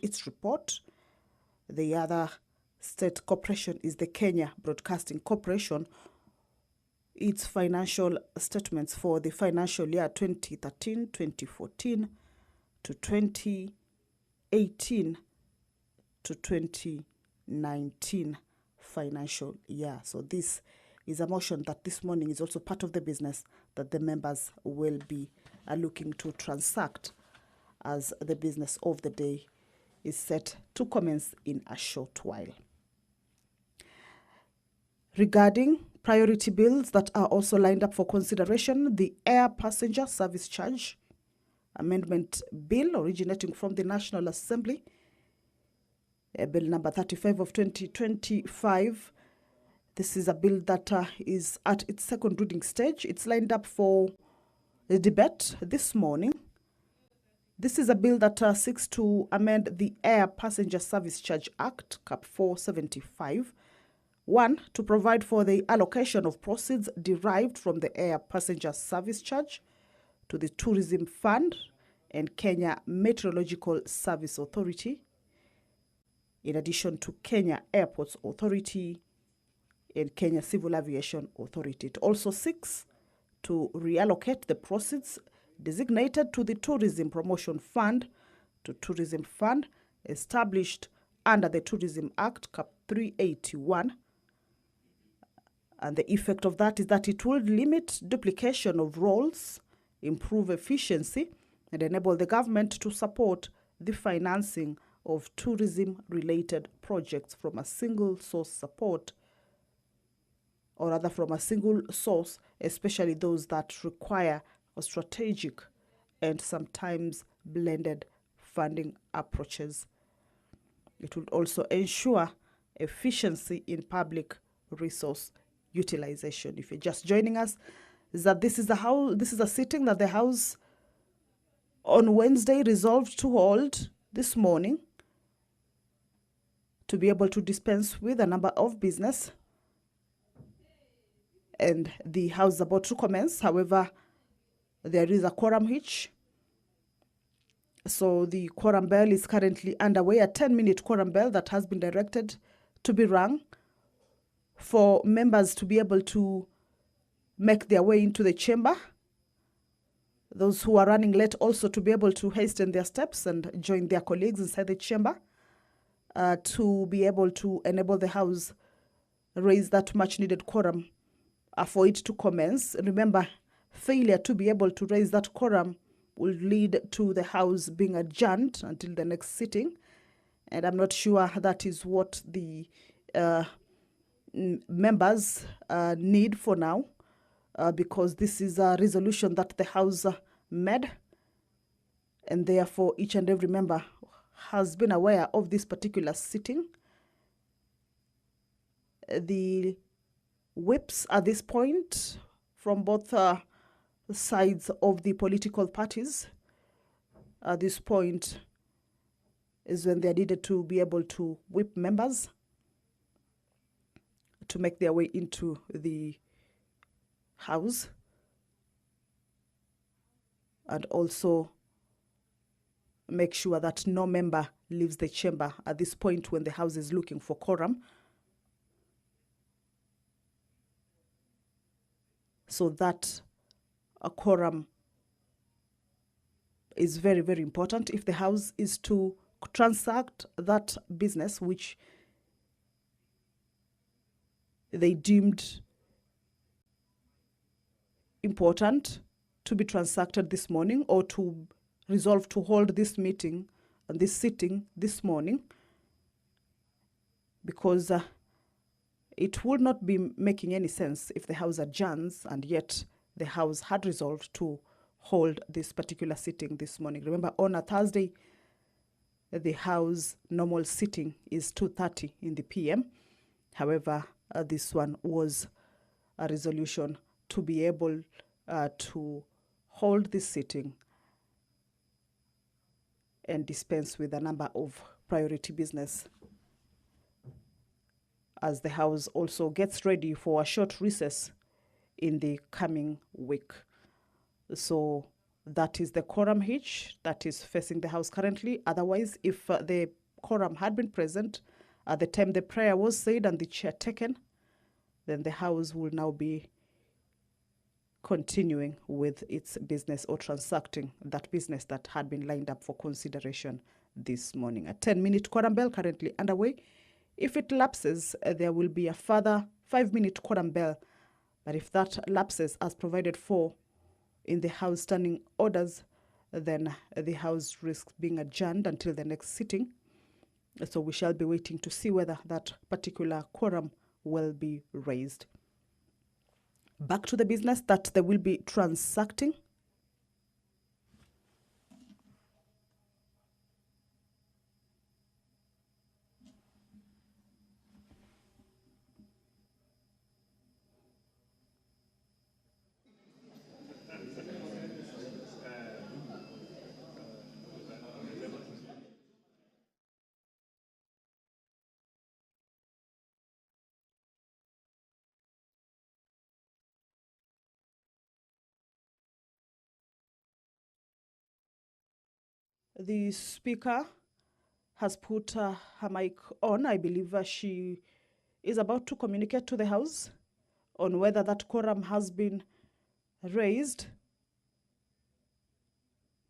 received its report. The other state corporation is the Kenya Broadcasting Corporation. Its financial statements for the financial year 2013, 2014 to 2018 to 2019 financial year. So this is a motion that this morning is also part of the business that the members will be looking to transact, as the business of the day is set to commence in a short while. Regarding priority bills that are also lined up for consideration, the Air Passenger Service Charge Amendment Bill originating from the National Assembly, Bill number 35 of 2025. This is a bill that is at its second reading stage. It's lined up for the debate this morning. This is a bill that seeks to amend the Air Passenger Service Charge Act, Cap 475. One, to provide for the allocation of proceeds derived from the Air Passenger Service Charge to the Tourism Fund and Kenya Meteorological Service Authority, in addition to Kenya Airports Authority and Kenya Civil Aviation Authority. It also seeks to reallocate the proceeds designated to the Tourism Promotion Fund to Tourism Fund established under the Tourism Act, Cap 381. And the effect of that is that it will limit duplication of roles, improve efficiency, and enable the government to support the financing of tourism-related projects from a single source support, or rather from a single source, especially those that require a strategic and sometimes blended funding approaches. It will also ensure efficiency in public resource utilization. If you're just joining us, is that this is a sitting that the House on Wednesday resolved to hold this morning to be able to dispense with a number of business, and the House is about to commence. However, there is a quorum hitch. So the quorum bell is currently underway, a 10-minute quorum bell that has been directed to be rung for members to be able to make their way into the chamber. Those who are running late also to be able to hasten their steps and join their colleagues inside the chamber to be able to enable the House raise that much-needed quorum for it to commence. Remember, failure to be able to raise that quorum will lead to the House being adjourned until the next sitting. And I'm not sure that is what the members need for now, because this is a resolution that the House made, and therefore each and every member has been aware of this particular sitting. The whips at this point from both sides of the political parties at this point is when they're needed to be able to whip members to make their way into the House, and also make sure that no member leaves the chamber at this point when the House is looking for quorum, so that a quorum is very, very important if the House is to transact that business which they deemed important to be transacted this morning, or to resolve to hold this meeting and this sitting this morning, because it would not be making any sense if the House adjourns and yet the House had resolved to hold this particular sitting this morning. Remember, on a Thursday, the House normal sitting is 2:30 in the PM. However, this one was a resolution to be able to hold this sitting and dispense with a number of priority business, as the House also gets ready for a short recess in the coming week. So That is the quorum hitch that is facing the House currently. Otherwise, if the quorum had been present at the time the prayer was said and the chair taken, then the House will now be continuing with its business or transacting that business that had been lined up for consideration this morning. A 10-minute quorum bell currently underway. If it lapses, there will be a further 5-minute quorum bell. But if that lapses as provided for in the House standing orders, then the House risks being adjourned until the next sitting. So we shall be waiting to see whether that particular quorum will be raised. Back to the business that they will be transacting. The Speaker has put her mic on. I believe she is about to communicate to the House on whether that quorum has been raised.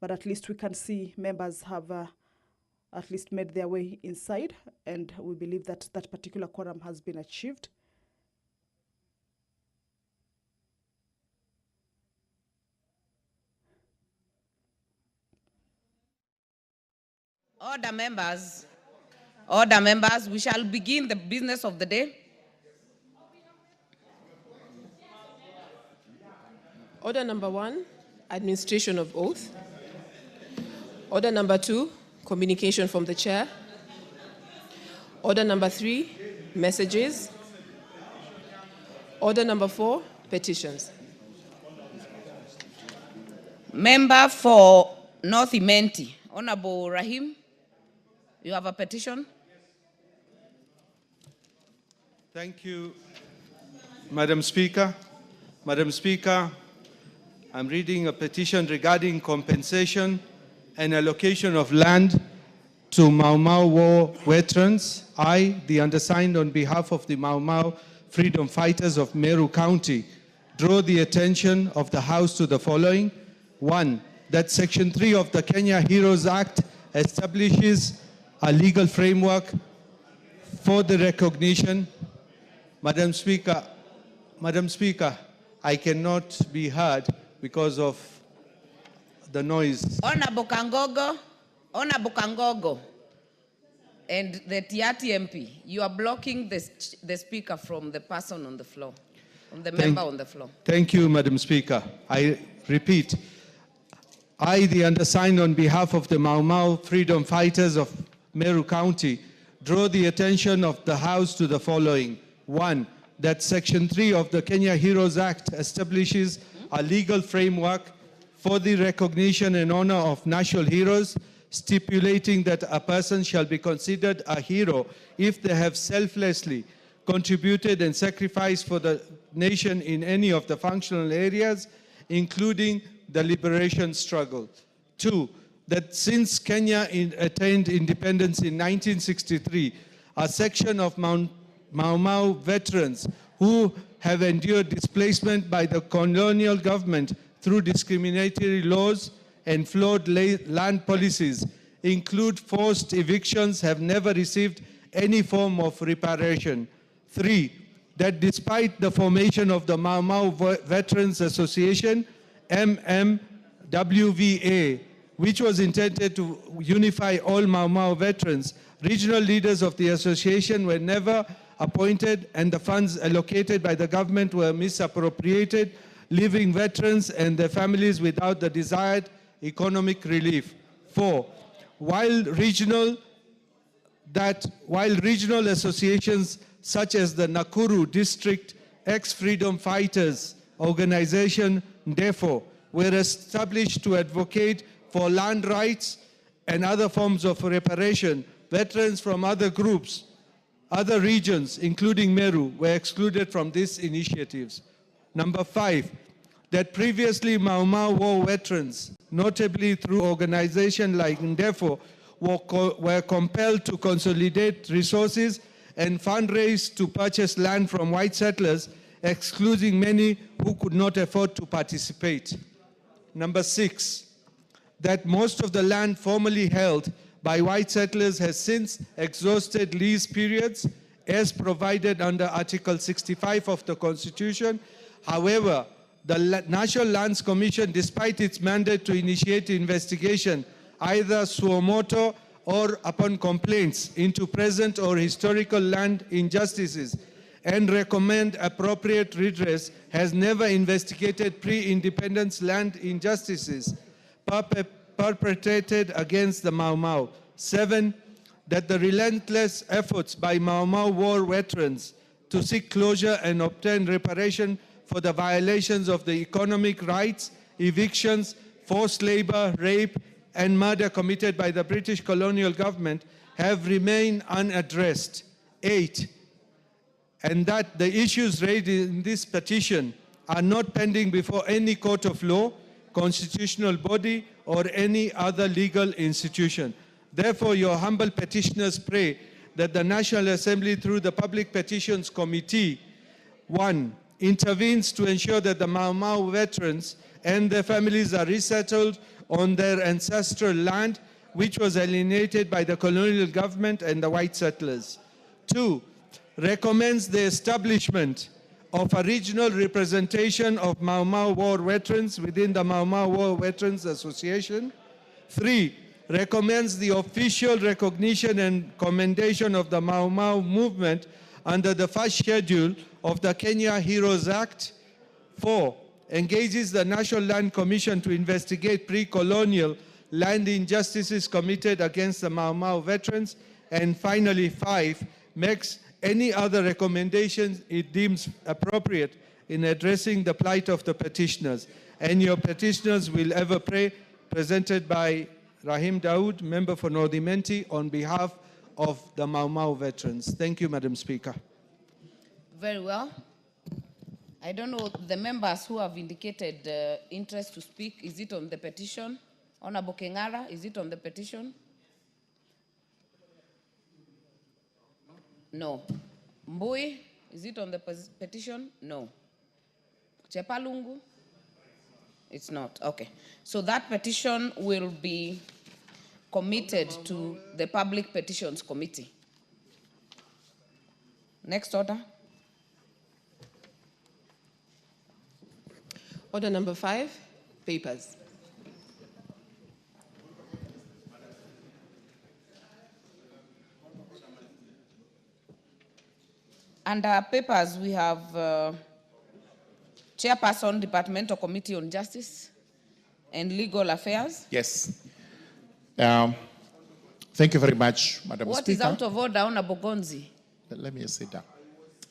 But at least we can see members have at least made their way inside, and we believe that that particular quorum has been achieved. Order, members. Order, members. We shall begin the business of the day. Order number 1, administration of oath. Order number 2, communication from the chair. Order number 3, messages. Order number 4, petitions. Member for North Imenti, Honorable Rahim, you have a petition. Thank you, Madam Speaker. Madam Speaker, I'm reading a petition regarding compensation and allocation of land to Mau Mau War veterans. I, the undersigned, on behalf of the Mau Mau freedom fighters of Meru County, draw the attention of the House to the following. 1, that Section 3 of the Kenya Heroes Act establishes a legal framework for the recognition. Madam Speaker, I cannot be heard because of the noise. Honorable Kangogo, and the Tiati MP, you are blocking the speaker from the person on the floor, from the member on the floor. Thank you, Madam Speaker. I repeat, I, the undersigned, on behalf of the Mau Mau freedom fighters of Meru County, draw the attention of the House to the following. 1, that Section 3 of the Kenya Heroes Act establishes a legal framework for the recognition and honor of national heroes, stipulating that a person shall be considered a hero if they have selflessly contributed and sacrificed for the nation in any of the functional areas, including the liberation struggle. 2, that since Kenya attained independence in 1963, a section of Mau Mau veterans who have endured displacement by the colonial government through discriminatory laws and flawed land policies, include forced evictions, have never received any form of reparation. 3, that despite the formation of the Mau Mau Veterans Association, MMWVA, which was intended to unify all Mau Mau veterans, regional leaders of the association were never appointed and the funds allocated by the government were misappropriated, leaving veterans and their families without the desired economic relief. 4, while regional associations such as the Nakuru District Ex-Freedom Fighters Organization, therefore, were established to advocate for land rights and other forms of reparation, veterans from other groups, other regions, including Meru, were excluded from these initiatives. Number 5, that previously Mau Mau war veterans, notably through organizations like Ndefo, were compelled to consolidate resources and fundraise to purchase land from white settlers, excluding many who could not afford to participate. Number 6, that most of the land formerly held by white settlers has since exhausted lease periods as provided under Article 65 of the Constitution. However, the National Lands Commission, despite its mandate to initiate investigation, either suo motu or upon complaints into present or historical land injustices, and recommend appropriate redress, has never investigated pre-independence land injustices perpetrated against the Mau Mau. 7, that the relentless efforts by Mau Mau war veterans to seek closure and obtain reparation for the violations of the economic rights, evictions, forced labor, rape, and murder committed by the British colonial government have remained unaddressed. 8, and that the issues raised in this petition are not pending before any court of law, constitutional body, or any other legal institution. Therefore, your humble petitioners pray that the National Assembly, through the Public Petitions Committee, 1, intervenes to ensure that the Mau Mau veterans and their families are resettled on their ancestral land, which was alienated by the colonial government and the white settlers. 2, recommends the establishment of a regional representation of Mau Mau war veterans within the Mau Mau War Veterans Association. 3, recommends the official recognition and commendation of the Mau Mau movement under the first schedule of the Kenya Heroes Act. 4, engages the National Land Commission to investigate pre-colonial land injustices committed against the Mau Mau veterans. And finally, 5, makes any other recommendations it deems appropriate in addressing the plight of the petitioners. And your petitioners will ever pray, presented by Rahim Daoud, member for North Imenti, on behalf of the Mau Mau veterans. Thank you, Madam Speaker. Very well. I don't know the members who have indicated interest to speak. Is it on the petition? Honorable Kengara, is it on the petition? No. Mbui, is it on the petition? No. Chepalungu? It's not. Okay. So that petition will be committed to the Public Petitions Committee. Next order. Order number 5, papers. Under papers, we have Chairperson, Departmental Committee on Justice and Legal Affairs. Yes. Thank you very much, Madam What Speaker. is out of order, Honorable Gonzi? Let me sit down.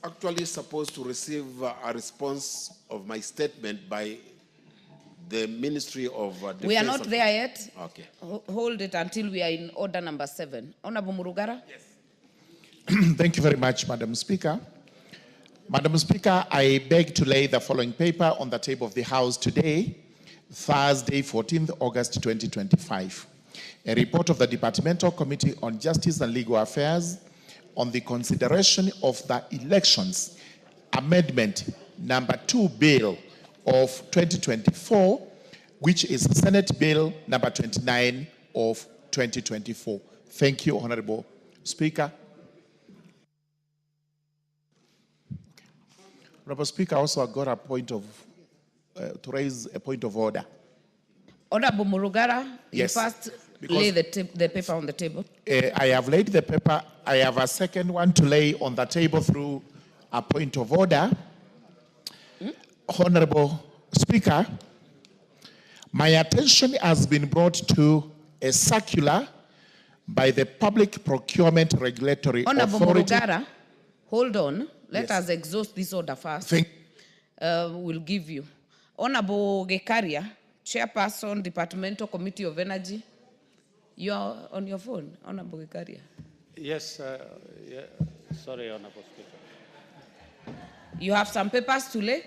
Actually supposed to receive a response of my statement by the Ministry of Defense. We are not there yet. Okay. Hold it until we are in order number 7. Honorable Murugara? Yes. Thank you very much, Madam Speaker. Madam Speaker, I beg to lay the following paper on the table of the House today, Thursday, 14th August 2025. A report of the Departmental Committee on Justice and Legal Affairs on the consideration of the Elections Amendment number 2 Bill of 2024, which is Senate Bill number 29 of 2024. Thank you, Honorable Speaker. Honorable Speaker, also got a point of, to raise a point of order. Honorable Murugara, Yes, you first because- lay the paper on the table. I have laid the paper. I have a second one to lay on the table through a point of order. Honorable Speaker, my attention has been brought to a circular by the Public Procurement Regulatory Honorable Authority. Murugara, hold on. Let Yes. us exhaust this order first. Thank- We'll give you. Honorable Gekaria, Chairperson, Departmental Committee of Energy. You are on your phone, Honorable Gekaria. Yes, yeah, sorry, Honorable Speaker. You have some papers to lay?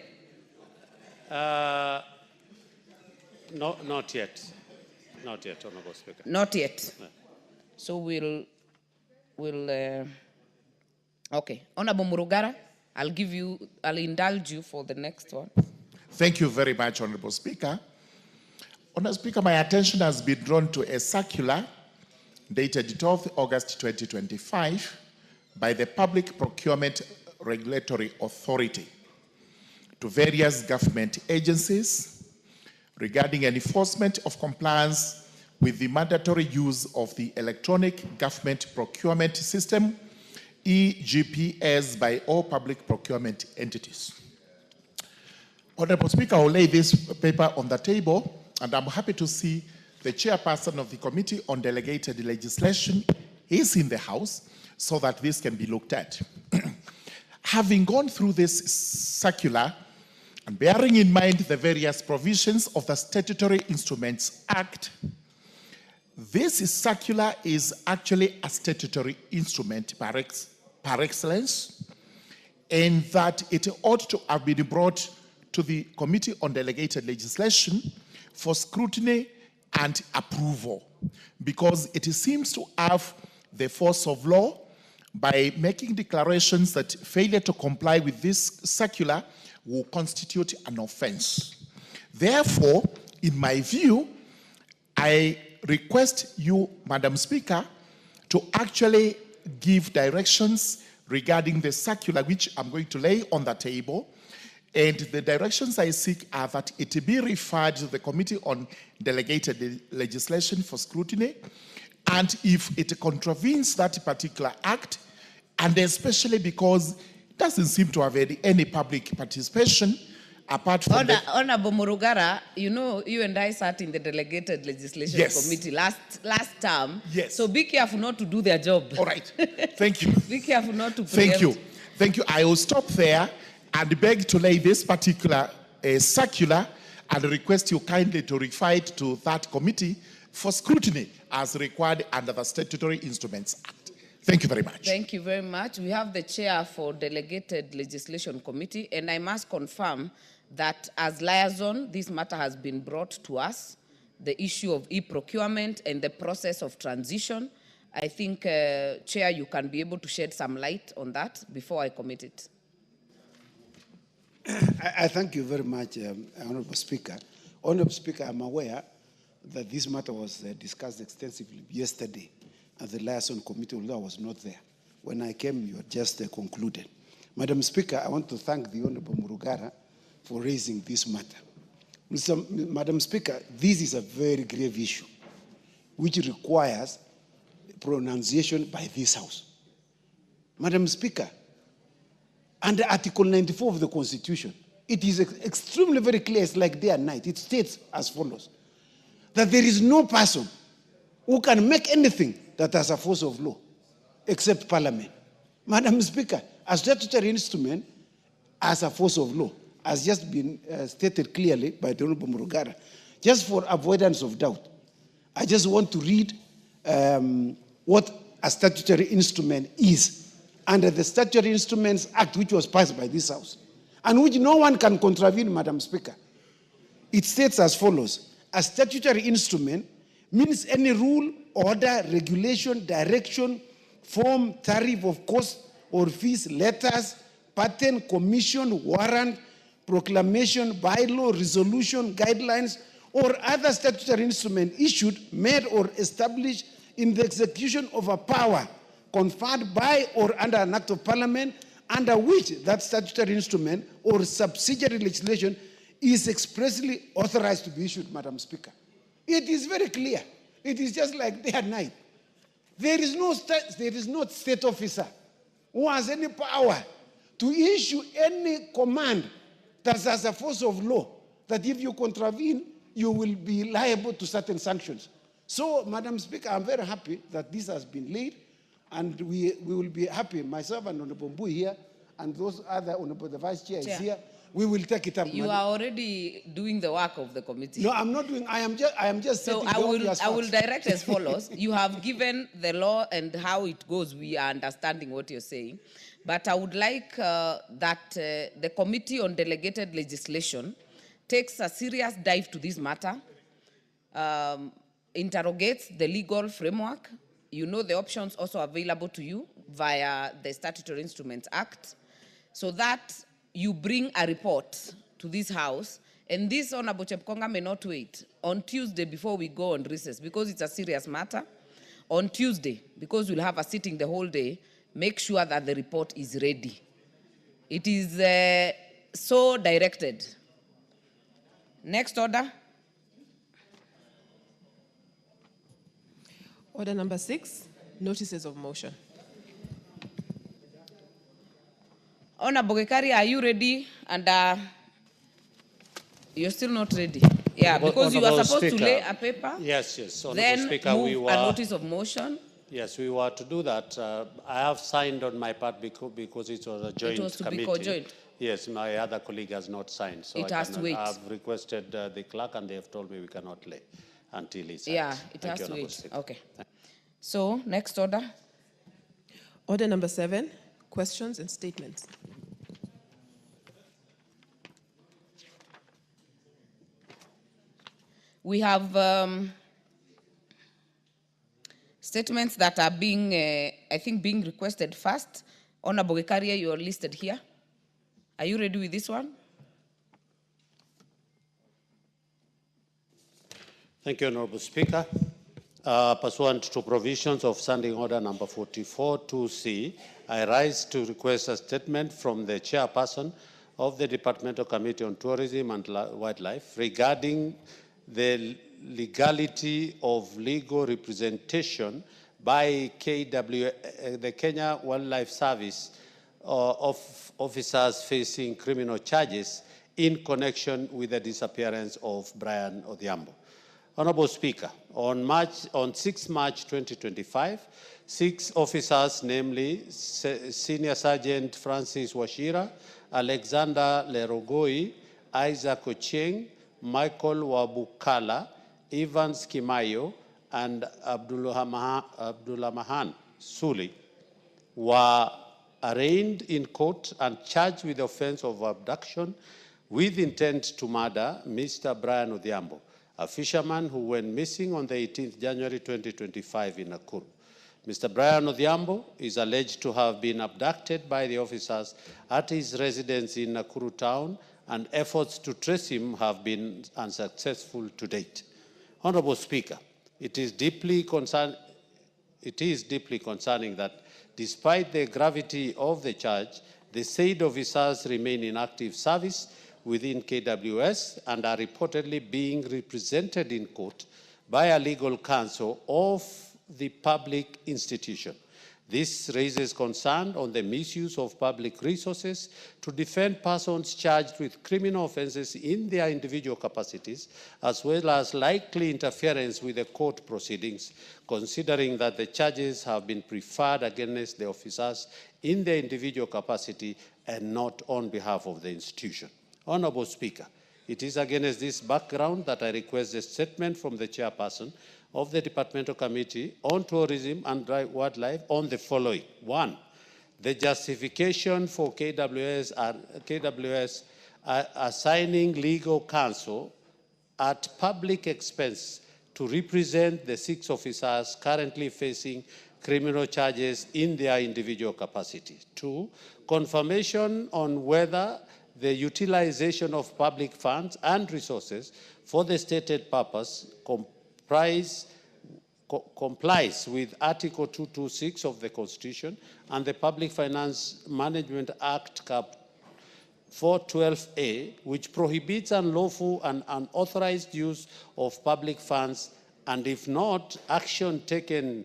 No, not yet. Not yet, Honorable Speaker. Not yet. No. So okay. Honorable Murugara, I'll indulge you for the next one. Thank you very much, Honorable Speaker. Honorable Speaker, my attention has been drawn to a circular dated 12th August 2025 by the Public Procurement Regulatory Authority to various government agencies regarding enforcement of compliance with the mandatory use of the Electronic Government Procurement System, EGPS, by all public procurement entities. Honorable Speaker, I will lay this paper on the table, and I'm happy to see the chairperson of the Committee on Delegated Legislation is in the House so that this can be looked at. Having gone through this circular and bearing in mind the various provisions of the Statutory Instruments Act, this circular is actually a statutory instrument par excellence, and that it ought to have been brought to the Committee on Delegated Legislation for scrutiny and approval, because it seems to have the force of law by making declarations that failure to comply with this circular will constitute an offense. Therefore, in my view, I request you, Madam Speaker, to actually give directions regarding the circular, which I'm going to lay on the table. And the directions I seek are that it be referred to the Committee on Delegated Legislation for scrutiny. And if it contravenes that particular act, and especially because it doesn't seem to have any public participation, apart from Honorable Murugara, you know, you and I sat in the Delegated Legislation Committee last term. Yes. So be careful not to do their job. All right. Thank you. Be careful not to preempt. Thank you. Thank you. I will stop there and beg to lay this particular circular and request you kindly to refer it to that committee for scrutiny as required under the Statutory Instruments Act. Thank you very much. Thank you very much. We have the chair for Delegated Legislation Committee, and I must confirm that as liaison, this matter has been brought to us, the issue of e-procurement and the process of transition. I think, Chair, you can be able to shed some light on that before I commit it. I thank you very much, Honorable Speaker. Honorable Speaker, I'm aware that this matter was discussed extensively yesterday at the liaison committee, although I was not there. When I came, you had just concluded. Madam Speaker, I want to thank the Honorable Murugara for raising this matter. Madam Speaker, this is a very grave issue, which requires pronunciation by this House. Madam Speaker, under Article 94 of the Constitution, it is extremely very clear, it's like day and night. It states as follows, that there is no person who can make anything that has a force of law except Parliament. Madam Speaker, a statutory instrument as a force of law has just been stated clearly by the Honorable Murugara. Just for avoidance of doubt, I just want to read what a statutory instrument is under the Statutory Instruments Act, which was passed by this House, and which no one can contravene, Madam Speaker. It states as follows: a statutory instrument means any rule, order, regulation, direction, form, tariff of cost or fees, letters, patent, commission, warrant, proclamation, bylaw, resolution, guidelines, or other statutory instrument issued, made, or established in the execution of a power conferred by or under an act of Parliament, under which that statutory instrument or subsidiary legislation is expressly authorized to be issued, Madam Speaker. It is very clear. It is just like day and night. There is no state officer who has any power to issue any command that has a force of law, that if you contravene, you will be liable to certain sanctions. So, Madam Speaker, I'm very happy that this has been laid, and we will be happy, myself and Honorable Mbui here, and those other, Honorable the Vice Chair is here, we will take it up. You are already doing the work of the committee. No, I'm not doing, I am just so I will direct as follows. You have given the law and how it goes. We are understanding what you're saying. But I would like that the Committee on Delegated Legislation takes a serious dive to this matter, interrogates the legal framework. You know the options also available to you via the Statutory Instruments Act, so that you bring a report to this House. And this, Honorable Chepkonga, may not wait on Tuesday before we go on recess, because it's a serious matter. On Tuesday, because we'll have a sitting the whole day, make sure that the report is ready. It is so directed. Next order. Order number 6, notices of motion. Honorable Gekari, are you ready? And you're still not ready. Yeah, because you are Honorable supposed to Speaker. lay a paper. Yes, Honorable Then Speaker, move a notice of motion. Yes, we were to do that. I have signed on my part because it was a joint It was to committee. be co-joint. Yes, my other colleague has not signed, so It has to wait. I've requested the clerk, and they have told me we cannot lay until he signs. Yeah, it Thank has you, to Honorable wait. Speaker. Okay. So, next order. Order number 7, questions and statements. We have statements that are being, I think, being requested first. Honorable Gekari, you are listed here. Are you ready with this one? Thank you, Honorable Speaker. Pursuant to provisions of Standing Order number 44-2C, I rise to request a statement from the chairperson of the Departmental Committee on Tourism and Wildlife regarding the legality of legal representation by the Kenya Wildlife Service of officers facing criminal charges in connection with the disappearance of Brian Odhiambo. Honorable Speaker, on 6 March 2025, 6 officers, namely Senior Sergeant Francis Washira, Alexander Lerogoi, Isaac Ochieng, Michael Wabukala, Evans Kimayo, and Abdulamahan Suli were arraigned in court and charged with the offense of abduction with intent to murder Mr. Brian Odhiambo, a fisherman who went missing on the 18th January 2025 in Nakuru. Mr. Brian Odhiambo is alleged to have been abducted by the officers at his residence in Nakuru town, and efforts to trace him have been unsuccessful to date. Honorable Speaker, it is deeply concerning that despite the gravity of the charge, the said officers remain in active service within KWS and are reportedly being represented in court by a legal counsel of the public institution. This raises concern on the misuse of public resources to defend persons charged with criminal offenses in their individual capacities, as well as likely interference with the court proceedings, considering that the charges have been preferred against the officers in their individual capacity and not on behalf of the institution. Honorable Speaker, it is against this background that I request a statement from the chairperson of the Departmental Committee on Tourism and Wildlife on the following. 1, the justification for KWS assigning legal counsel at public expense to represent the 6 officers currently facing criminal charges in their individual capacity. 2, confirmation on whether the utilization of public funds and resources for the stated purpose complies with Article 226 of the Constitution and the Public Finance Management Act Cap 412A, which prohibits unlawful and unauthorized use of public funds, and if not, action taken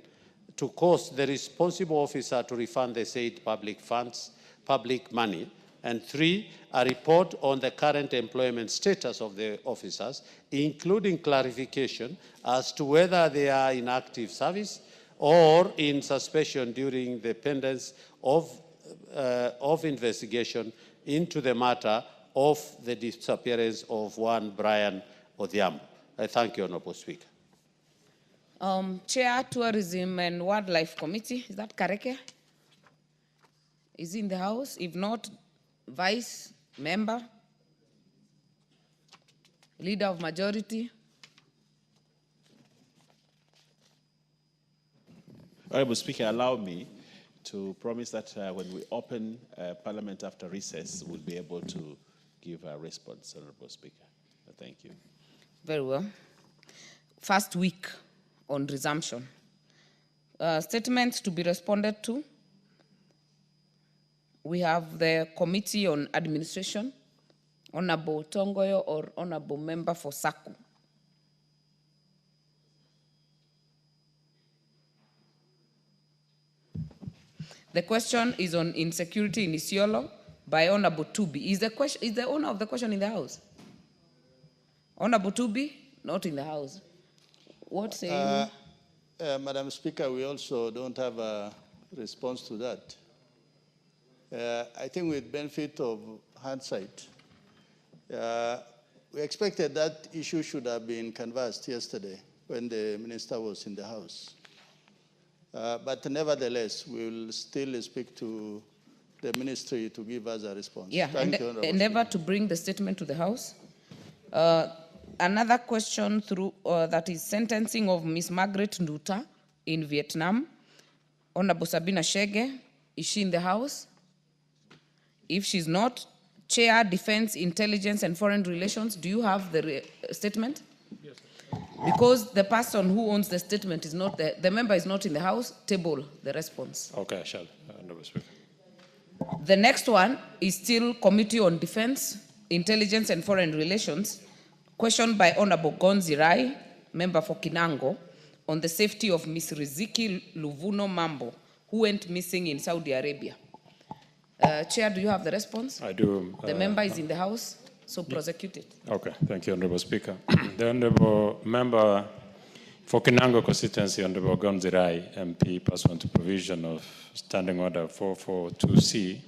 to cause the responsible officer to refund the said public funds, public money. And 3, a report on the current employment status of the officers, including clarification as to whether they are in active service or in suspension during the pendency of investigation into the matter of the disappearance of one Brian Odhiambo. I thank you, Honorable Speaker. Chair, Tourism and Wildlife Committee, is that Kareke? Is he in the House? If not, Vice Member. Leader of Majority. Honorable Speaker, allow me to promise that when we open Parliament after recess, we'll be able to give a response, Honorable Speaker. Thank you. Very well. First week on resumption. Statements to be responded to. We have the Committee on Administration, Honorable Tongoyo or Honorable Member for Saku. The question is on insecurity in Isiolo by Honorable Tubi. Is the owner of the question in the House? Honorable Tubi, not in the House. What say you? Madam Speaker, we also don't have a response to that. I think with benefit of hindsight, we expected that issue should have been canvassed yesterday when the minister was in the House. But nevertheless, we will still speak to the ministry to give us a response. Yeah, Thank you, endeavor to bring the statement to the House. Another question through that is sentencing of Miss Margaret Nduta in Vietnam. Honorable Sabina Shege, is she in the House? If she's not, Chair, Defense, Intelligence and Foreign Relations, do you have the statement? Yes. Because the person who owns the statement is not the member is not in the House, table the response. Okay, I shall. Honorable Speaker. The next one is still Committee on Defense, Intelligence and Foreign Relations. Question by Honorable Gonzi Rai, member for Kinango, on the safety of Miss Riziki Luvuno Mambo, who went missing in Saudi Arabia. Chair, do you have the response? I do. The member is in the House, so prosecute it. Okay, thank you, Honorable Speaker. The Honorable Member for Kinango constituency, Honorable Gonzi Rai, MP, pursuant to provision of Standing Order 442C,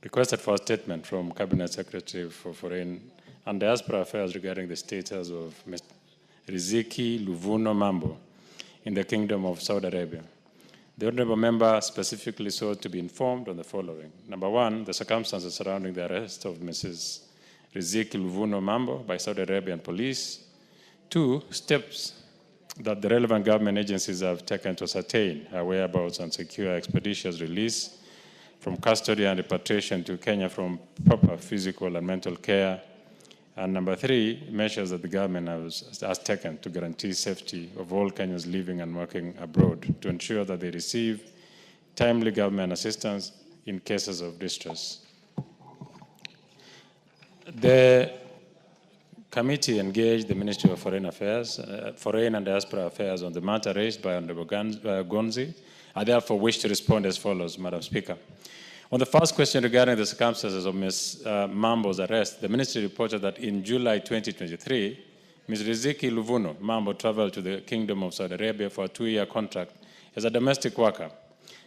requested for a statement from Cabinet Secretary for Foreign and Diaspora Affairs regarding the status of Ms. Riziki Luvuno Mambo in the Kingdom of Saudi Arabia. The Honourable Member specifically sought to be informed on the following. Number one, the circumstances surrounding the arrest of Mrs. Riziki Luvuno Mambo by Saudi Arabian police. Two, steps that the relevant government agencies have taken to ascertain her whereabouts and secure expeditious release from custody and repatriation to Kenya from proper physical and mental care. And number three, measures that the government has taken to guarantee safety of all Kenyans living and working abroad to ensure that they receive timely government assistance in cases of distress. The committee engaged the Ministry of Foreign Affairs, Foreign and Diaspora Affairs on the matter raised by Honorable Gonzi. I therefore wish to respond as follows, Madam Speaker. On the first question regarding the circumstances of Ms. Mambo's arrest, the ministry reported that in July 2023, Ms. Riziki Luvuno Mambo traveled to the Kingdom of Saudi Arabia for a 2-year contract as a domestic worker.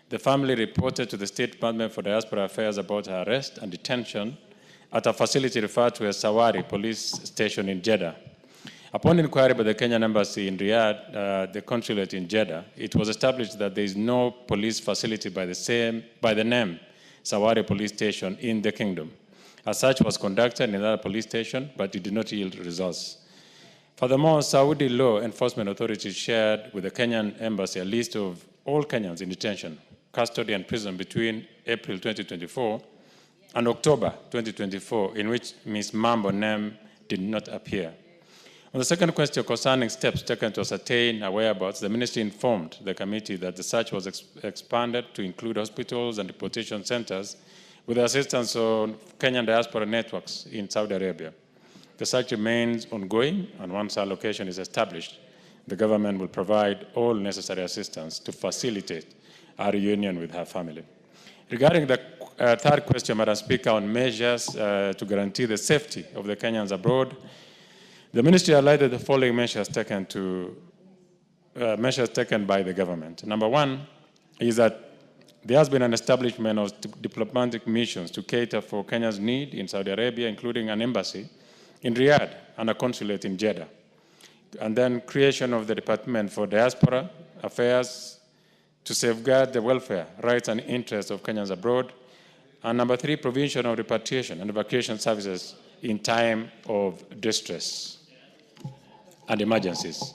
The family reported to the State Department for Diaspora Affairs about her arrest and detention at a facility referred to as Sawari Police Station in Jeddah. Upon inquiry by the Kenyan Embassy in Riyadh, the consulate in Jeddah, it was established that there is no police facility by the name Sawari Police Station in the Kingdom. A search was conducted in another police station, but it did not yield results. Furthermore, Saudi law enforcement authorities shared with the Kenyan Embassy a list of all Kenyans in detention, custody and prison between April 2024 and October 2024, in which Ms. Mambo's name did not appear. On the second question concerning steps taken to ascertain her whereabouts, the ministry informed the committee that the search was expanded to include hospitals and deportation centers with the assistance of Kenyan diaspora networks in Saudi Arabia. The search remains ongoing, and once our location is established, the government will provide all necessary assistance to facilitate our reunion with her family. Regarding the third question, Madam Speaker, on measures to guarantee the safety of the Kenyans abroad, the ministry highlighted the following measures taken by the government. Number one is that there has been an establishment of diplomatic missions to cater for Kenya's need in Saudi Arabia, including an embassy in Riyadh and a consulate in Jeddah. And then creation of the Department for Diaspora Affairs to safeguard the welfare, rights and interests of Kenyans abroad. And number three, provision of repatriation and evacuation services in time of distress. and emergencies.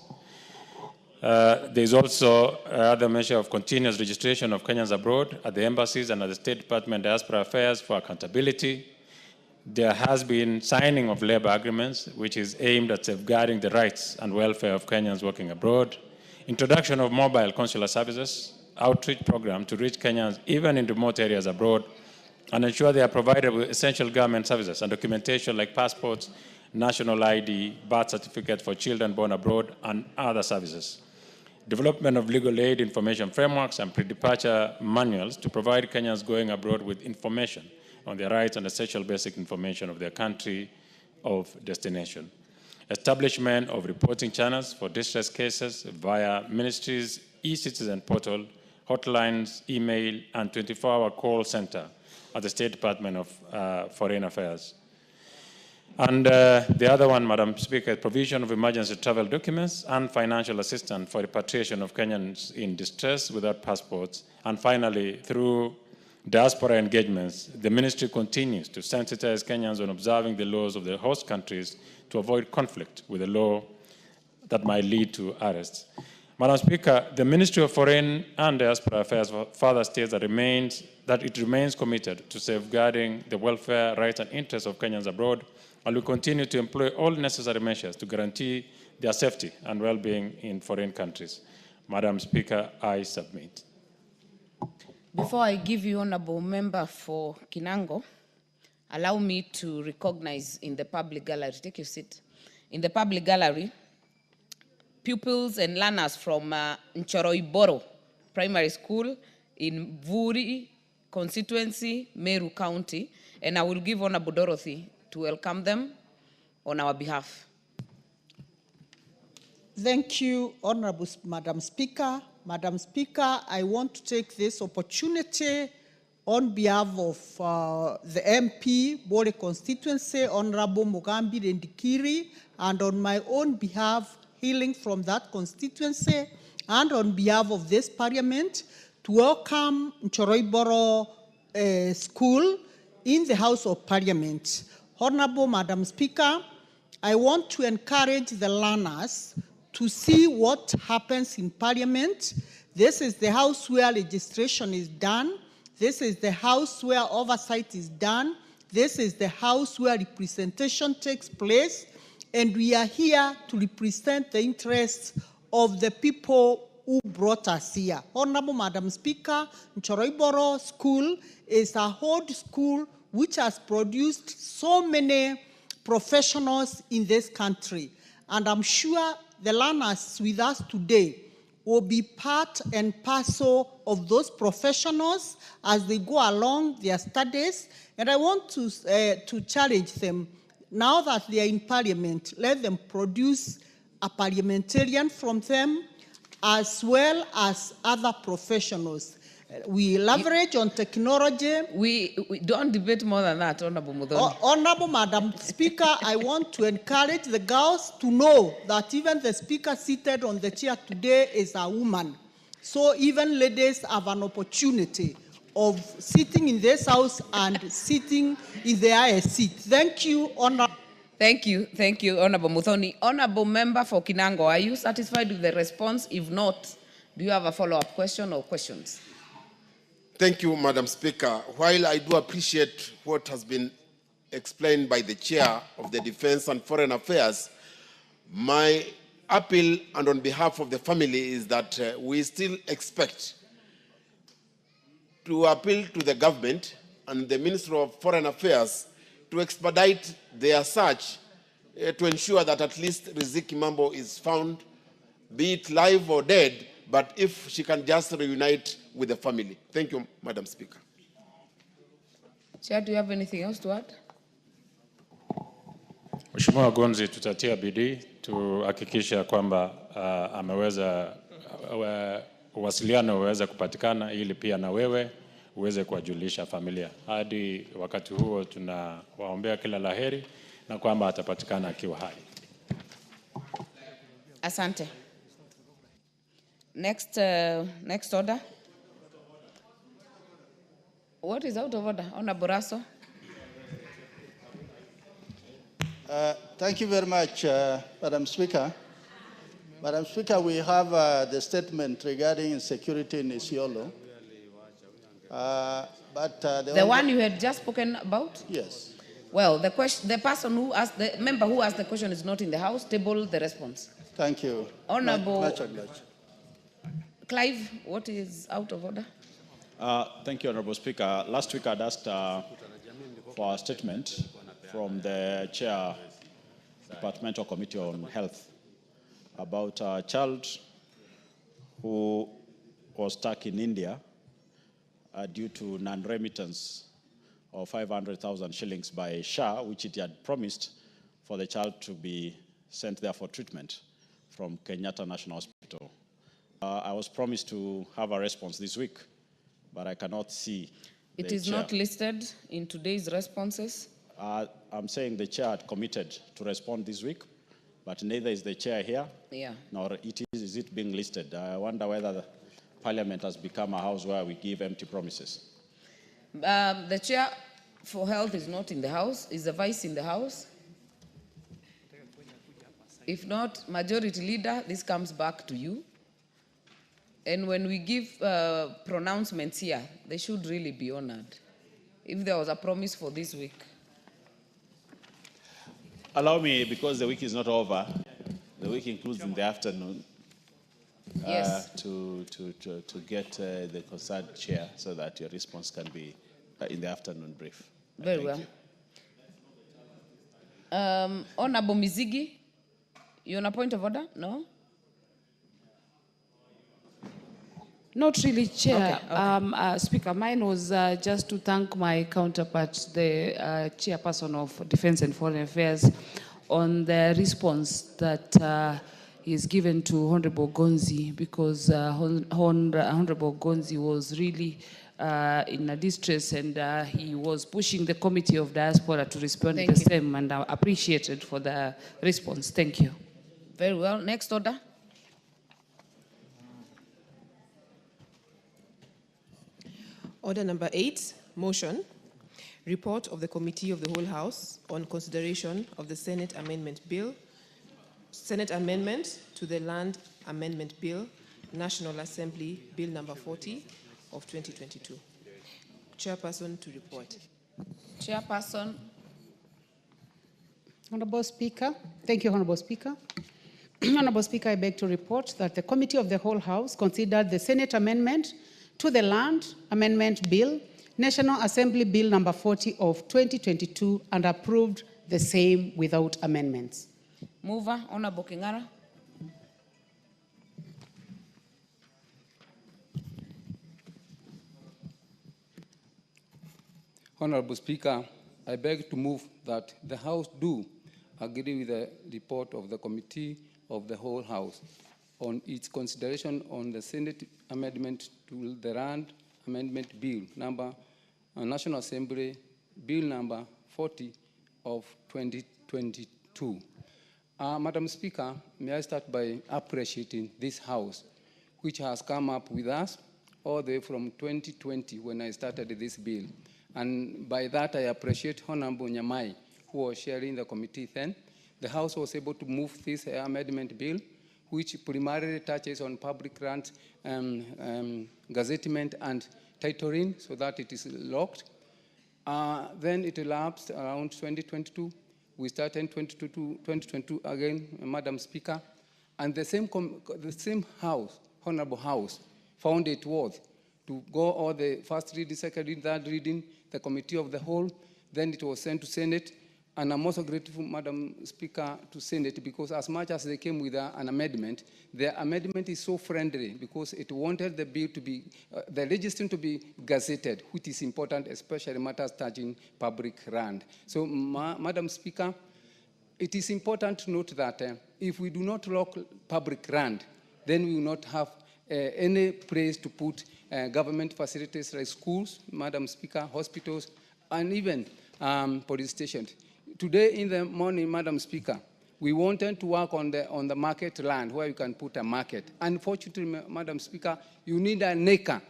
There is also other measure of continuous registration of Kenyans abroad at the embassies and at the State Department Diaspora Affairs for accountability. There has been signing of labor agreements, which is aimed at safeguarding the rights and welfare of Kenyans working abroad. Introduction of mobile consular services, outreach program to reach Kenyans even in remote areas abroad, and ensure they are provided with essential government services and documentation like passports, national ID, birth certificate for children born abroad, and other services. Development of legal aid information frameworks and pre-departure manuals to provide Kenyans going abroad with information on their rights and essential basic information of their country of destination. Establishment of reporting channels for distress cases via ministries' e-citizen portal, hotlines, email, and 24-hour call center at the State Department of Foreign Affairs. And the other one, Madam Speaker, provision of emergency travel documents and financial assistance for repatriation of Kenyans in distress without passports. And finally, through diaspora engagements, the ministry continues to sensitize Kenyans on observing the laws of the host countries to avoid conflict with the law that might lead to arrests. Madam Speaker, the Ministry of Foreign and Diaspora Affairs further states that it remains committed to safeguarding the welfare, rights, and interests of Kenyans abroad, and will continue to employ all necessary measures to guarantee their safety and well-being in foreign countries. Madam Speaker, I submit. Before I give you Honorable Member for Kinango, allow me to recognize in the public gallery, take your seat, in the public gallery, pupils and learners from Nchoroiboro Primary School in Vuri constituency, Meru County, and I will give Honorable Dorothy to welcome them on our behalf. Thank you, Honorable Madam Speaker. Madam Speaker, I want to take this opportunity on behalf of the MP, Bore constituency, Honorable Mugambi Ndikiri, and on my own behalf, hailing from that constituency, and on behalf of this parliament, to welcome Nchoroiboro School in the House of Parliament. Honorable Madam Speaker, I want to encourage the learners to see what happens in Parliament. This is the house where registration is done. This is the house where oversight is done. This is the house where representation takes place. And we are here to represent the interests of the people who brought us here. Honorable Madam Speaker, Nchoroiboro School is a old school which has produced so many professionals in this country. And I'm sure the learners with us today will be part and parcel of those professionals as they go along their studies. And I want to challenge them, now that they are in Parliament, let them produce a parliamentarian from them as well as other professionals. We leverage on technology. We don't debate more than that, Honorable Mudhoni. Honorable Madam Speaker, I want to encourage the girls to know that even the speaker seated on the chair today is a woman. So even ladies have an opportunity of sitting in this house and sitting in the highest seat. Thank you, Honorable. Thank you, Honorable Muthoni. Honorable Member for Kinango, are you satisfied with the response? If not, do you have a follow-up question or questions? Thank you, Madam Speaker. While I do appreciate what has been explained by the Chair of the Defense and Foreign Affairs, my appeal and on behalf of the family is that we still expect to appeal to the government and the Ministry of Foreign Affairs to expedite their search to ensure that at least Riziki Mambo is found, be it live or dead, but if she can just reunite with the family. Thank you, Madam Speaker. Chair, do you have anything else to add? Mheshimiwa Gonzi, tutatia bidii tuhakikisha kwamba ameweza uwasiliano uweze kupatikana ili pia na wewe uweze kuwajulisha familia. Hadi wakati huo tunawaombea kila laheri na kwamba atapatikana akiwa hai. Asante. Next order. What is out of order? Honorable Raso. Thank you very much, Madam Speaker. Madam Speaker, we have the statement regarding insecurity in Isiolo. The one you had just spoken about? Yes. Well, the person who asked, the member who asked the question is not in the House. Table the response. Thank you. Honorable Much obliged. Clive, what is out of order? Thank you, Honorable Speaker. Last week I'd asked for a statement from the Chair, Departmental Committee on Health, about a child who was stuck in India due to non-remittance of 500,000 shillings by Shah, which it had promised for the child to be sent there for treatment from Kenyatta National Hospital. I was promised to have a response this week, but I cannot see the It is chair. not listed in today's responses. I'm saying the chair had committed to respond this week, but neither is the chair here, Yeah. nor is it being listed. I wonder whether the Parliament has become a house where we give empty promises. The chair for health is not in the House. Is the vice in the House? If not, majority leader, this comes back to you. And when we give pronouncements here, they should really be honored. If there was a promise for this week. Allow me, because the week is not over, the week includes in the afternoon, Yes. to get the concerned chair so that your response can be in the afternoon brief. Very well. Honorable Mizigi, you on a point of order? No? Not really, Chair. Okay. Speaker, mine was just to thank my counterpart, the chairperson of Defense and Foreign Affairs, on the response that is given to Honorable Gonzi, because Honorable Gonzi was really in a distress, and he was pushing the Committee of Diaspora to respond Thank the you. same, and I appreciated for the response. Thank you. Very well. Next order. Order number 8, motion. Report of the Committee of the Whole House on consideration of the Senate Amendment Bill, Senate Amendment to the Land Amendment Bill, National Assembly Bill number 40 of 2022. Chairperson to report. Chairperson. Honorable Speaker. Thank you, Honorable Speaker. Honorable Speaker, I beg to report that the Committee of the Whole House considered the Senate Amendment to the Land Amendment Bill, National Assembly Bill number 40 of 2022, and approved the same without amendments. Mover, Honorable Kingara. Honorable Speaker, I beg to move that the House do agree with the report of the Committee of the Whole House on its consideration on the Senate Amendment to the Land Amendment Bill, National Assembly Bill number 40 of 2022. Madam Speaker, may I start by appreciating this House, which has come up with us all the way from 2020 when I started this bill. And by that, I appreciate Honorable Nyamai, who was chairing the committee then. The House was able to move this amendment bill, which primarily touches on public grant, gazettement, and titling, so that it is locked. Then it elapsed around 2022. We started in 2022 again, Madam Speaker, and the same House, Honorable House, found it worth to go all the first reading, second reading, third reading, the Committee of the Whole. Then it was sent to Senate. And I'm also grateful, Madam Speaker, to Senate, because as much as they came with an amendment, the amendment is so friendly because it wanted the bill to be, the legislation to be gazetted, which is important, especially matters touching public land. So, Madam Speaker, it is important to note that if we do not lock public land, then we will not have any place to put government facilities like schools, Madam Speaker, hospitals, and even police stations. Today in the morning, Madam Speaker, we wanted to work on the market land where you can put a market. Unfortunately, Madam Speaker, you need an acre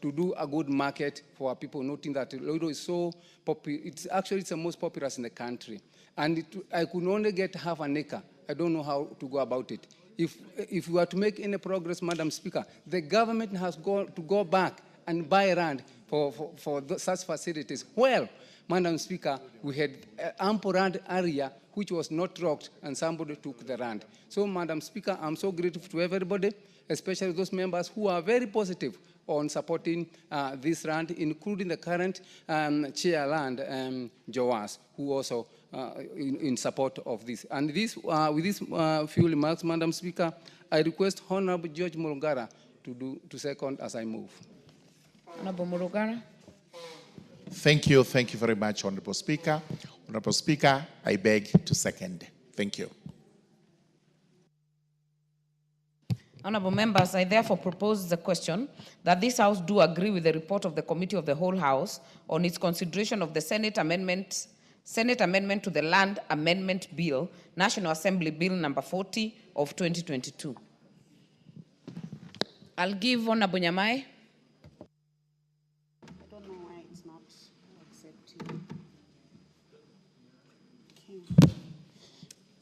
to do a good market for our people, noting that Loido is so popular. It's the most populous in the country. And I could only get half an acre. I don't know how to go about it. if we are to make any progress, Madam Speaker, the government has to go back and buy land for such facilities. Well, Madam Speaker, we had ample land area which was not rocked, and somebody took the land. So, Madam Speaker, I'm so grateful to everybody, especially those members who are very positive on supporting this land, including the current chair land, Joas, who also in support of this. And this, with these few remarks, Madam Speaker, I request Honorable George Mulugara to second as I move. Honorable Mulugara. Thank you very much, Honorable Speaker. Honorable Speaker, I beg to second. Thank you. Honorable members, I therefore propose the question that this House do agree with the report of the Committee of the Whole House on its consideration of the Senate amendment to the Land Amendment Bill, National Assembly Bill number 40 of 2022. I'll give Honorable Nyamai.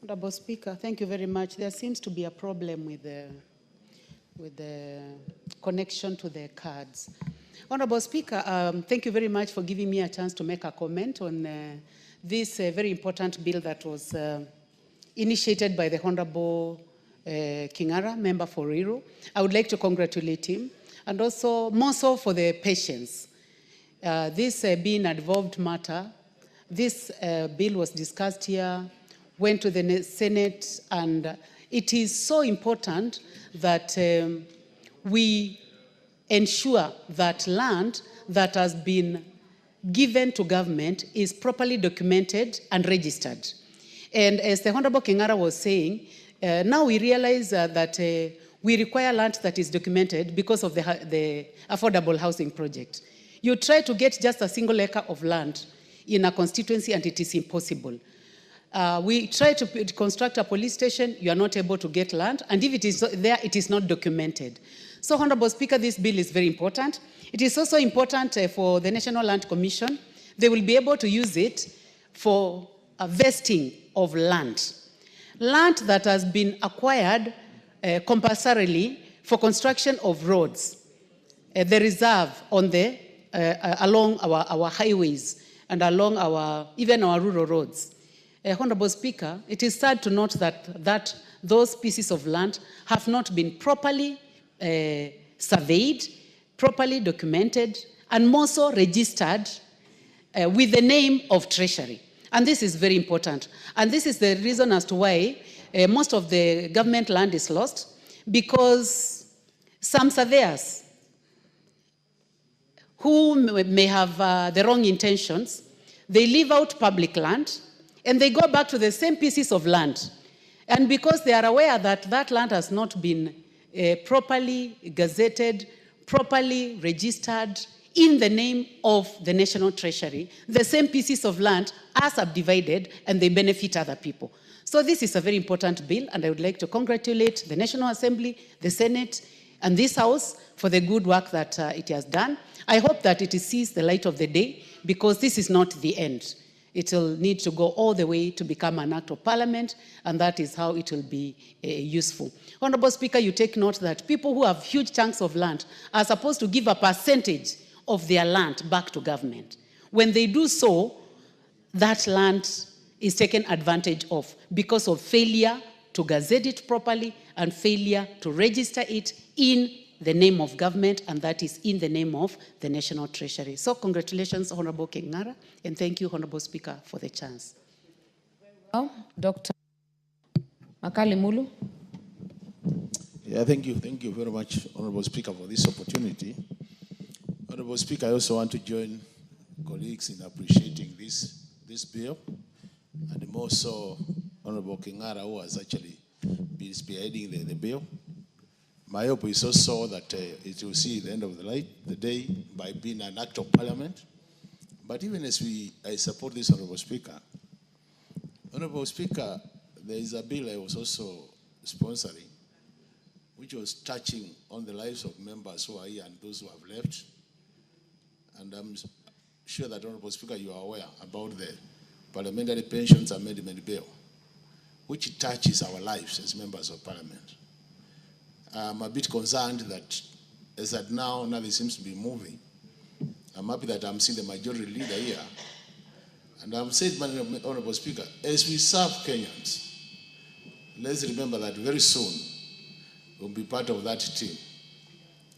Honorable Speaker, thank you very much. There seems to be a problem with the connection to the cards. Honorable Speaker, thank you very much for giving me a chance to make a comment on this very important bill that was initiated by the Honorable Kingara, member for Riru. I would like to congratulate him, and also more so for the patience. This being a devolved matter, this bill was discussed here, went to the Senate, and it is so important that we ensure that land that has been given to government is properly documented and registered. And as the Honorable Kingara was saying, now we realize that we require land that is documented because of the affordable housing project. You try to get just a single acre of land in a constituency and it is impossible. We try to construct a police station, you are not able to get land, and if it is there, it is not documented. So, Honorable Speaker, this bill is very important. It is also important for the National Land Commission. They will be able to use it for a vesting of land. Land that has been acquired compulsorily for construction of roads, the reserve on the, along our highways and along even our rural roads. Honorable Speaker, it is sad to note that those pieces of land have not been properly surveyed, properly documented, and more so registered with the name of Treasury. And this is very important. And this is the reason as to why most of the government land is lost, because some surveyors who may have the wrong intentions, they leave out public land, and they go back to the same pieces of land. And because they are aware that that land has not been properly gazetted, properly registered in the name of the National Treasury, the same pieces of land are subdivided and they benefit other people. So this is a very important bill, and I would like to congratulate the National Assembly, the Senate, and this House for the good work that it has done. I hope that it sees the light of the day, because this is not the end. It will need to go all the way to become an act of parliament, and that is how it will be useful. Honorable Speaker, you take note that people who have huge chunks of land are supposed to give a percentage of their land back to government. When they do so, that land is taken advantage of because of failure to gazette it properly and failure to register it in the name of government, and that is in the name of the National Treasury. So congratulations, Honorable Kingara, and thank you, Honorable Speaker, for the chance. Well, Dr. Makali Mulu. Yeah, thank you very much, Honorable Speaker, for this opportunity. Honorable Speaker, I also want to join colleagues in appreciating this bill, and more so Honorable Kingara, who has actually been spearheading the bill. My hope is also that it will see the end of the day by being an act of parliament. But even as I support this, Honorable Speaker, there is a bill I was also sponsoring, which was touching on the lives of members who are here and those who have left. And I'm sure that, Honorable Speaker, you are aware about the Parliamentary Pensions Amendment Bill, which touches our lives as members of Parliament. I'm a bit concerned that as at now, nothing seems to be moving. I'm happy that I'm seeing the majority leader here. And I've said, Madam Honorable Speaker, as we serve Kenyans, let's remember that very soon we'll be part of that team.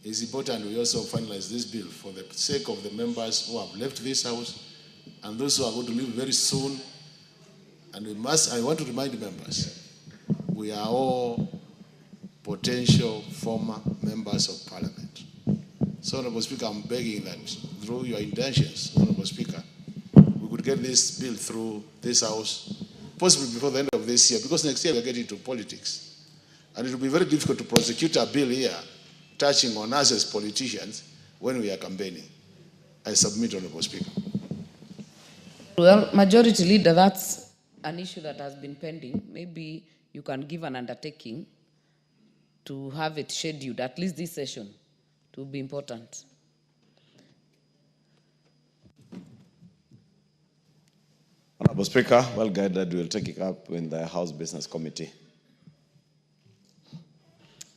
It's important we also finalize this bill for the sake of the members who have left this house and those who are going to leave very soon. And I want to remind members, we are all potential former members of Parliament. So, Honorable Speaker, I'm begging that through your intentions, Honorable Speaker, we could get this bill through this House, possibly before the end of this year, because next year we're getting into politics. And it will be very difficult to prosecute a bill here touching on us as politicians when we are campaigning. I submit, Honorable Speaker. Well, Majority Leader, that's an issue that has been pending. Maybe you can give an undertaking to have it scheduled, at least this session, to be important. Honorable Speaker, well guided, we'll take it up in the House Business Committee.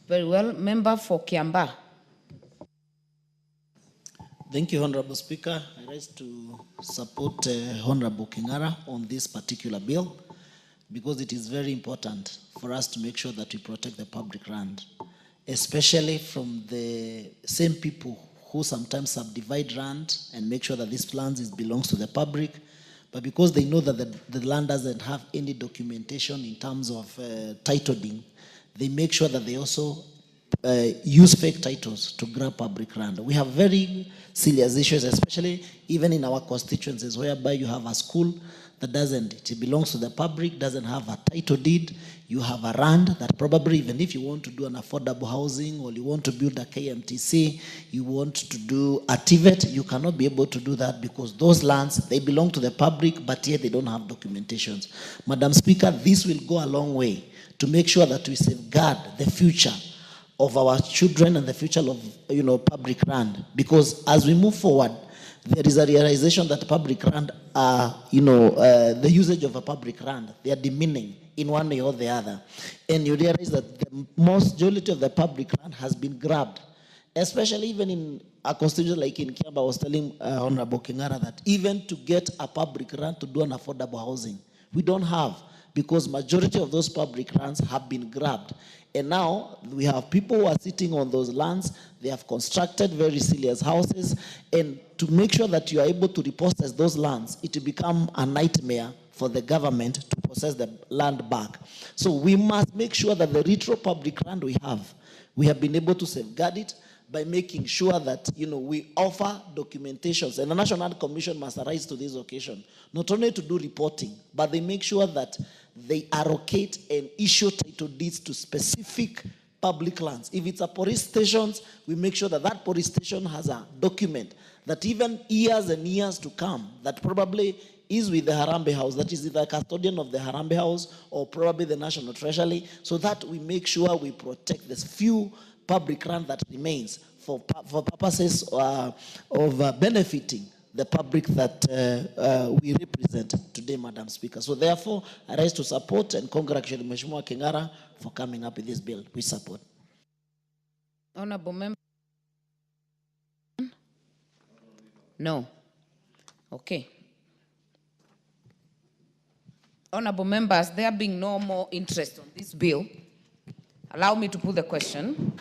Very well. Member for Kiamba. Thank you, Honorable Speaker. I rise to support Honorable Kingara on this particular bill because it is very important for us to make sure that we protect the public land, especially from the same people who sometimes subdivide land and make sure that this land belongs to the public, but because they know that the land doesn't have any documentation in terms of title deed, they make sure that they also use fake titles to grab public land. We have very serious issues, especially even in our constituencies, whereby you have a school that it belongs to the public, doesn't have a title deed. You have a land that probably, even if you want to do an affordable housing or you want to build a KMTC, you want to do a TVET, you cannot be able to do that because those lands, they belong to the public, but yet they don't have documentations. Madam Speaker, this will go a long way to make sure that we safeguard the future of our children and the future of public land. Because as we move forward, there is a realization that public land the usage of a public land, they are diminishing in one way or the other. And you realize that the majority of the public land has been grabbed, especially even in a constituency like in Kiamba. I was telling Honorable Kingara that even to get a public land to do an affordable housing, we don't have, because majority of those public lands have been grabbed. And now we have people who are sitting on those lands. They have constructed very serious houses. And to make sure that you are able to repossess those lands, it will become a nightmare for the government to possess the land back. So we must make sure that the retro public land we have been able to safeguard it by making sure that we offer documentations. And the National Commission must arise to this occasion, not only to do reporting, but they make sure that they allocate and issue title deeds to specific public lands. If it's a police station, we make sure that that police station has a document that even years and years to come, that probably is with the Harambee House, that is the custodian of the Harambee House or probably the National Treasury, so that we make sure we protect this few public land that remains for purposes of benefiting the public that we represent today, Madam Speaker. So therefore, I rise to support and congratulate Mheshimiwa Kingara for coming up with this bill. We support. Honorable Member. No. Okay. Honorable members, there being no more interest on this bill, allow me to put the question.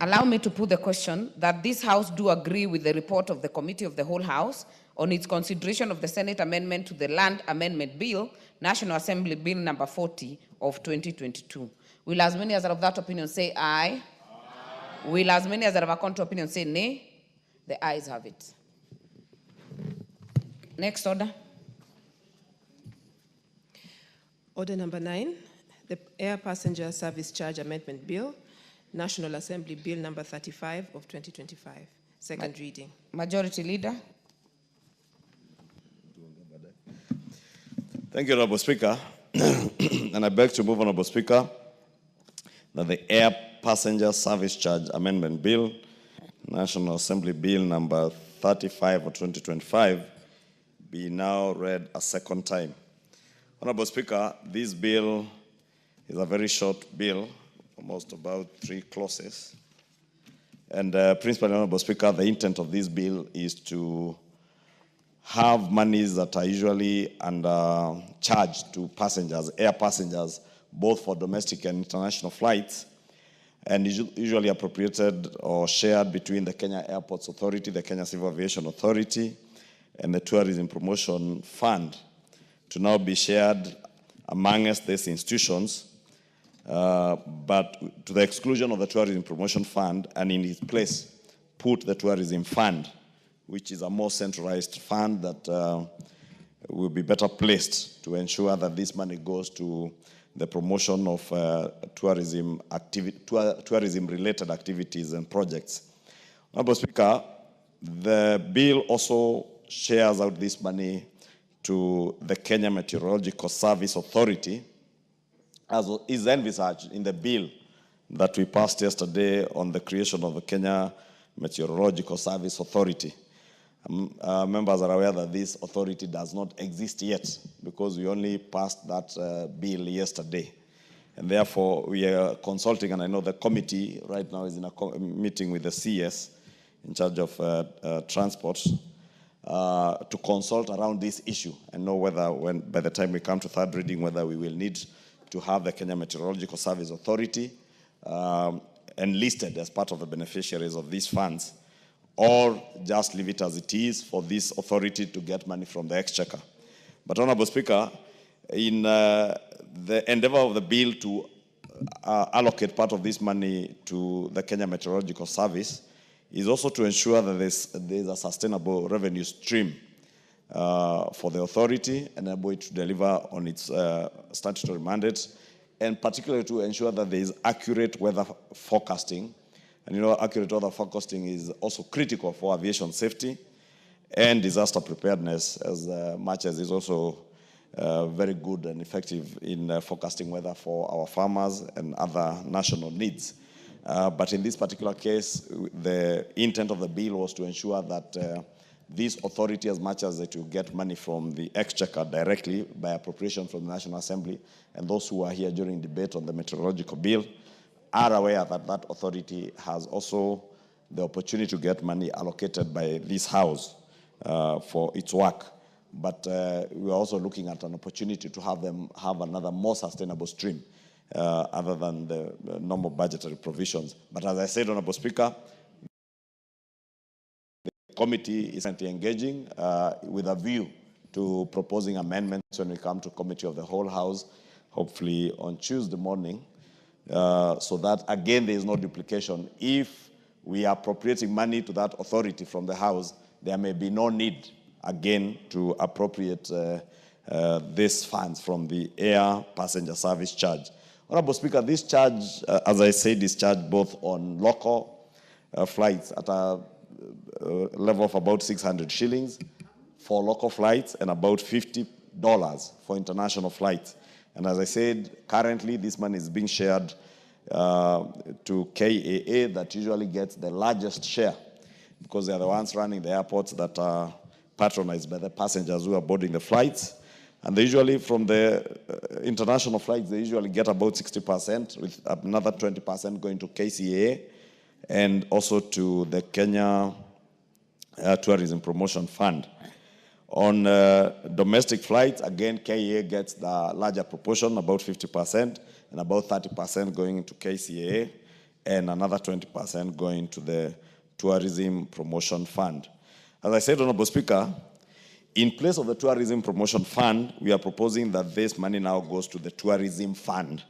Allow me to put the question that this House do agree with the report of the Committee of the Whole House on its consideration of the Senate amendment to the Land Amendment Bill, National Assembly Bill number 40 of 2022. Will as many as are of that opinion say aye? Aye. Will as many as are of a contrary opinion say nay? The ayes have it. Next order. Order number 9, the Air Passenger Service Charge Amendment Bill, National Assembly Bill number 35 of 2025. Second reading. Majority Leader. Thank you, Honorable Speaker. And I beg to move, Honorable Speaker, that the Air Passenger Service Charge Amendment Bill, National Assembly Bill number 35 of 2025, be now read a second time. Honorable Speaker, this bill It's a very short bill, almost about 3 clauses. And Principal Honorable Speaker, the intent of this bill is to have monies that are usually charged to passengers, air passengers, both for domestic and international flights, and usually appropriated or shared between the Kenya Airports Authority, the Kenya Civil Aviation Authority, and the Tourism Promotion Fund, to now be shared amongst these institutions, but to the exclusion of the Tourism Promotion Fund, and in its place put the Tourism Fund, which is a more centralized fund that will be better placed to ensure that this money goes to the promotion of tourism-related activities and projects. Honorable Speaker, the bill also shares out this money to the Kenya Meteorological Service Authority, as is envisaged in the bill that we passed yesterday on the creation of the Kenya Meteorological Service Authority. Members are aware that this authority does not exist yet because we only passed that bill yesterday. And therefore, we are consulting, and I know the committee right now is in a meeting with the CS in charge of transport to consult around this issue and know whether, by the time we come to third reading, whether we will need to have the Kenya Meteorological Service Authority enlisted as part of the beneficiaries of these funds, or just leave it as it is for this authority to get money from the exchequer. But, Honorable Speaker, in the endeavor of the bill to allocate part of this money to the Kenya Meteorological Service is also to ensure that there's a sustainable revenue stream for the authority and able to deliver on its statutory mandate, and particularly to ensure that there is accurate weather forecasting. And you know, accurate weather forecasting is also critical for aviation safety and disaster preparedness, as much as it's also very good and effective in forecasting weather for our farmers and other national needs. But in this particular case, the intent of the bill was to ensure that this authority, as much as it will get money from the exchequer directly by appropriation from the National Assembly, and those who are here during debate on the meteorological bill, are aware that that authority has also the opportunity to get money allocated by this House for its work. But we are also looking at an opportunity to have them have another more sustainable stream other than the normal budgetary provisions. But as I said, Honorable Speaker, the committee is currently engaging with a view to proposing amendments when we come to Committee of the Whole House, hopefully on Tuesday morning, so that, again, there is no duplication. If we are appropriating money to that authority from the House, there may be no need, again, to appropriate these funds from the air passenger service charge. Honorable Speaker, this charge, as I said, is charged both on local flights at a level of about 600 shillings for local flights and about $50 for international flights. And as I said, currently this money is being shared to KAA, that usually gets the largest share because they are the ones running the airports that are patronized by the passengers who are boarding the flights. And they usually, from the international flights, they usually get about 60%, with another 20% going to KCAA and also to the Kenya Tourism Promotion Fund. On domestic flights, again, KAA gets the larger proportion, about 50%, and about 30% going into KCAA, and another 20% going to the Tourism Promotion Fund. As I said, Honorable Speaker, in place of the Tourism Promotion Fund, we are proposing that this money now goes to the Tourism Fund.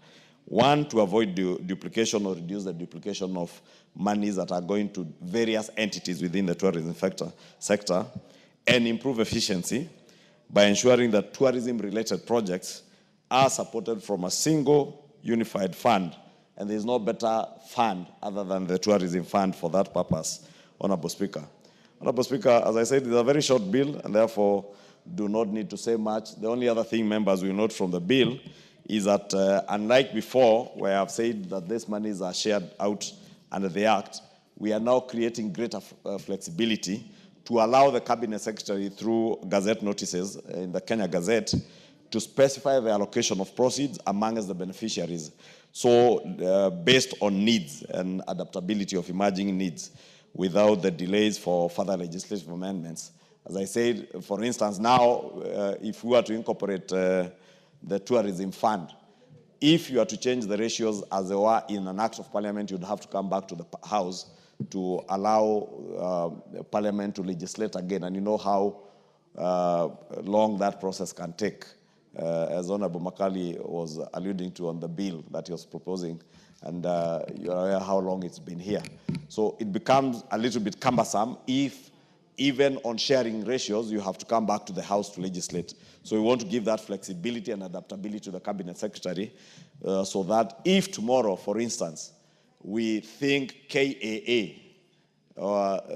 One, to avoid duplication or reduce the duplication of monies that are going to various entities within the tourism sector, and improve efficiency by ensuring that tourism-related projects are supported from a single unified fund, and there is no better fund other than the Tourism Fund for that purpose, Honorable Speaker. Honorable Speaker, as I said, it's a very short bill, and therefore do not need to say much. The only other thing members will note from the bill is that, unlike before, where I've said that these monies are shared out under the Act, we are now creating greater flexibility to allow the Cabinet Secretary, through Gazette notices in the Kenya Gazette, to specify the allocation of proceeds amongst the beneficiaries. So based on needs and adaptability of emerging needs without the delays for further legislative amendments. As I said, for instance, now if we were to incorporate the tourism fund, if you are to change the ratios as they were in an act of parliament, you'd have to come back to the House to allow parliament to legislate again. And you know how long that process can take, as Honorable Makali was alluding to on the bill that he was proposing, and you're aware how long it's been here. So it becomes a little bit cumbersome if even on sharing ratios, you have to come back to the House to legislate. So we want to give that flexibility and adaptability to the Cabinet Secretary so that if tomorrow, for instance, we think KAA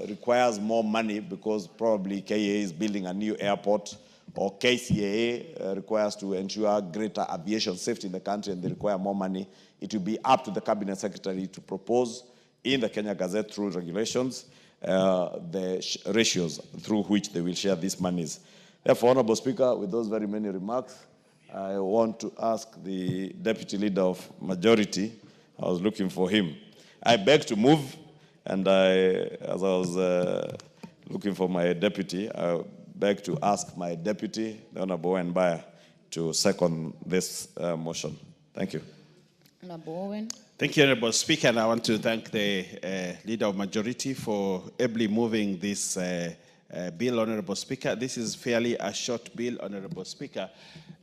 requires more money because probably KAA is building a new airport, or KCAA requires to ensure greater aviation safety in the country and they require more money, it will be up to the Cabinet Secretary to propose in the Kenya Gazette through regulations the ratios through which they will share these monies. Therefore, Honorable Speaker, with those very many remarks, I want to ask the Deputy Leader of Majority, I was looking for him. I beg to move, and as I was looking for my deputy, I beg to ask my deputy, the Honorable Owen Baya, to second this motion. Thank you. Honorable Owen. Thank you, Honorable Speaker, and I want to thank the Leader of Majority for ably moving this bill, Honorable Speaker. This is fairly a short bill, Honorable Speaker,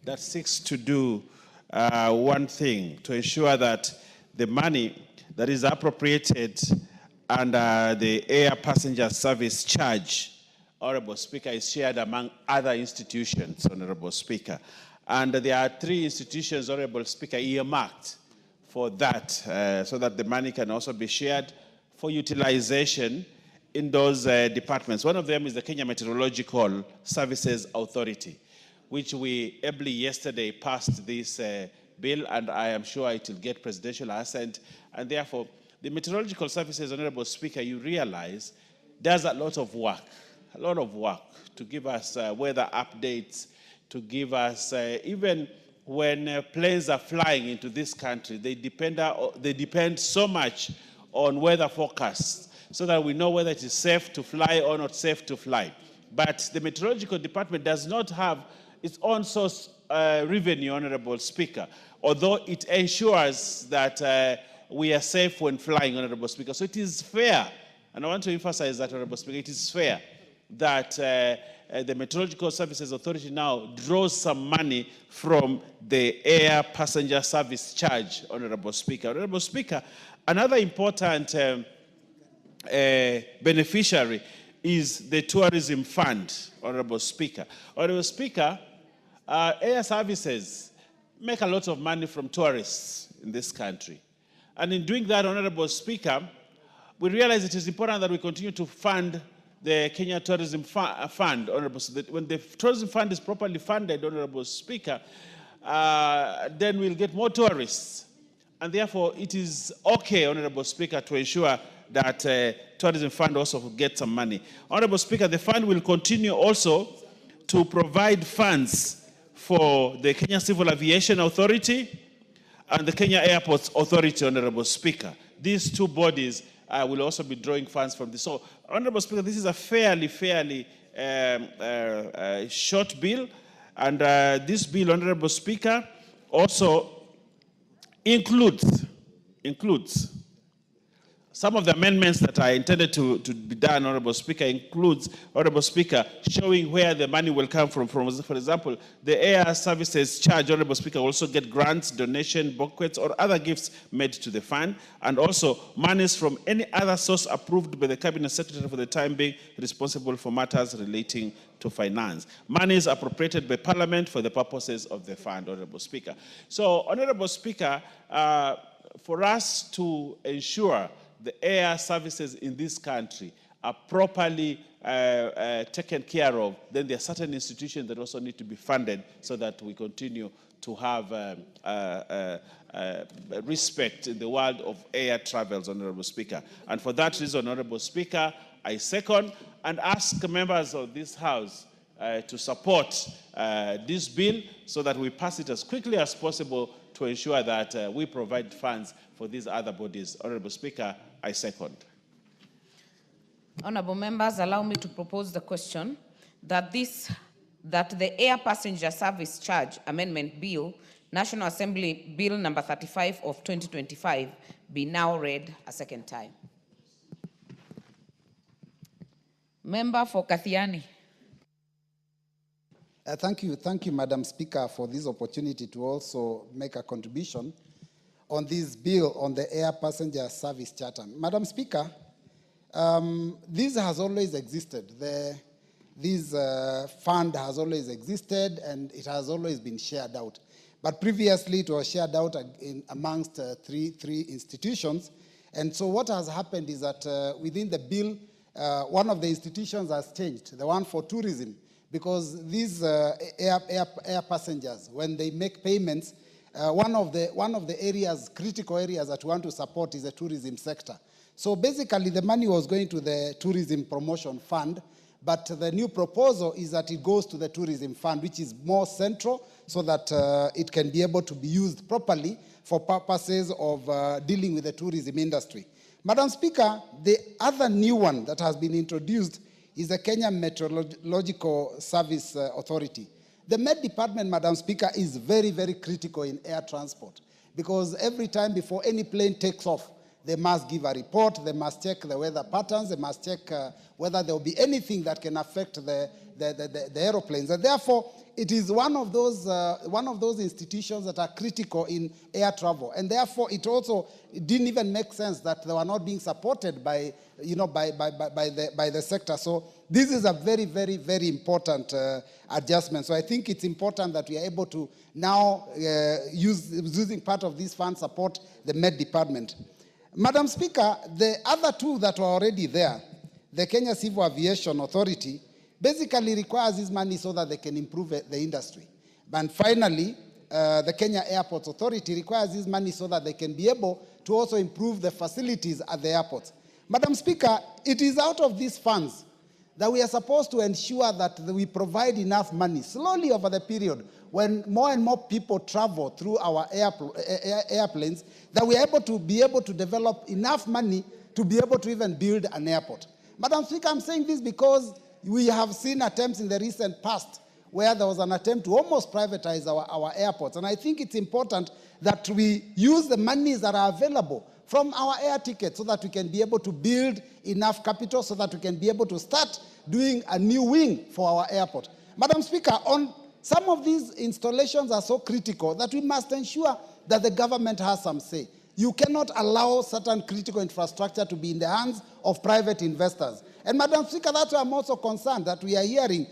that seeks to do one thing, to ensure that the money that is appropriated under the air passenger service charge, Honorable Speaker, is shared among other institutions, Honorable Speaker. And there are 3 institutions, Honorable Speaker, earmarked for that, so that the money can also be shared for utilization in those departments. One of them is the Kenya Meteorological Services Authority, which we ably yesterday passed this bill, and I am sure it will get presidential assent. And therefore, the Meteorological Services, Honorable Speaker, you realize, does a lot of work to give us weather updates, to give us even when planes are flying into this country, they depend so much on weather forecasts so that we know whether it is safe to fly or not safe to fly. But the Meteorological Department does not have its own source revenue, Honorable Speaker, although it ensures that we are safe when flying, Honorable Speaker. So it is fair, and I want to emphasize that, Honorable Speaker, it is fair that the Meteorological Services Authority now draws some money from the air passenger service charge, Honorable Speaker. Honorable Speaker, another important beneficiary is the tourism fund, Honorable Speaker. Honorable Speaker, air services make a lot of money from tourists in this country. And in doing that, Honorable Speaker, we realize it is important that we continue to fund the Kenya Tourism Fund, Honorable Speaker. When the tourism fund is properly funded, Honorable Speaker, then we'll get more tourists. And therefore, it is okay, Honorable Speaker, to ensure that tourism fund also gets some money. Honorable Speaker, the fund will continue also to provide funds for the Kenya Civil Aviation Authority and the Kenya Airports Authority, Honorable Speaker. These 2 bodies will also be drawing funds from this. So, Honorable Speaker, this is a fairly short bill, and this bill, Honorable Speaker, also includes some of the amendments that are intended to be done, Honorable Speaker, includes, Honorable Speaker, showing where the money will come from. For example, the air services charge, Honorable Speaker, also get grants, donation, bequests, or other gifts made to the fund, and also monies from any other source approved by the Cabinet Secretary for the time being responsible for matters relating to finance. Money is appropriated by Parliament for the purposes of the fund, Honorable Speaker. So, Honorable Speaker, for us to ensure the air services in this country are properly taken care of, then there are certain institutions that also need to be funded so that we continue to have respect in the world of air travels, Honorable Speaker. And for that reason, Honorable Speaker, I second and ask members of this House to support this bill so that we pass it as quickly as possible to ensure that we provide funds for these other bodies. Honorable Speaker, I second. Honorable members, allow me to propose the question that the Air Passenger Service Charge Amendment Bill, National Assembly Bill number 35 of 2025, be now read a second time. Member for Kathiani. Thank you, Madam Speaker, for this opportunity to also make a contribution on this bill on the Air Passenger Service Charter. Madam Speaker, this has always existed. This fund has always existed, and it has always been shared out. But previously, it was shared out amongst three institutions. And so what has happened is that within the bill, one of the institutions has changed, the one for tourism, because these air passengers, when they make payments, one of the areas, critical areas that we want to support is the tourism sector. So basically, the money was going to the Tourism Promotion Fund, but the new proposal is that it goes to the Tourism Fund, which is more central, so that it can be able to be used properly for purposes of dealing with the tourism industry. Madam Speaker, the other new one that has been introduced is the Kenya Meteorological Service Authority. The Met Department, Madam Speaker, is very, very critical in air transport, because every time before any plane takes off, they must give a report, they must check the weather patterns, they must check whether there will be anything that can affect the aeroplanes. And therefore, it is one of those institutions that are critical in air travel. And therefore, it didn't even make sense that they were not being supported by the sector. So this is a very, very, very important adjustment. So I think it's important that we are able to now using part of this fund support the Met Department. Madam Speaker, the other two that were already there, the Kenya Civil Aviation Authority, basically requires this money so that they can improve the industry. And finally, the Kenya Airports Authority requires this money so that they can be able to also improve the facilities at the airports. Madam Speaker, it is out of these funds that we are supposed to ensure that we provide enough money slowly over the period when more and more people travel through our airplanes, that we are able to develop enough money to be able to even build an airport. Madam Speaker, I'm saying this because we have seen attempts in the recent past where there was an attempt to almost privatize our airports. And I think it's important that we use the monies that are available from our air tickets so that we can be able to build enough capital so that we can be able to start doing a new wing for our airport. Madam Speaker, some of these installations are so critical that we must ensure that the government has some say. You cannot allow certain critical infrastructure to be in the hands of private investors. And Madam Speaker, that's why I'm also concerned that we are hearing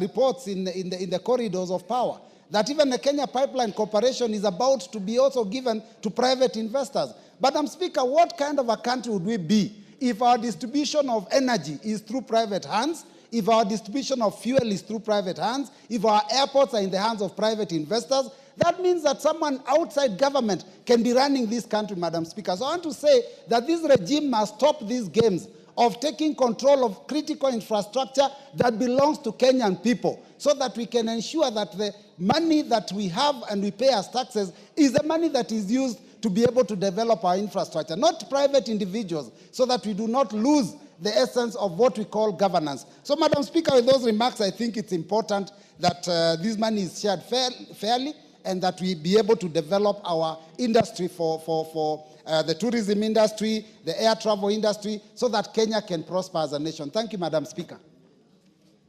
reports in the corridors of power that even the Kenya Pipeline Corporation is about to be also given to private investors. Madam Speaker, what kind of a country would we be if our distribution of energy is through private hands, if our distribution of fuel is through private hands, if our airports are in the hands of private investors? That means that someone outside government can be running this country, Madam Speaker. So I want to say that this regime must stop these games of taking control of critical infrastructure that belongs to Kenyan people, so that we can ensure that the money that we have and we pay as taxes is the money that is used to be able to develop our infrastructure, not private individuals, so that we do not lose the essence of what we call governance. So, Madam Speaker, with those remarks, I think it's important that this money is shared fairly and that we be able to develop our industry for the tourism industry, the air travel industry, so that Kenya can prosper as a nation. Thank you, Madam Speaker.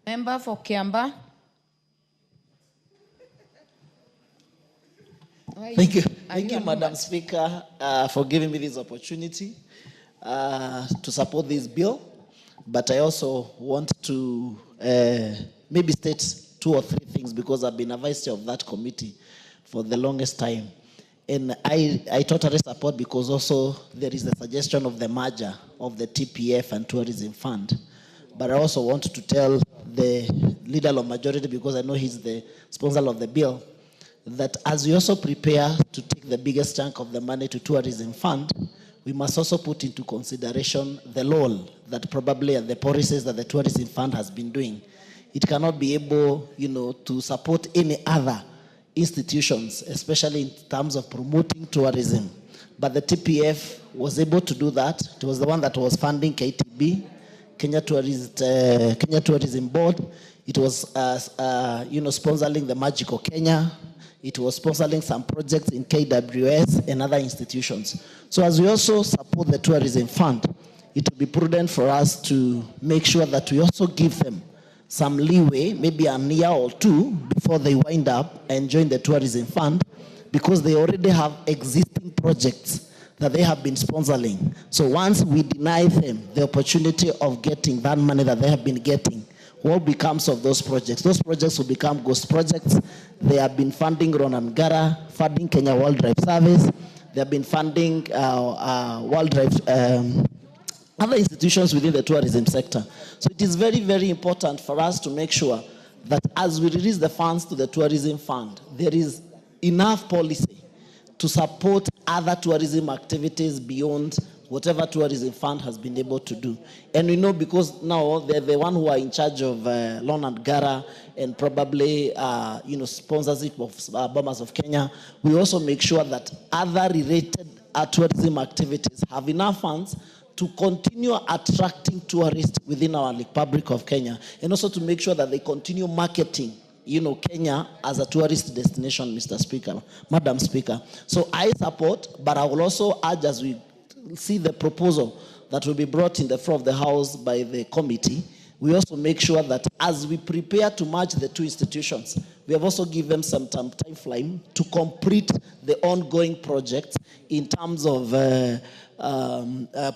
Member for Kiamba. Thank you, Madam Speaker, for giving me this opportunity to support this bill. But I also want to maybe state 2 or 3 things, because I've been a vice chair of that committee for the longest time. And I totally support, because also there is a suggestion of the merger of the TPF and Tourism Fund. But I also want to tell the Leader of Majority, because I know he's the sponsor of the bill, that as we also prepare to take the biggest chunk of the money to Tourism Fund, we must also put into consideration the role that probably the policies that the Tourism Fund has been doing it cannot be able, to support any other institutions, especially in terms of promoting tourism. But the TPF was able to do that. It was the one that was funding KTB, Kenya Tourism Board. It was, sponsoring the Magical Kenya. It was sponsoring some projects in KWS and other institutions. So as we also support the tourism fund, it will be prudent for us to make sure that we also give them some leeway, maybe a year or two before they wind up and join the tourism fund, because they already have existing projects that they have been sponsoring. So once we deny them the opportunity of getting that money that they have been getting, what becomes of those projects? Those projects will become ghost projects. They have been funding Ronan Gara, funding Kenya Wildlife Service. They have been funding other institutions within the tourism sector. So it is very, very important for us to make sure that as we release the funds to the tourism fund, there is enough policy to support other tourism activities beyond whatever tourism fund has been able to do. And we know, because now they're the one who are in charge of Ronan Gara and probably sponsorship of Bombers of Kenya, we also make sure that other related tourism activities have enough funds to continue attracting tourists within our Republic of Kenya, and also to make sure that they continue marketing, Kenya as a tourist destination, Madam Speaker. So I support, but I will also urge, as we see the proposal that will be brought in the floor of the House by the committee, we also make sure that as we prepare to merge the two institutions, we have also given them some time frame to complete the ongoing projects in terms of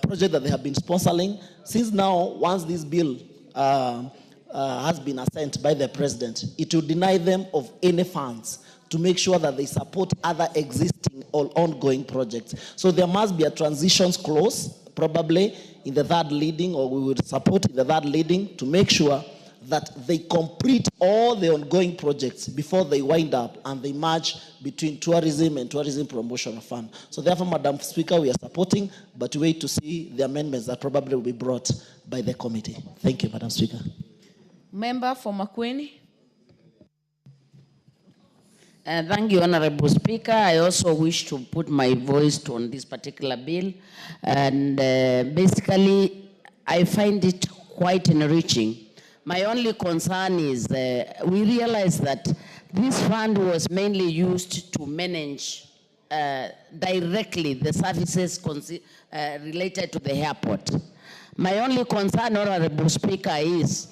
project that they have been sponsoring. Since now, once this bill has been assent by the president, it will deny them of any funds to make sure that they support other existing or ongoing projects. So there must be a transitions clause, probably in the third reading, or we would support in the third reading, to make sure that they complete all the ongoing projects before they wind up and they merge between tourism and tourism promotion fund. So therefore, Madam Speaker, we are supporting, but wait to see the amendments that probably will be brought by the committee. Thank you, Madam Speaker. Member for Makueni. Thank you, Honorable Speaker. I also wish to put my voice on this particular bill. And basically, I find it quite enriching. My only concern is we realize that this fund was mainly used to manage directly the services related to the airport. My only concern, Honorable Speaker, is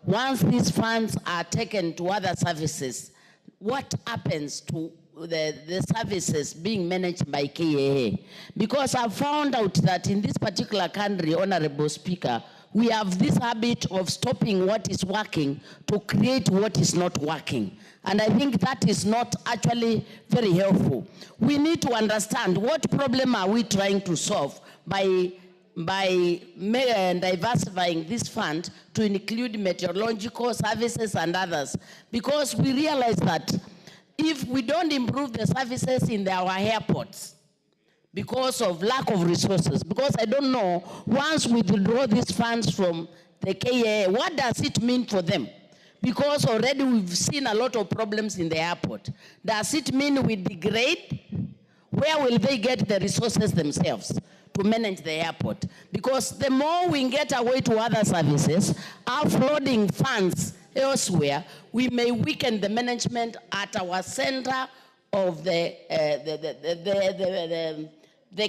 once these funds are taken to other services, what happens to the services being managed by KAA? Because I've found out that in this particular country, Honorable Speaker, we have this habit of stopping what is working to create what is not working. And I think that is not actually very helpful. We need to understand what problem are we trying to solve by diversifying this fund to include meteorological services and others. Because we realize that if we don't improve the services in our airports, because of lack of resources, because I don't know, once we withdraw these funds from the KAA, what does it mean for them? Because already we've seen a lot of problems in the airport. Does it mean we degrade? Where will they get the resources themselves to manage the airport? Because the more we get away to other services, offloading funds elsewhere, we may weaken the management at our center of the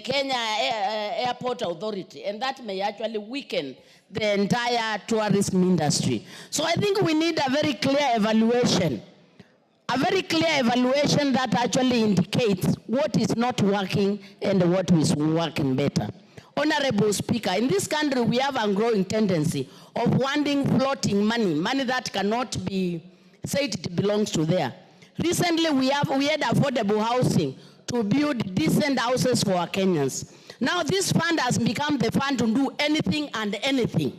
Kenya Airport Authority, and that may actually weaken the entire tourism industry. So I think we need a very clear evaluation that actually indicates what is not working and what is working better. Honorable Speaker, in this country we have a growing tendency of wanting floating money that cannot be said it belongs to there. Recently we had affordable housing to build decent houses for our Kenyans. Now this fund has become the fund to do anything and anything.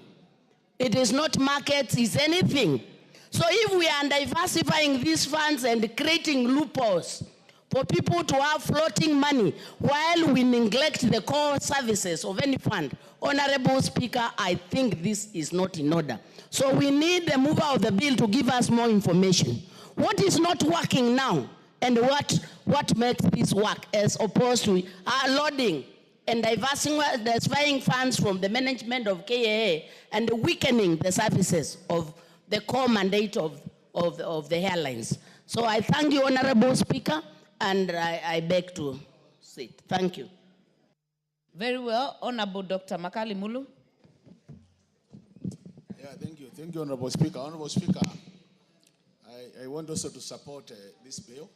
It is not markets, it's anything. So if we are diversifying these funds and creating loopholes for people to have floating money while we neglect the core services of any fund. Honorable Speaker, I think this is not in order. So we need the mover of the bill to give us more information. What is not working now and what makes this work as opposed to loading and diversifying funds from the management of KAA and weakening the services of the core mandate of the airlines. So I thank you, Honorable Speaker, and I beg to sit. Thank you. Very well. Honorable Dr. Makali Mulu. Yeah, thank you. Thank you, Honorable Speaker. Honorable Speaker, I want also to support this bill.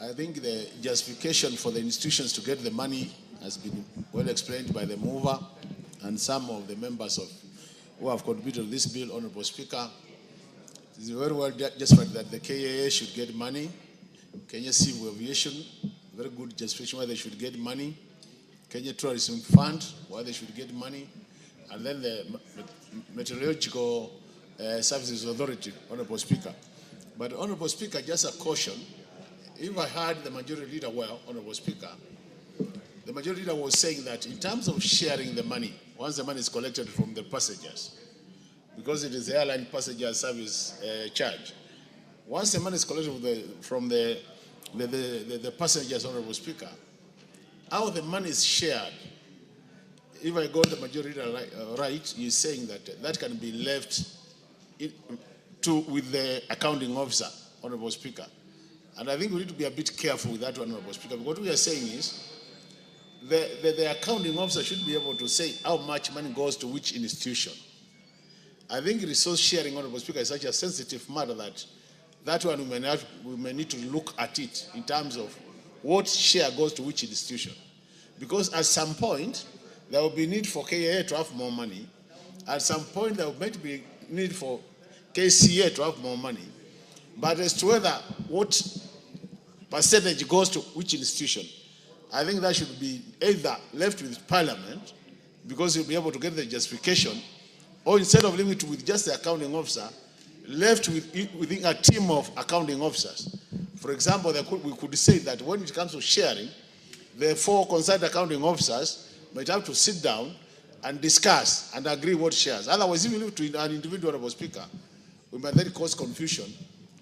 I think the justification for the institutions to get the money has been well explained by the mover and some of the members who have contributed to this bill, Honorable Speaker. It is very well justified that the KAA should get money. Kenya Civil Aviation, very good justification why they should get money. Kenya Tourism Fund, why they should get money. And then the Meteorological Services Authority, Honorable Speaker. But Honorable Speaker, just a caution. If I heard the majority leader well, Honorable Speaker, the majority leader was saying that in terms of sharing the money, once the money is collected from the passengers, because it is the airline passenger service charge, once the money is collected from the passengers, Honorable Speaker, how the money is shared, if I got the majority leader right, you're saying that that can be left with the accounting officer, Honorable Speaker. And I think we need to be a bit careful with that, Honorable Speaker, because what we are saying is the accounting officer should be able to say how much money goes to which institution. I think resource sharing, Honorable Speaker, is such a sensitive matter that one we may need to look at it in terms of what share goes to which institution. Because at some point, there will be need for KAA to have more money. At some point, there might be need for KCA to have more money. But as to whether what percentage goes to which institution, I think that should be either left with Parliament, because you'll be able to get the justification, or instead of leaving it with just the accounting officer, left within a team of accounting officers. For example, we could say that when it comes to sharing, the 4 concerned accounting officers might have to sit down and discuss and agree what shares. Otherwise, if you leave to an individual, Honorable Speaker, we might then cause confusion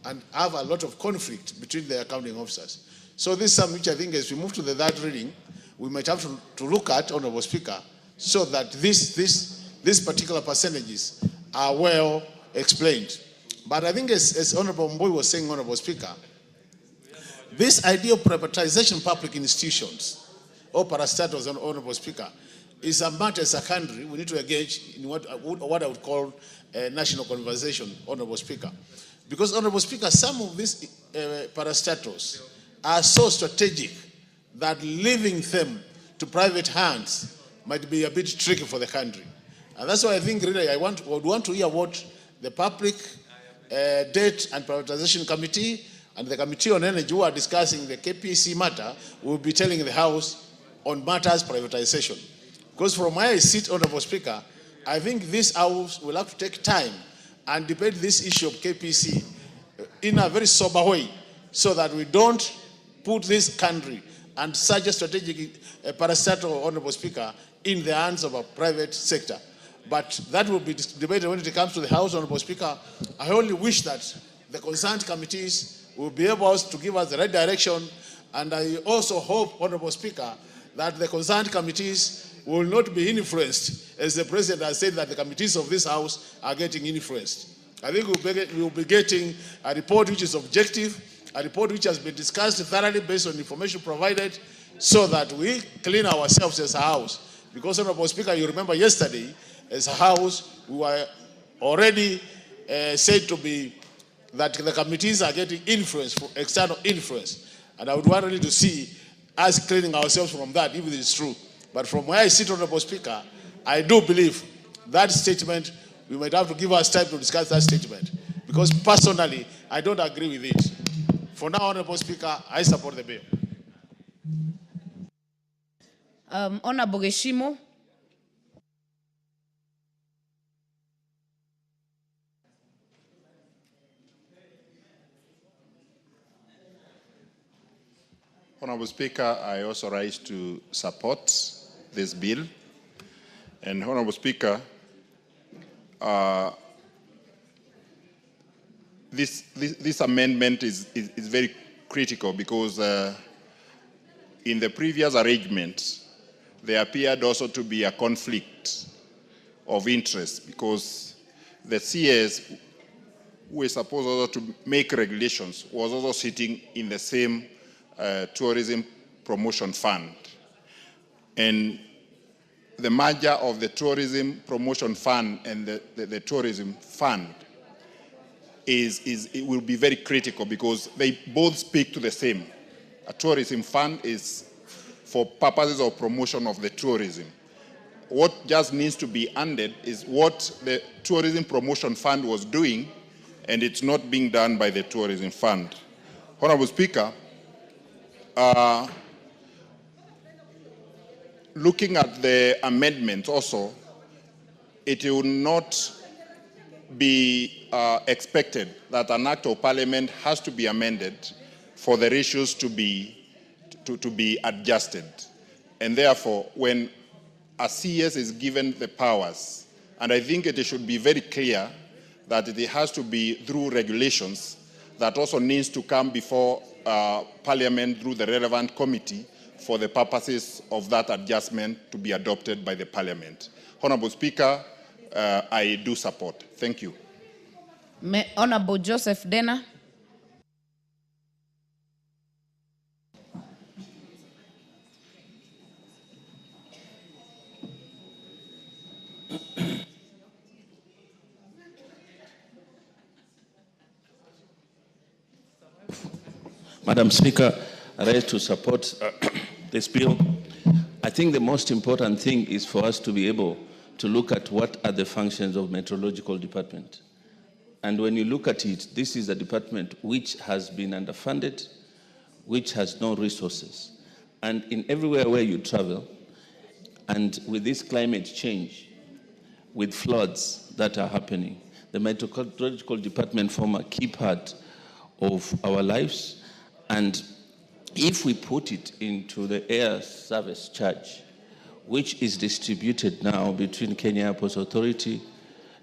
and have a lot of conflict between the accounting officers. So this is something which I think as we move to the third reading, we might have to look at, Honorable Speaker, so that these particular percentages are well explained. But I think as Honorable Mboy was saying, Honorable Speaker, this idea of privatization of public institutions or parastatals, Honorable Speaker, is a matter as a country we need to engage in what I would call a national conversation, Honorable Speaker. Because, Honorable Speaker, some of these parastatals are so strategic that leaving them to private hands might be a bit tricky for the country. And that's why I think really I would want to hear what the Public Debt and Privatization Committee and the Committee on Energy, who are discussing the KPC matter, will be telling the House on matters privatization. Because from where I sit, Honorable Speaker, I think this House will have to take time and debate this issue of KPC in a very sober way, so that we don't put this country and such a strategic parastatal, Honorable Speaker, in the hands of a private sector. But that will be debated when it comes to the House, Honorable Speaker. I only wish that the concerned committees will be able to give us the right direction, and I also hope, Honorable Speaker, that the concerned committees will not be influenced, as the President has said that the committees of this House are getting influenced. I think we'll be getting a report which is objective, a report which has been discussed thoroughly based on information provided, so that we clean ourselves as a House. Because, Honorable Speaker, you remember yesterday, as a House, we were already said to be that the committees are getting influence, for external influence. And I would want really to see us cleaning ourselves from that, if it is true. But from where I sit, Honorable Speaker, I do believe that statement, we might have to give us time to discuss that statement. Because personally, I don't agree with it. For now, Honorable Speaker, I support the bill. Honorable Geshimo. Honorable Speaker, I also rise to support this bill. And Honorable Speaker, this amendment is very critical because in the previous arrangement, there appeared also to be a conflict of interest because the CS, who is supposed also to make regulations, was also sitting in the same tourism promotion fund. And the merger of the tourism promotion fund and the tourism fund it will be very critical because they both speak to the same. A tourism fund is for purposes of promotion of the tourism. What just needs to be ended is what the tourism promotion fund was doing, and it's not being done by the tourism fund. Honorable Speaker, looking at the amendment also, it will not be expected that an act of parliament has to be amended for the ratios to be adjusted. And therefore, when a CS is given the powers, and I think it should be very clear that it has to be through regulations that also needs to come before Parliament through the relevant committee for the purposes of that adjustment to be adopted by the Parliament. Honorable Speaker, I do support. Thank you. Honorable Joseph Dena. Madam Speaker, I rise to support this bill. I think the most important thing is for us to be able to look at what are the functions of meteorological department. And when you look at it, this is a department which has been underfunded, which has no resources. And in everywhere where you travel, and with this climate change, with floods that are happening, the meteorological department form a key part of our lives. And if we put it into the air service charge, which is distributed now between Kenya Airports Authority,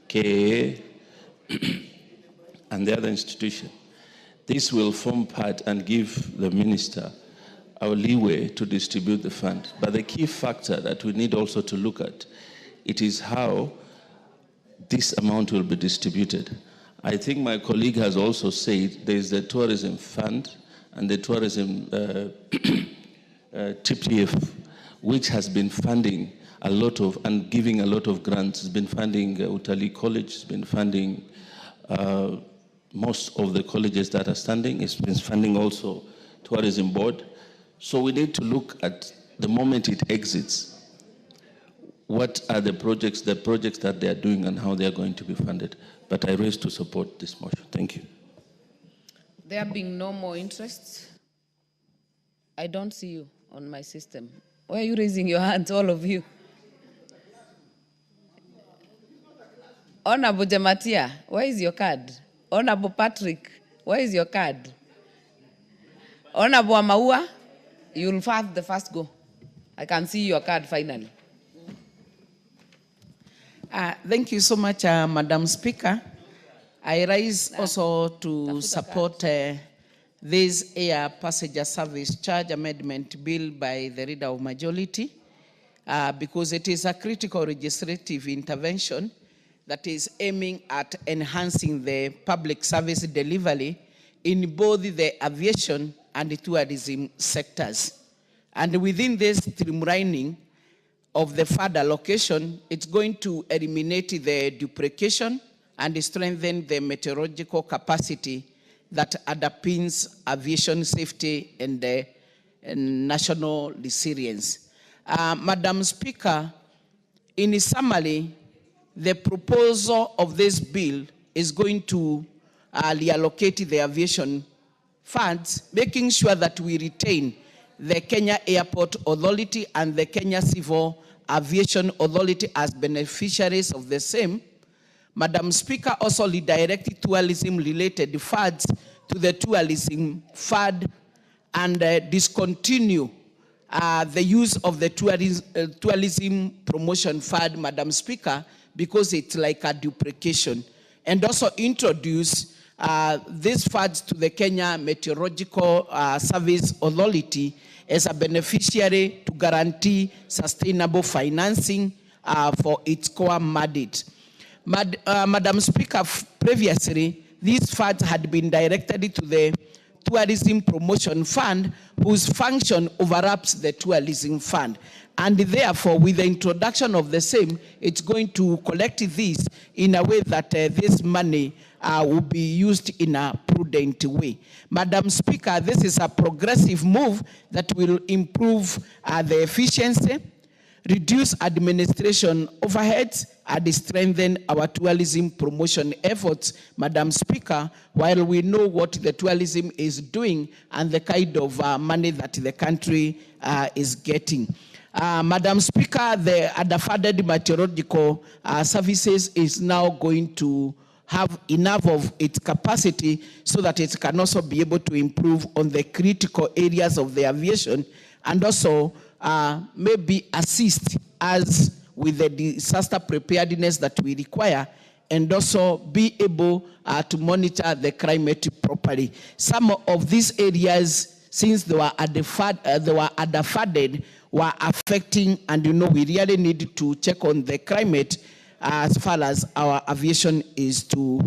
KAA, and the other institution, this will form part and give the minister our leeway to distribute the fund. But the key factor that we need also to look at, it is how this amount will be distributed. I think my colleague has also said there is the tourism fund and the tourism TPF, which has been funding a lot of and giving a lot of grants. It's been funding Utalii College, it's been funding most of the colleges that are standing. It's been funding also tourism board. So we need to look at the moment it exits, what are the projects that they are doing and how they are going to be funded. But I raise to support this motion. Thank you. There being no more interests, I don't see you on my system. Why are you raising your hands, all of you? Honorable Jamatia, where is your card? Honorable Patrick, where is your card? Honorable Amaua, you'll have the first go. I can see your card finally. Thank you so much, Madam Speaker. I rise also to support this air passenger service charge amendment bill by the Leader of Majority because it is a critical legislative intervention that is aiming at enhancing the public service delivery in both the aviation and the tourism sectors. And within this streamlining of the fund allocation, it's going to eliminate the duplication and strengthen the meteorological capacity that underpins aviation safety and the national resilience. Madam Speaker, in summary, the proposal of this bill is going to reallocate the aviation funds, making sure that we retain the Kenya Airport Authority and the Kenya Civil Aviation Authority as beneficiaries of the same. Madam Speaker, also redirected tourism-related funds to the tourism fund and discontinue the use of the tourism promotion fund, Madam Speaker, because it's like a duplication, and also introduce these funds to the Kenya Meteorological Service Authority as a beneficiary to guarantee sustainable financing for its core mandate. Madam Speaker, previously, these funds had been directed to the Tourism Promotion Fund, whose function overlaps the Tourism Fund. And therefore, with the introduction of the same, it's going to collect this in a way that this money will be used in a prudent way. Madam Speaker, this is a progressive move that will improve the efficiency, reduce administration overheads, and strengthen our tourism promotion efforts, Madam Speaker, while we know what the tourism is doing and the kind of money that the country is getting. Madam Speaker, the underfunded meteorological services is now going to have enough of its capacity so that it can also be able to improve on the critical areas of the aviation, and also maybe assist us with the disaster preparedness that we require, and also be able to monitor the climate properly. Some of these areas, since they were underfunded, were affecting, and we really need to check on the climate as far as our aviation is to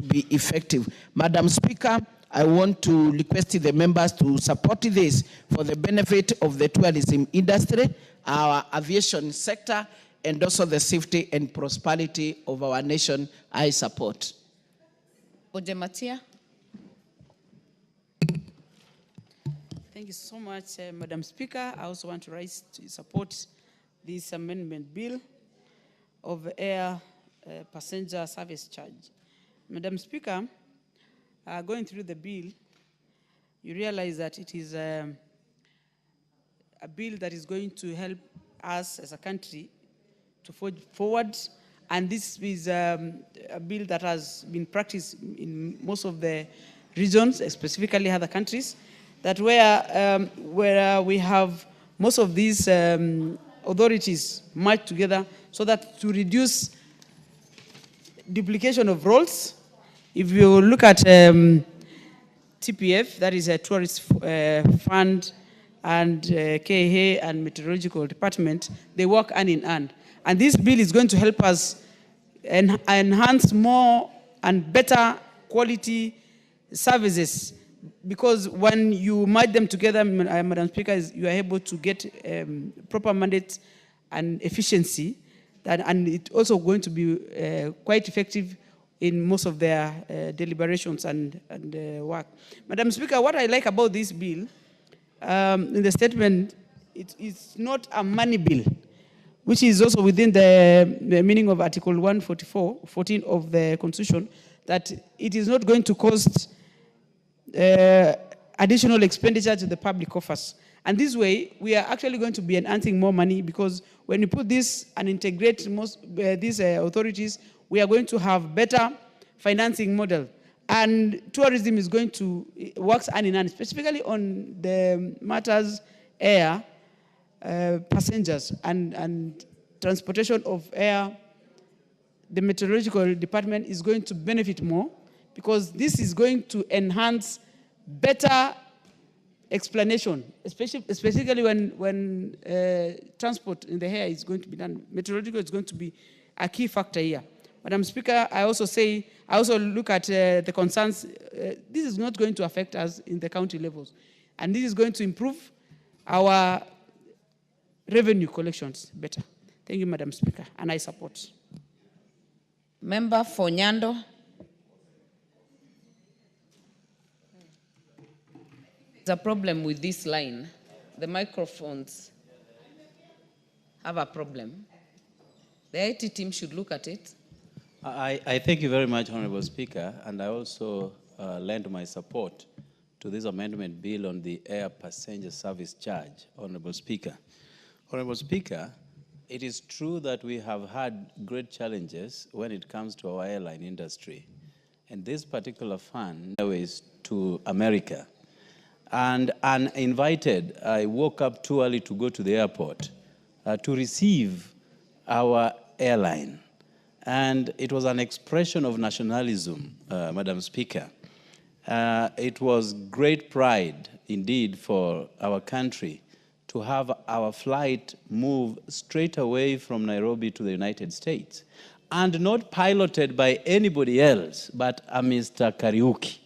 be effective. Madam Speaker, I want to request the members to support this for the benefit of the tourism industry, our aviation sector, and also the safety and prosperity of our nation. I support. Ojematia. Thank you so much, Madam Speaker. I also want to rise to support this amendment bill of air passenger service charge. Madam Speaker, going through the bill, you realize that it is a bill that is going to help us as a country to forge forward, and this is a bill that has been practiced in most of the regions, specifically other countries, that where we have most of these authorities merged together so that to reduce duplication of roles. If you look at TPF, that is a tourist fund, and KA and Meteorological Department, they work hand in hand. And this bill is going to help us enhance more and better quality services, because when you merge them together, Madam Speaker, you are able to get proper mandate and efficiency, and it's also going to be quite effective in most of their deliberations and work. Madam Speaker, what I like about this bill, in the statement, it's not a money bill, which is also within the meaning of Article 144.14 of the Constitution, that it is not going to cost additional expenditure to the public coffers. And this way, we are actually going to be enhancing more money, because when you put this and integrate these authorities, we are going to have better financing model. And tourism is going to work hand in hand, specifically on the matters air, passengers, and transportation of air. The Meteorological Department is going to benefit more, because this is going to enhance better explanation, especially when transport in the air is going to be done. Meteorological is going to be a key factor here. Madam Speaker, I also look at the concerns. This is not going to affect us in the county levels, and this is going to improve our revenue collections better. Thank you, Madam Speaker, and I support. Member for Nyando. There's a problem with this line. The microphones have a problem. The IT team should look at it. I thank you very much, Honorable Speaker, and I also lend my support to this amendment bill on the air passenger service charge, Honorable Speaker. Honorable Speaker, it is true that we have had great challenges when it comes to our airline industry, and this particular fund is to America. And uninvited, I woke up too early to go to the airport to receive our airline. And it was an expression of nationalism, Madam Speaker. It was great pride indeed for our country to have our flight move straight away from Nairobi to the United States, and not piloted by anybody else but a Mr. Kariuki,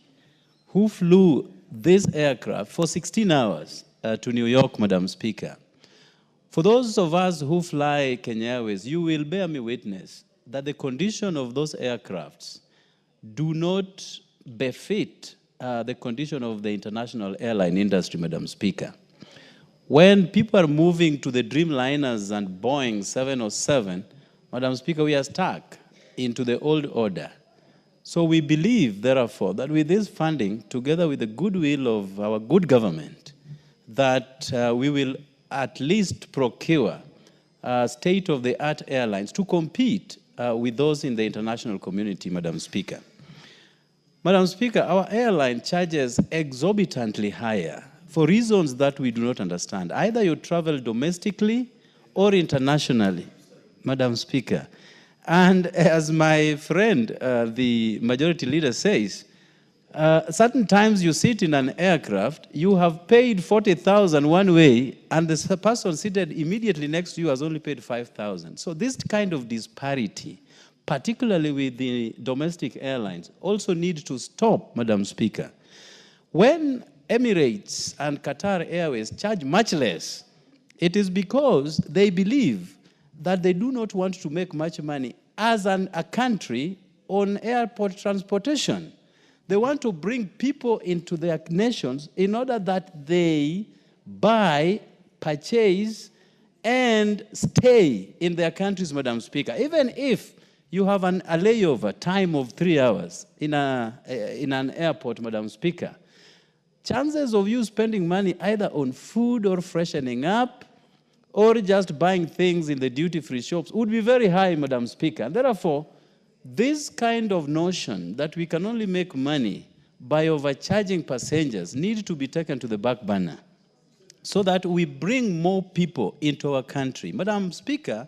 who flew this aircraft for 16 hours to New York, Madam Speaker. For those of us who fly Kenya Airways, you will bear me witness that the condition of those aircrafts do not befit the condition of the international airline industry, Madam Speaker. When people are moving to the Dreamliners and Boeing 707, Madam Speaker, we are stuck into the old order. So we believe, therefore, that with this funding, together with the goodwill of our good government, that we will at least procure state-of-the-art airlines to compete with those in the international community, Madam Speaker. Madam Speaker, our airline charges exorbitantly higher for reasons that we do not understand. Either you travel domestically or internationally, Madam Speaker. And as my friend, the majority leader says, certain times you sit in an aircraft, you have paid 40,000 one way, and the person seated immediately next to you has only paid 5,000. So this kind of disparity, particularly with the domestic airlines, also need to stop, Madam Speaker. When Emirates and Qatar Airways charge much less, it is because they believe that they do not want to make much money as a country on airport transportation. They want to bring people into their nations in order that they buy, purchase, and stay in their countries, Madam Speaker. Even if you have a layover time of 3 hours in an airport, Madam Speaker, chances of you spending money either on food or freshening up or just buying things in the duty-free shops would be very high, Madam Speaker. And therefore, this kind of notion that we can only make money by overcharging passengers need to be taken to the back burner so that we bring more people into our country. Madam Speaker,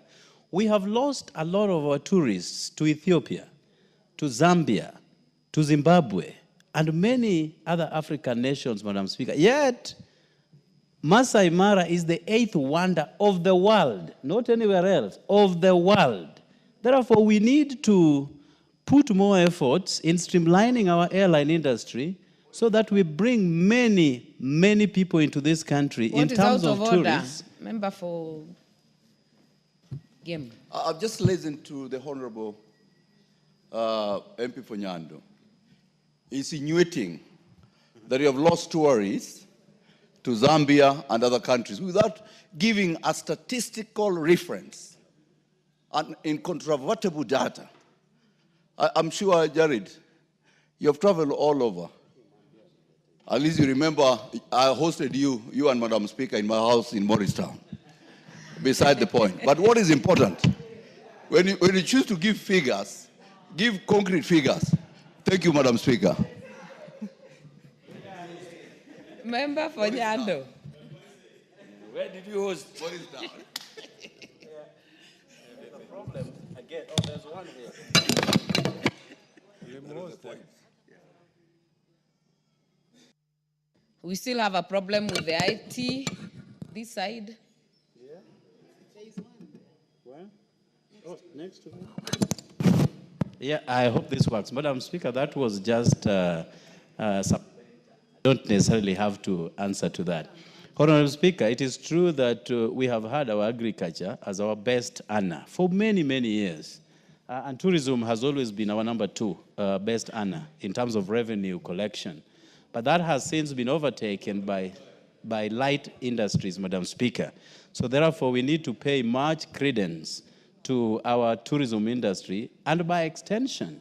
we have lost a lot of our tourists to Ethiopia, to Zambia, to Zimbabwe, and many other African nations, Madam Speaker. Yet, Masai Mara is the 8th wonder of the world, not anywhere else, of the world. Therefore, we need to put more efforts in streamlining our airline industry so that we bring many, many people into this country in terms of tourists. Member for Game. I've just listened to the Honorable MP for Nyando. Insinuating that you have lost tourists to Zambia and other countries without giving a statistical reference and incontrovertible data. I'm sure, Jared, you have traveled all over. At least you remember I hosted you and Madam Speaker in my house in Morristown. Beside the point. But what is important, when you choose to give figures, give concrete figures. Thank you, Madam Speaker. Member for Nyando. Where did you host? What is that? The problem again. Oh, there's one here. We still have a problem with the IT this side. Oh, next to me. Yeah, I hope this works. Madam Speaker, that was just don't necessarily have to answer to that. Honorable Speaker, it is true that we have had our agriculture as our best earner for many, many years. And tourism has always been our number 2 best earner in terms of revenue collection. But that has since been overtaken by light industries, Madam Speaker. So therefore, we need to pay much credence to our tourism industry, and by extension,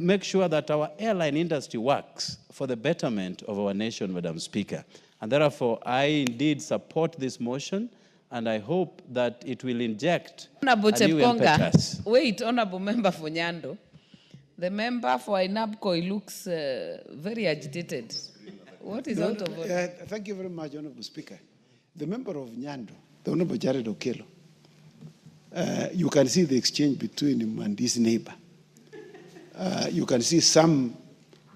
make sure that our airline industry works for the betterment of our nation, Madam Speaker. And therefore, I indeed support this motion, and I hope that it will inject a new impetus. Wait, Honorable Member for Nyando. The member for Inabkoi looks very agitated. What is out of order? Thank you very much, Honorable Speaker. The member of Nyando, the Honorable Jared Okello, you can see the exchange between him and his neighbor. You can see some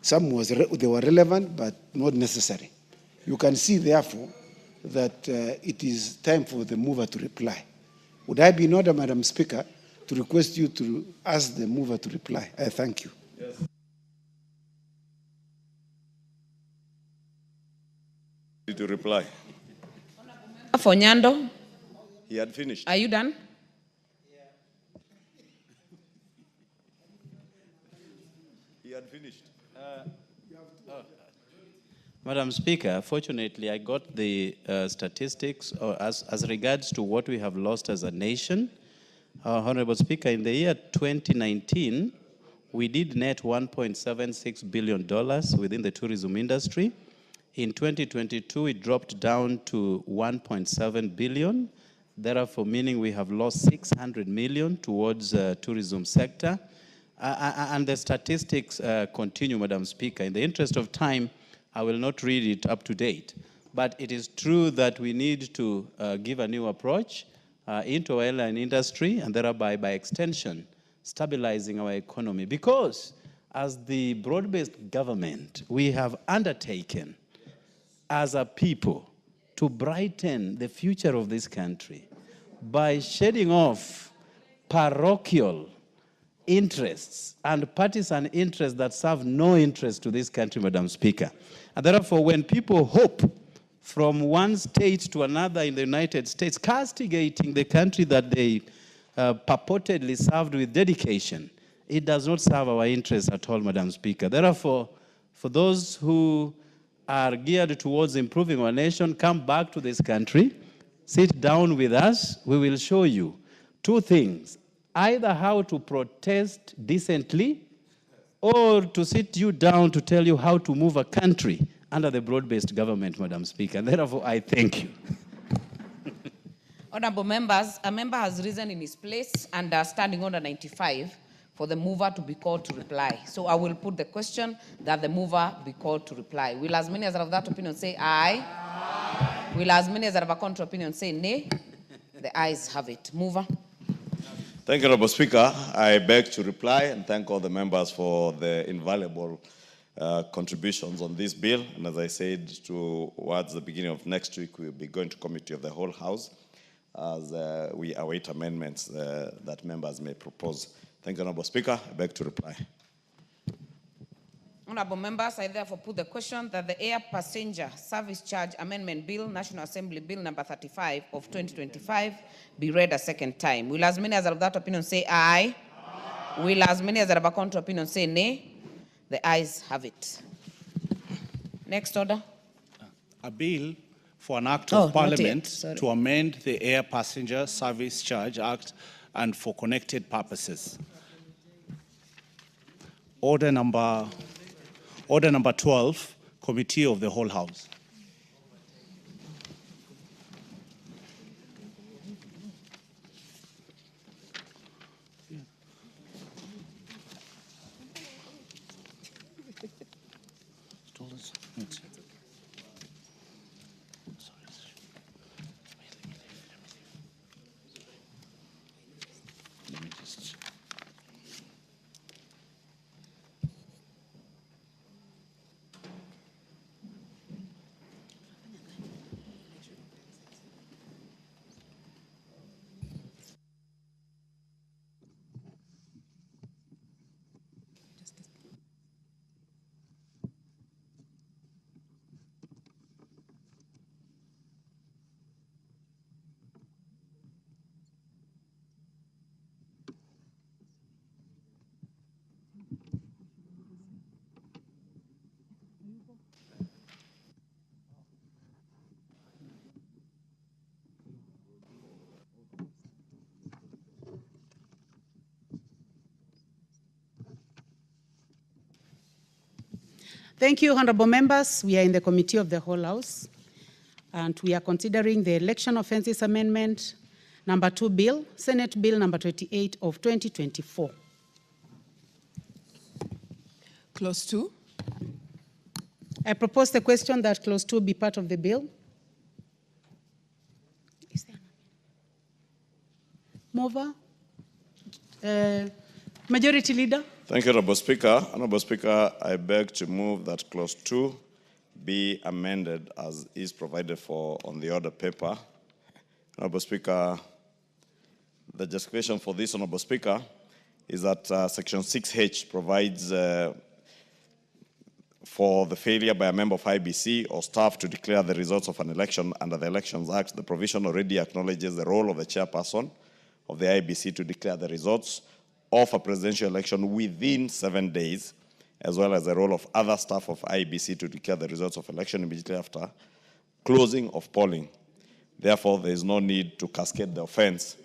they were relevant but not necessary. You can see, therefore, that it is time for the mover to reply. Would I be in order, Madam Speaker, to request you to ask the mover to reply? I thank you. Yes. To reply. For Nyando, He had finished. are you done? He had finished. Madam Speaker, fortunately, I got the statistics as regards to what we have lost as a nation. Honorable Speaker, in the year 2019, we did net $1.76 billion within the tourism industry. In 2022, it dropped down to 1.7 billion, therefore meaning we have lost 600 million towards the tourism sector. And the statistics continue, Madam Speaker. In the interest of time, I will not read it up to date. But it is true that we need to give a new approach into airline industry and thereby, by extension, stabilizing our economy. Because as the broad-based government, we have undertaken as a people to brighten the future of this country by shedding off parochial interests and partisan interests that serve no interest to this country, Madam Speaker. And therefore, when people hope from one state to another in the United States, castigating the country that they purportedly served with dedication, it does not serve our interests at all, Madam Speaker. Therefore, for those who are geared towards improving our nation, come back to this country, sit down with us, we will show you two things: either how to protest decently or to sit you down to tell you how to move a country under the broad-based government, Madam Speaker. And therefore, I thank you. Honorable members, a member has risen in his place under Standing Order 95 for the mover to be called to reply. So I will put the question that the mover be called to reply. Will as many as are of that opinion say aye? Aye. Will as many as are of a contrary opinion say nay? The ayes have it. Mover. Thank you, Honorable Speaker. I beg to reply and thank all the members for the invaluable contributions on this bill. And as I said, towards the beginning of next week, we'll be going to Committee of the Whole House as we await amendments that members may propose. Thank you, Honorable Speaker. I beg to reply. Honorable members, I therefore put the question that the Air Passenger Service Charge Amendment Bill, National Assembly Bill number 35 of 2025, be read a second time. Will as many as are of that opinion say aye? Aye. Will as many as are of a contrary opinion say nay? The ayes have it. Next order. A bill for an act of Parliament to amend the Air Passenger Service Charge Act and for connected purposes. Order number 12, Committee of the Whole House. Thank you, honorable members. We are in the Committee of the Whole House, and we are considering the Election Offences Amendment number 2 Bill, Senate Bill number 28 of 2024. Clause 2. I propose the question that clause 2 be part of the bill. Mover. Majority Leader. Thank you, Honorable Speaker. Honorable Speaker, I beg to move that clause 2 be amended as is provided for on the order paper. Honorable Speaker, the justification for this, Honorable Speaker, is that Section 6H provides for the failure by a member of IBC or staff to declare the results of an election under the Elections Act. The provision already acknowledges the role of the chairperson of the IBC to declare the results of a presidential election within 7 days, as well as the role of other staff of IBC to declare the results of election immediately after closing of polling. Therefore, there is no need to cascade the offense.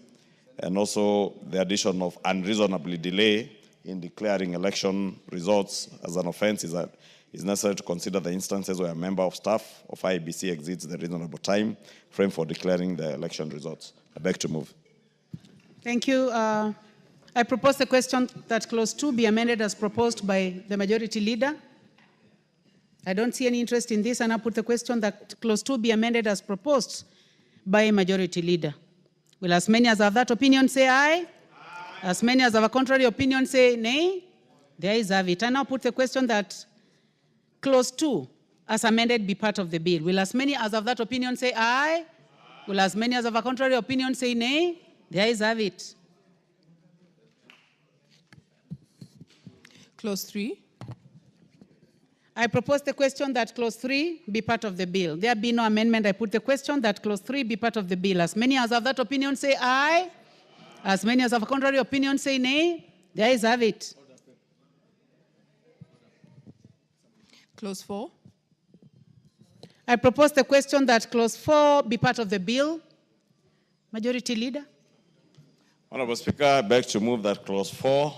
And also, the addition of unreasonably delay in declaring election results as an offense is necessary to consider the instances where a member of staff of IBC exceeds the reasonable time frame for declaring the election results. I beg to move. Thank you. I propose the question that clause 2 be amended as proposed by the Majority Leader. I don't see any interest in this, and I put the question that clause 2 be amended as proposed by Majority Leader. Will as many as have that opinion say aye? Aye. As many as have a contrary opinion say nay? The ayes have it. I now put the question that clause 2 as amended be part of the bill. Will as many as have that opinion say aye? Aye. Will as many as have a contrary opinion say nay? The ayes have it. Clause 3. I propose the question that clause 3 be part of the bill. There be no amendment. I put the question that clause 3 be part of the bill. As many as have that opinion say aye. As many as have a contrary opinion say nay. The ayes have it. Clause 4. I propose the question that clause 4 be part of the bill. Majority Leader. Honorable Speaker, I beg to move that clause 4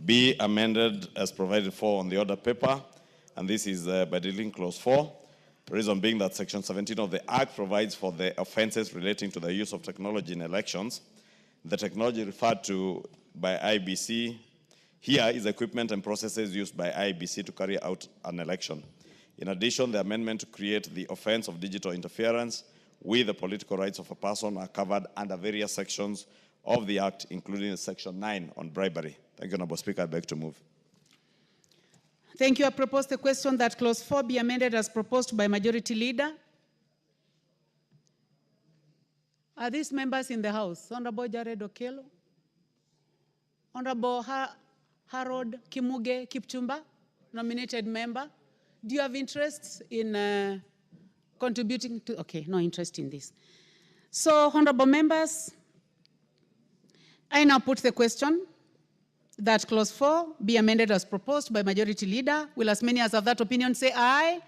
be amended as provided for on the order paper. And this is by deleting clause 4. The reason being that section 17 of the Act provides for the offenses relating to the use of technology in elections. The technology referred to by IBC here is equipment and processes used by IBC to carry out an election. In addition, the amendment to create the offense of digital interference with the political rights of a person are covered under various sections of the Act, including section 9 on bribery. Thank you, Honorable Speaker. I beg to move. Thank you. I propose the question that clause 4 be amended as proposed by Majority Leader. Are these members in the House? Honorable Jared Okello? Honorable Harold Kimuge Kipchumba, nominated member. Do you have interest in contributing to? Okay, no interest in this. So, honorable members, I now put the question that clause 4 be amended as proposed by Majority Leader. Will as many as have that opinion say aye?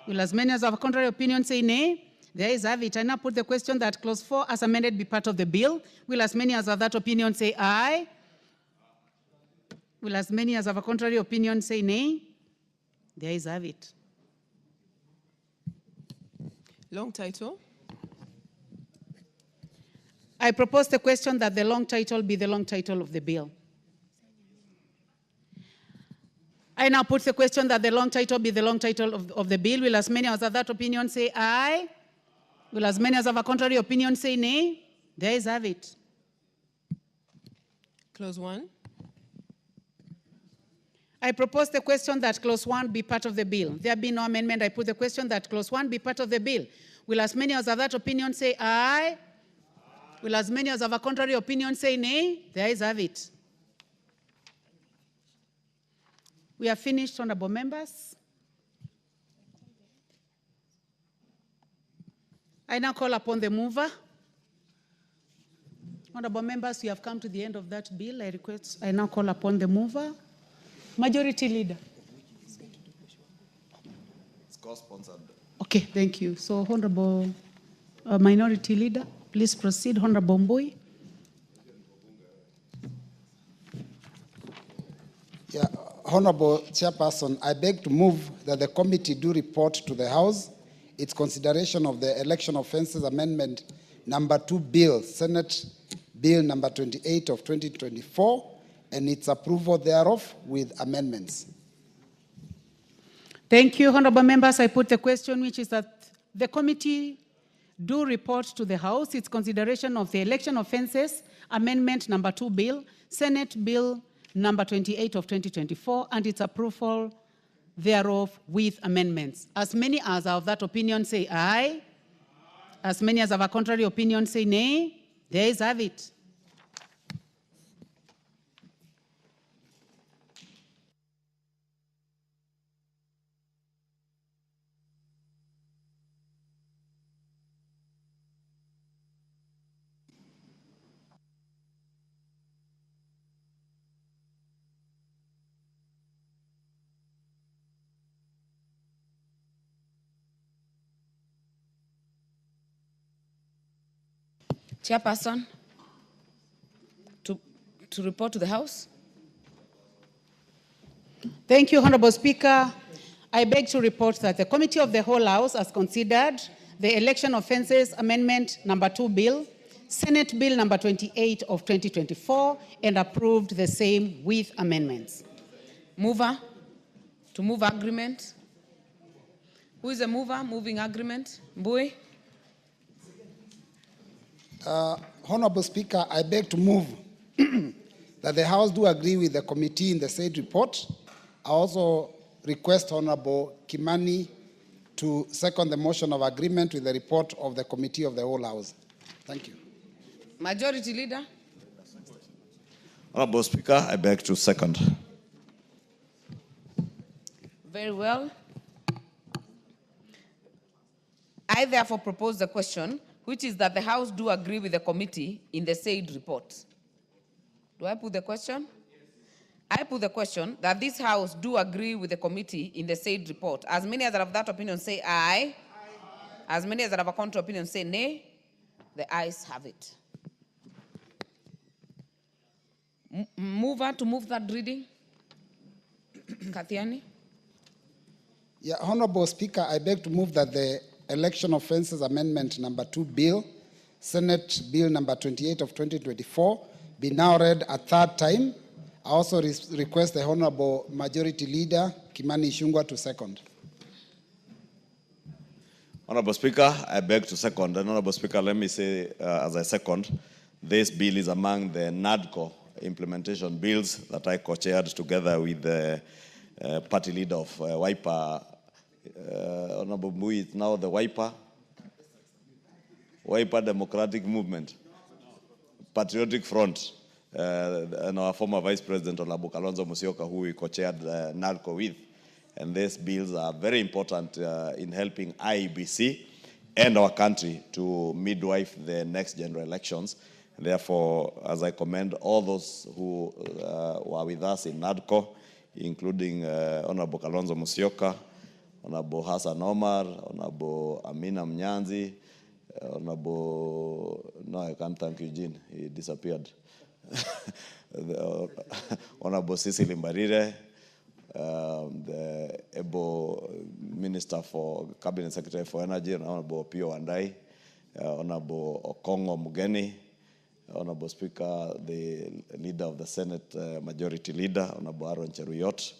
Will as many as have a contrary opinion say nay? The ayes have it. I now put the question that clause 4 as amended be part of the bill. Will as many as have that opinion say aye? Will as many as have a contrary opinion say nay? The ayes have it. Long title. I propose the question that the long title be the long title of the bill. I now put the question that the long title be the long title of the bill. Will as many as have that opinion say aye? Will as many as have a contrary opinion say nay? The ayes have it. Clause 1. I propose the question that clause 1 be part of the bill. There be no amendment. I put the question that clause 1 be part of the bill. Will as many as have that opinion say aye? Will as many as have a contrary opinion say nay? The ayes have it. We are finished, honorable members. I now call upon the mover. Honorable members, we have come to the end of that bill. I now call upon the mover. Majority Leader. It's co-sponsored. Okay, thank you. So, Honorable Minority Leader, please proceed. Honorable Mbui. Yeah, Honorable Chairperson, I beg to move that the committee do report to the House its consideration of the Election Offences Amendment number 2 Bill, Senate Bill number 28 of 2024, and its approval thereof with amendments. Thank you, honorable members. I put the question, which is that the committee do report to the House its consideration of the election offences amendment number 2 bill, Senate Bill number 28 of 2024, and its approval thereof with amendments. As many as are of that opinion say aye. As many as have a contrary opinion say nay. The ayes have it. Chairperson, to report to the House. Thank you, Honorable Speaker. I beg to report that the Committee of the Whole House has considered the Election Offences Amendment number 2 bill, Senate Bill number 28 of 2024, and approved the same with amendments. Mover, to move agreement. Who is the mover moving agreement? Mbui? Honorable Speaker, I beg to move that the House do agree with the committee in the said report. I also request Honorable Kimani to second the motion of agreement with the report of the Committee of the Whole House. Thank you. Majority Leader? Honorable Speaker, I beg to second. Very well. I therefore propose the question, which is that the House do agree with the committee in the said report. Do I put the question? I put the question that this House do agree with the committee in the said report. As many as have that opinion say aye. As many as have a contrary opinion say nay. The ayes have it. Mover to move that reading. Kathiani? Yeah, Honorable Speaker, I beg to move that the Election Offences Amendment number 2 bill, Senate Bill number 28 of 2024, be now read a third time. I also request the Honorable Majority Leader, Kimani Ichung'wah, to second. Honorable Speaker, I beg to second. And Honorable Speaker, let me say, as I second, this bill is among the NADCO implementation bills that I co-chaired together with the party leader of WIPA, Honorable Mbui is now the WIPA Democratic Movement, Patriotic Front, and our former Vice President, Honorable Kalonzo Musyoka, who we co-chaired NADCO with. And these bills are very important in helping IEBC and our country to midwife the next general elections. Therefore, as I commend all those who were with us in NADCO, including Honorable Kalonzo Musyoka, Honorable Hassan Omar, Honorable Amina Mnyanzi, Honorable, no, I can't thank Eugene, he disappeared. Honorable Cecily Mbarire, the able Minister for Cabinet Secretary for Energy, Honorable Pio Wandai, Honorable Okongo Mugeni, Honorable Speaker, the Leader of the Senate, Majority Leader, Honorable Aaron Cheruyot,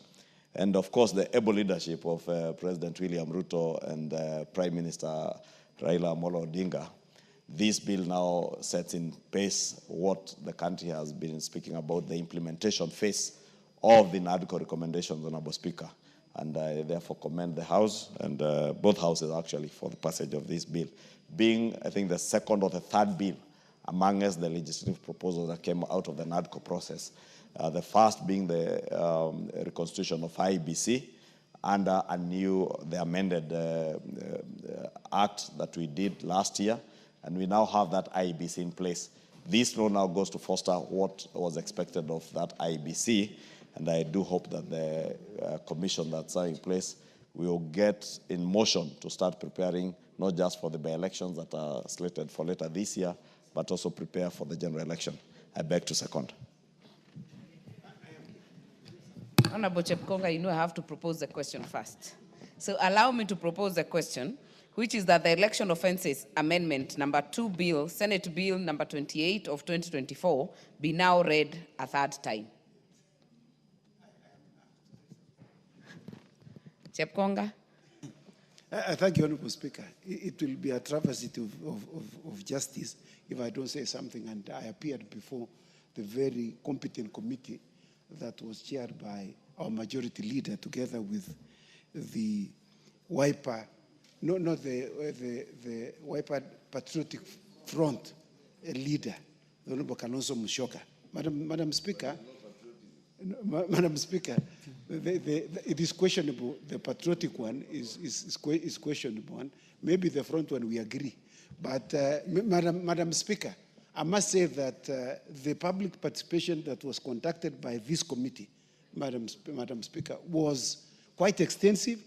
and of course the able leadership of President William Ruto and Prime Minister Raila Amolo Odinga. This bill now sets in place what the country has been speaking about, the implementation phase of the NADCO recommendations, Honorable Speaker. And I therefore commend the House and both houses actually for the passage of this bill, being, I think, the second or the third bill amongst the legislative proposals that came out of the NADCO process. The first being the reconstitution of IEBC under the amended act that we did last year, and we now have that IEBC in place. This law now goes to foster what was expected of that IEBC, and I do hope that the commission that's in place will get in motion to start preparing not just for the by-elections that are slated for later this year, but also prepare for the general election. I beg to second. Honorable Chepkonga, you know I have to propose the question first. So allow me to propose the question, which is that the Election Offences Amendment number 2 bill, Senate Bill number 28 of 2024, be now read a third time. Chepkonga. I thank you, Honorable Speaker. It will be a travesty of justice if I don't say something, and I appeared before the very competent committee that was chaired by our majority leader together with the Wiper, not the Wiper Patriotic Front leader, the Honorable Kalonzo Musyoka. Madam Speaker, it is questionable. The patriotic one is questionable one. Maybe the front one we agree. But Madam Speaker, I must say that the public participation that was conducted by this committee, Madam Speaker, was quite extensive,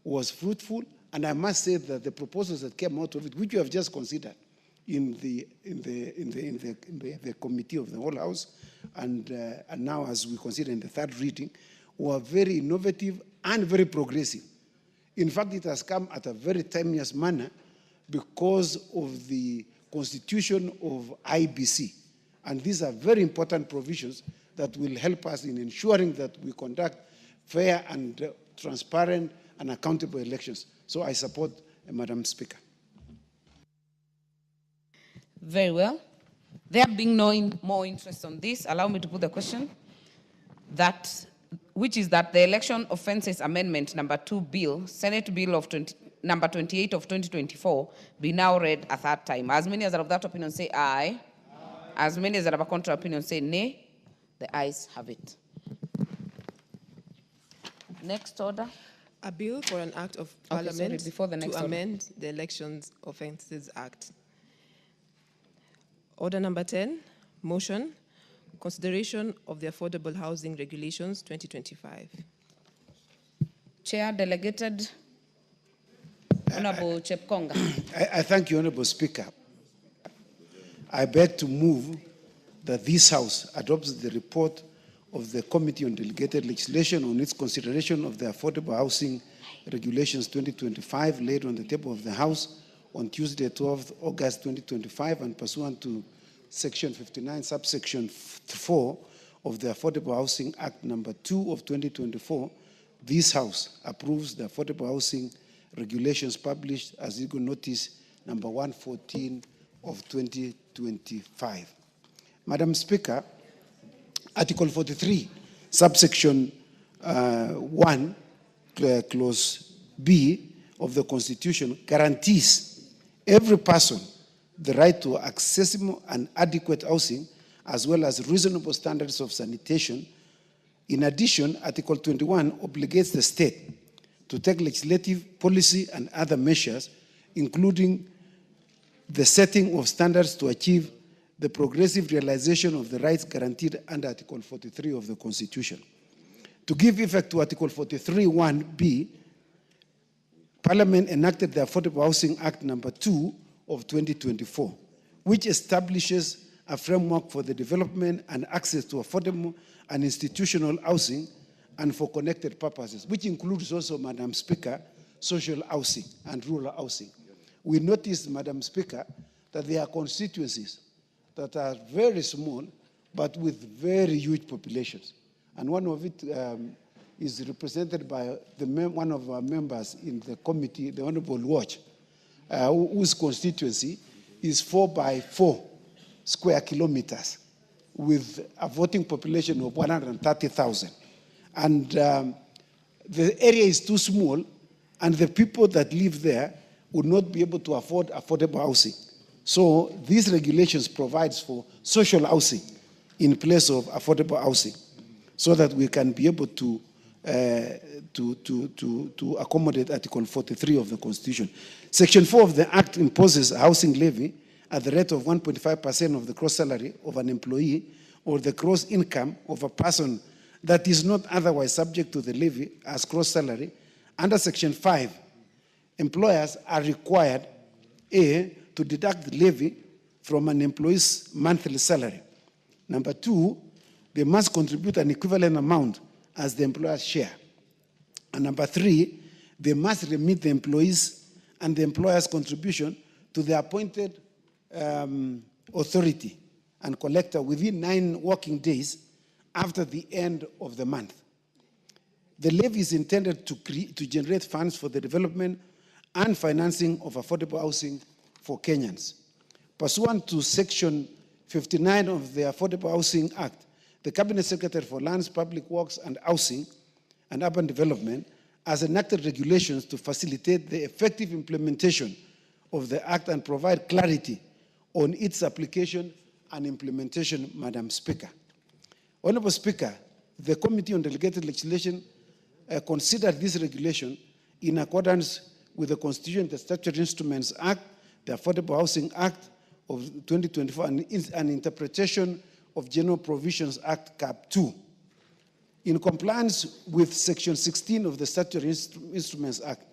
was fruitful, and I must say that the proposals that came out of it, which you have just considered in the committee of the whole House, and now as we consider in the third reading, were very innovative and very progressive. In fact, it has come at a very timeless manner because of the constitution of IBC. And these are very important provisions that will help us in ensuring that we conduct fair and transparent and accountable elections. So I support Madam Speaker. Very well. There being no more interest on this, allow me to put the question, which is that the Election Offences Amendment number 2 bill, Senate Bill of number 28 of 2024, be now read a third time. As many as are of that opinion say aye. As many as are of a contrary opinion say nay. The ayes have it. Next order. A bill for an act of Parliament to amend the Elections Offences Act. Order number 10, motion, consideration of the Affordable Housing Regulations 2025. Chair, delegated Honorable Chepkonga. I thank you, Honorable Speaker. I beg to move that this House adopts the report of the Committee on Delegated Legislation on its consideration of the Affordable Housing Regulations 2025 laid on the table of the House on Tuesday, 12th August 2025, and pursuant to Section 59, subsection 4 of the Affordable Housing Act number 2 of 2024, this House approves the Affordable Housing Regulations published as legal notice number 114 of 2025. Madam Speaker, Article 43, subsection 1, clause B of the Constitution guarantees every person the right to accessible and adequate housing, as well as reasonable standards of sanitation. In addition, Article 21 obligates the state to take legislative, policy, and other measures, including the setting of standards to achieve the progressive realization of the rights guaranteed under Article 43 of the Constitution. To give effect to Article 43(1)(b), Parliament enacted the Affordable Housing Act number 2 of 2024, which establishes a framework for the development and access to affordable and institutional housing and for connected purposes, which includes also, Madam Speaker, social housing and rural housing. We noticed, Madam Speaker, that there are constituencies that are very small but with very huge populations. And one of it is represented by one of our members in the committee, the Honorable Watch, whose constituency is 4 by 4 square kilometers with a voting population of 130,000. And the area is too small, and the people that live there would not be able to afford affordable housing. So these regulations provides for social housing in place of affordable housing, so that we can be able to accommodate Article 43 of the Constitution. Section 4 of the Act imposes a housing levy at the rate of 1.5% of the gross salary of an employee or the gross income of a person that is not otherwise subject to the levy as gross salary. Under Section 5, employers are required, A, to deduct the levy from an employee's monthly salary. Number 2, they must contribute an equivalent amount as the employer's share. And number 3, they must remit the employees and the employer's contribution to the appointed authority and collector within 9 working days after the end of the month. The levy is intended to generate funds for the development and financing of affordable housing for Kenyans. Pursuant to Section 59 of the Affordable Housing Act, the Cabinet Secretary for Lands, Public Works and Housing and Urban Development has enacted regulations to facilitate the effective implementation of the Act and provide clarity on its application and implementation, Madam Speaker. Honorable Speaker, the Committee on Delegated Legislation considered this regulation in accordance with the Constitution, the Statutory Instruments Act, the Affordable Housing Act of 2024, and an interpretation of General Provisions Act, Cap 2. In compliance with Section 16 of the Statutory Instruments Act,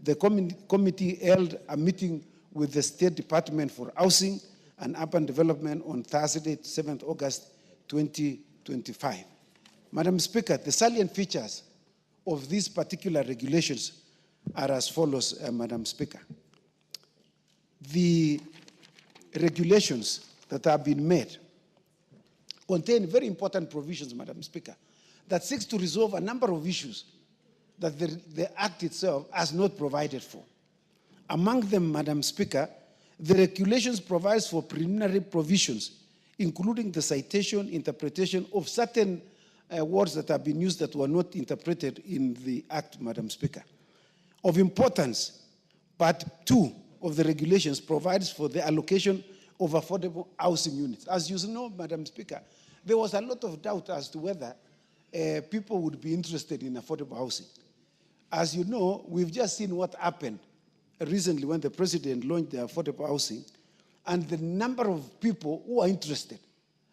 the committee held a meeting with the State Department for Housing and Urban Development on Thursday, 7th August 2025. Madam Speaker, the salient features of these particular regulations are as follows, Madam Speaker. The regulations that have been made contain very important provisions, Madam Speaker, that seeks to resolve a number of issues that the Act itself has not provided for. Among them, Madam Speaker, the regulations provides for preliminary provisions, including the citation, interpretation of certain words that have been used that were not interpreted in the Act, Madam Speaker. Of importance, Part 2 of the regulations provides for the allocation of affordable housing units. As you know, Madam Speaker, there was a lot of doubt as to whether people would be interested in affordable housing. As you know, we've just seen what happened recently when the President launched the affordable housing and the number of people who are interested.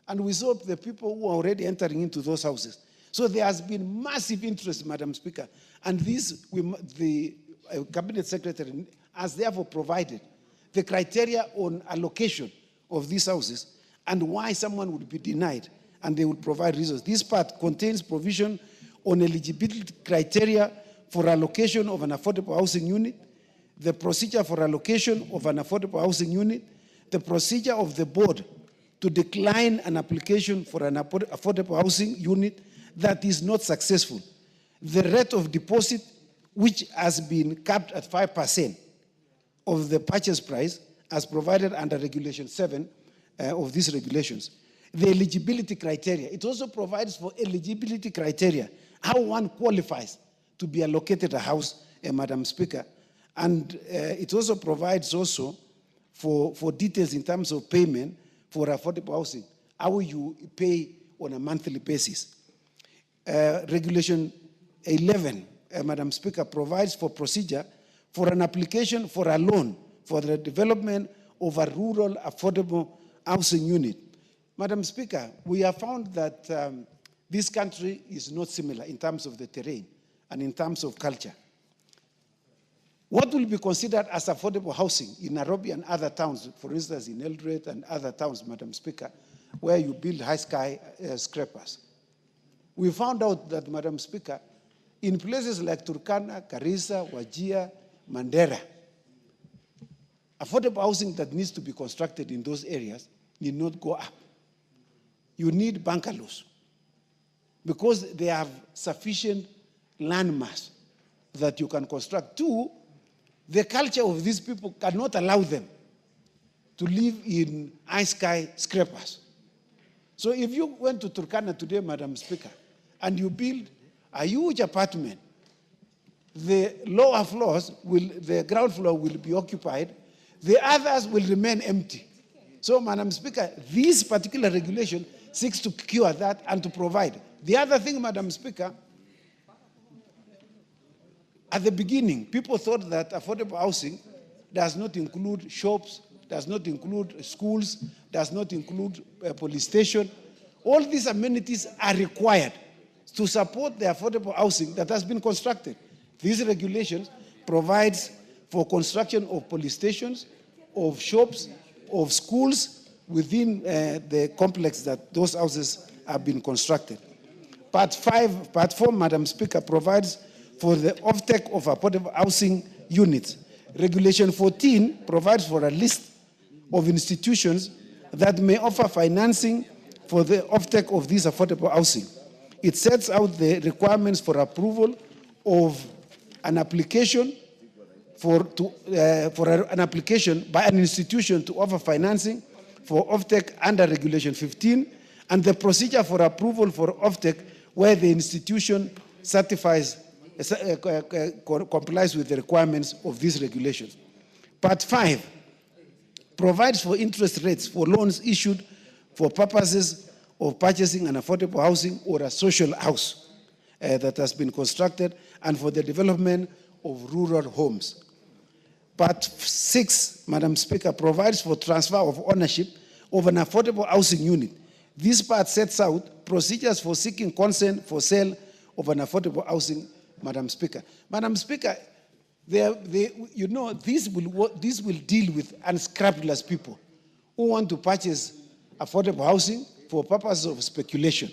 And we saw the people who are already entering into those houses. So there has been massive interest, Madam Speaker. And the Cabinet Secretary has therefore provided the criteria on allocation of these houses and why someone would be denied, and they would provide reasons. This part contains provision on eligibility criteria for allocation of an affordable housing unit, the procedure for allocation of an affordable housing unit, the procedure of the board to decline an application for an affordable housing unit that is not successful, the rate of deposit, which has been capped at 5% of the purchase price as provided under Regulation 7 of these regulations. The eligibility criteria. It also provides for eligibility criteria, how one qualifies to be allocated a house, Madam Speaker. And it also provides also for details in terms of payment for affordable housing, how you pay on a monthly basis. Regulation 11, Madam Speaker, provides for procedure for an application for a loan for the development of a rural affordable housing unit. Madam Speaker, we have found that this country is not similar in terms of the terrain and in terms of culture. What will be considered as affordable housing in Nairobi and other towns, for instance, in Eldoret and other towns, Madam Speaker, where you build high skyscrapers? We found out that, Madam Speaker, in places like Turkana, Garissa, Wajir, Mandera, affordable housing that needs to be constructed in those areas need not go up. You need bungalows because they have sufficient land mass that you can construct. Two, the culture of these people cannot allow them to live in high skyscrapers. So if you went to Turkana today, Madam Speaker, and you build a huge apartment, the lower floors the ground floor will be occupied, the others will remain empty. So, Madam Speaker, this particular regulation seeks to cure that and to provide. The other thing, Madam Speaker, at the beginning, people thought that affordable housing does not include shops, does not include schools, does not include a police station. All these amenities are required to support the affordable housing that has been constructed. These regulations provides for construction of police stations, of shops, of schools within the complex that those houses have been constructed. Part 4, Madam Speaker, provides for the offtake of affordable housing units. Regulation 14 provides for a list of institutions that may offer financing for the offtake of this affordable housing. It sets out the requirements for approval of an application an application by an institution to offer financing for offtake under Regulation 15, and the procedure for approval for offtake where the institution certifies complies with the requirements of these regulations. Part 5 provides for interest rates for loans issued for purposes of purchasing an affordable housing or a social house that has been constructed, and for the development of rural homes. Part 6, Madam Speaker, provides for transfer of ownership of an affordable housing unit. This part sets out procedures for seeking consent for sale of an affordable housing, Madam Speaker. Madam Speaker, you know, this will deal with unscrupulous people who want to purchase affordable housing for purposes of speculation,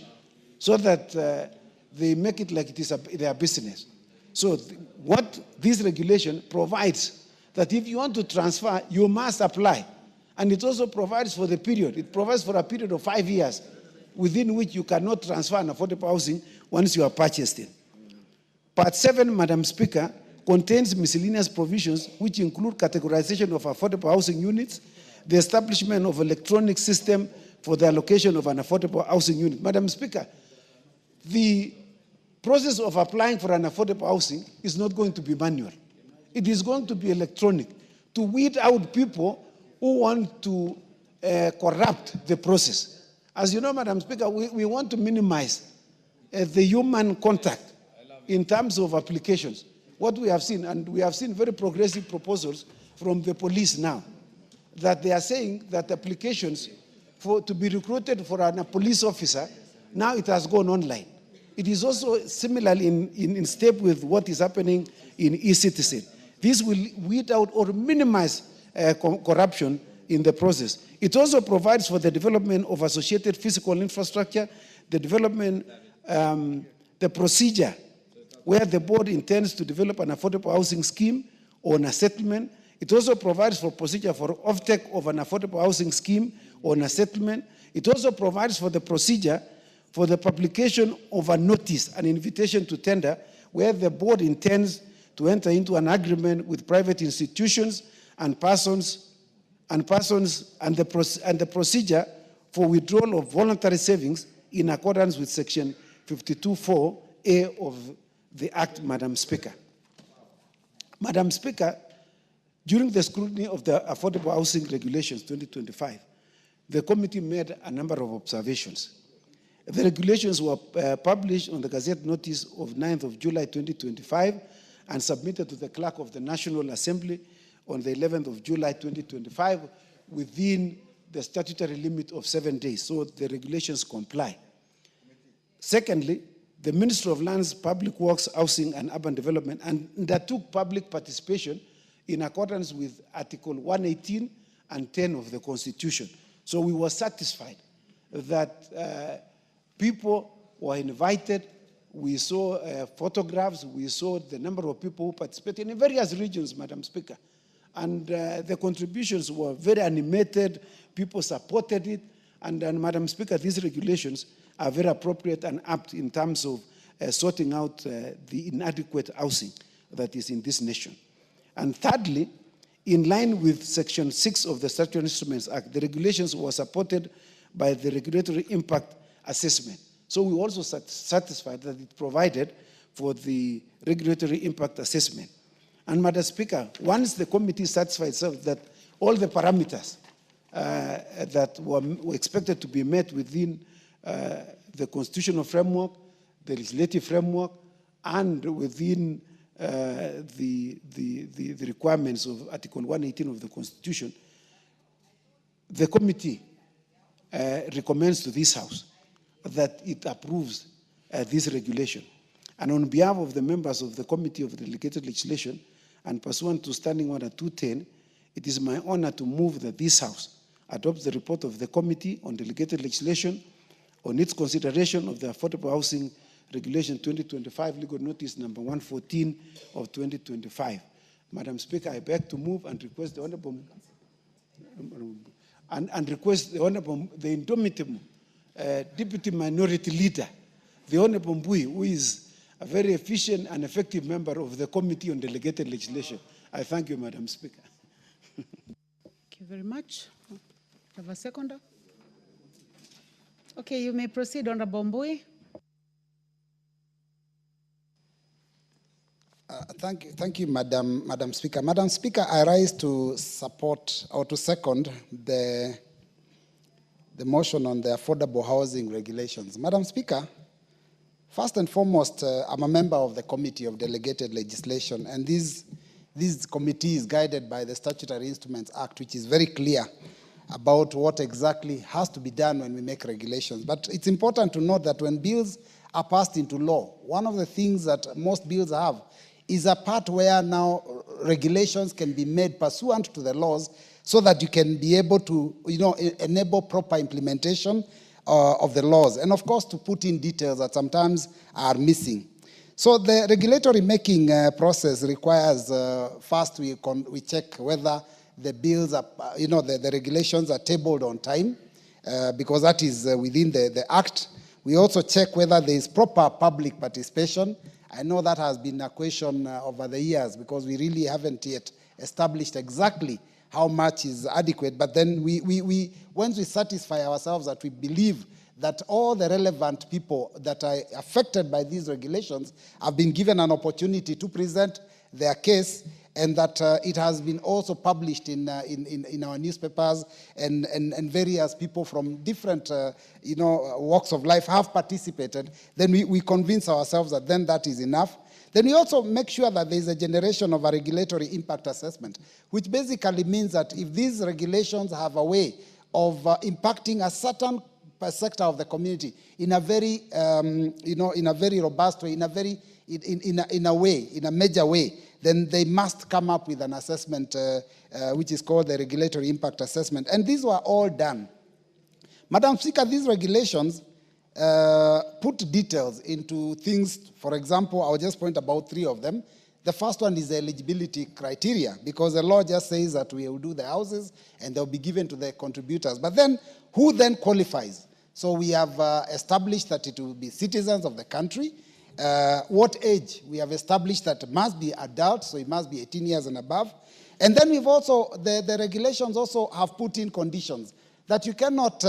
so that they make it like it is their business. So what this regulation provides, that if you want to transfer, you must apply. And it also provides for the period. It provides for a period of 5 years within which you cannot transfer an affordable housing once you have purchased it. Part 7, Madam Speaker, contains miscellaneous provisions which include categorization of affordable housing units, the establishment of electronic system for the allocation of an affordable housing unit. Madam Speaker, the process of applying for an affordable housing is not going to be manual. It is going to be electronic, to weed out people who want to corrupt the process. As you know, Madam Speaker, we want to minimize the human contact in terms of applications. What we have seen, and we have seen very progressive proposals from the police now, that they are saying that applications to be recruited for a police officer, now it has gone online. It is also similarly in step with what is happening in e-citizen. This will weed out or minimize corruption in the process. It also provides for the development of associated physical infrastructure, the development, the procedure where the board intends to develop an affordable housing scheme or a settlement. It also provides for procedure for offtake of an affordable housing scheme or a settlement. It also provides for the procedure for the publication of a notice, an invitation to tender, where the board intends to enter into an agreement with private institutions and persons, and the procedure for withdrawal of voluntary savings in accordance with Section 52(4)(a) of the Act, Madam Speaker. Madam Speaker, during the scrutiny of the Affordable Housing Regulations 2025, the committee made a number of observations. The regulations were published on the Gazette notice of 9th of July 2025 and submitted to the Clerk of the National Assembly on the 11th of July 2025 within the statutory limit of 7 days, so the regulations comply. Secondly, the Ministry of Lands, Public Works, Housing and Urban Development undertook public participation in accordance with Article 118 and 10 of the Constitution. So we were satisfied that people were invited. We saw photographs. We saw the number of people who participated in various regions, Madam Speaker. And the contributions were very animated. People supported it. And Madam Speaker, these regulations are very appropriate and apt in terms of sorting out the inadequate housing that is in this nation. And thirdly, in line with Section 6 of the Statutory Instruments Act, the regulations were supported by the regulatory impact assessment. So we also satisfied that it provided for the regulatory impact assessment. And Madam Speaker, once the committee satisfied itself that all the parameters that were expected to be met within the constitutional framework, the legislative framework, and within the requirements of Article 118 of the Constitution, the committee recommends to this House that it approves this regulation. And on behalf of the members of the Committee of Delegated Legislation, and pursuant to Standing Order 210, it is my honor to move that this House adopts the report of the Committee on Delegated Legislation on its consideration of the Affordable Housing Regulation 2025, Legal Notice number 114 of 2025. Madam Speaker, I beg to move and request the Honorable the indomitable Deputy Minority Leader the Honorable Mbui, who is a very efficient and effective member of the Committee on Delegated Legislation. I thank you, Madam Speaker. Thank you very much. Have a seconder? Okay, you may proceed, Honorable Mbui. Thank you, Madam Speaker. Madam Speaker, I rise to support or to second the motion on the affordable housing regulations. Madam Speaker, first and foremost, I'm a member of the Committee of Delegated Legislation, and this committee is guided by the Statutory Instruments Act, which is very clear about what exactly has to be done when we make regulations. But it's important to note that when bills are passed into law, one of the things that most bills have is a part where now regulations can be made pursuant to the laws so that you can be able to, enable proper implementation of the laws. And of course, to put in details that sometimes are missing. So the regulatory making process requires, first we check whether the bills are, the regulations are tabled on time, because that is within the Act. We also check whether there is proper public participation. I know that has been a question over the years because we really haven't yet established exactly how much is adequate. But then once we satisfy ourselves that we believe that all the relevant people that are affected by these regulations have been given an opportunity to present their case, and that it has been also published in our newspapers, and various people from different walks of life have participated, then we convince ourselves that then that is enough. Then we also make sure that there is a generation of a regulatory impact assessment, which basically means that if these regulations have a way of impacting a certain sector of the community in a very, in a very robust way, in a major way, then they must come up with an assessment which is called the regulatory impact assessment. And these were all done. Madam Speaker, these regulations put details into things. For example, I'll just point about 3 of them. The first one is the eligibility criteria, because the law just says that we will do the houses and they'll be given to the contributors. But then, who then qualifies? So we have established that it will be citizens of the country. What age? We have established that it must be adult, so it must be 18 years and above. And then we've also, the regulations also have put in conditions that you cannot,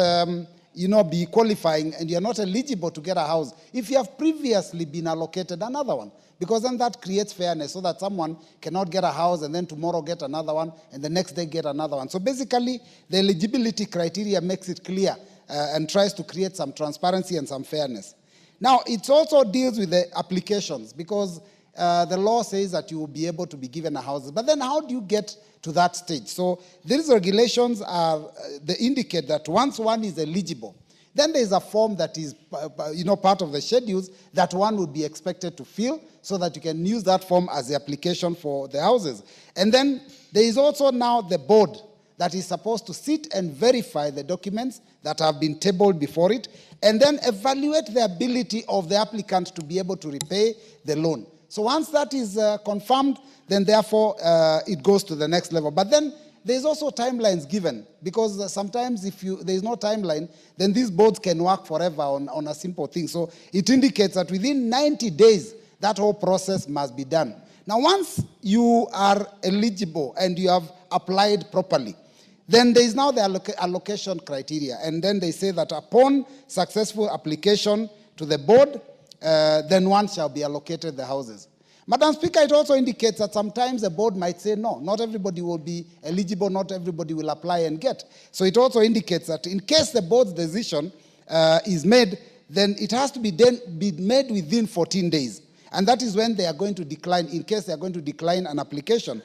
be qualifying and you're not eligible to get a house if you have previously been allocated another one. Because then that creates fairness so that someone cannot get a house and then tomorrow get another one and the next day get another one. So basically, the eligibility criteria makes it clear and tries to create some transparency and some fairness. Now, it also deals with the applications, because the law says that you will be able to be given a house. But then how do you get to that stage? So these regulations they indicate that once one is eligible, then there is a form that is part of the schedules that one would be expected to fill so that you can use that form as the application for the houses. And then there is also now the board that is supposed to sit and verify the documents that have been tabled before it, and then evaluate the ability of the applicant to be able to repay the loan. So once that is confirmed, then therefore it goes to the next level. But then there's also timelines given, because sometimes if there's no timeline, then these boards can work forever on a simple thing. So it indicates that within 90 days, that whole process must be done. Now, once you are eligible and you have applied properly, then there is now the allocation criteria. And then they say that upon successful application to the board, then one shall be allocated the houses. Madam Speaker, it also indicates that sometimes the board might say no, not everybody will be eligible, not everybody will apply and get. So it also indicates that in case the board's decision is made, then it has to be made within 14 days. And that is when they are going to decline, in case they are going to decline an application.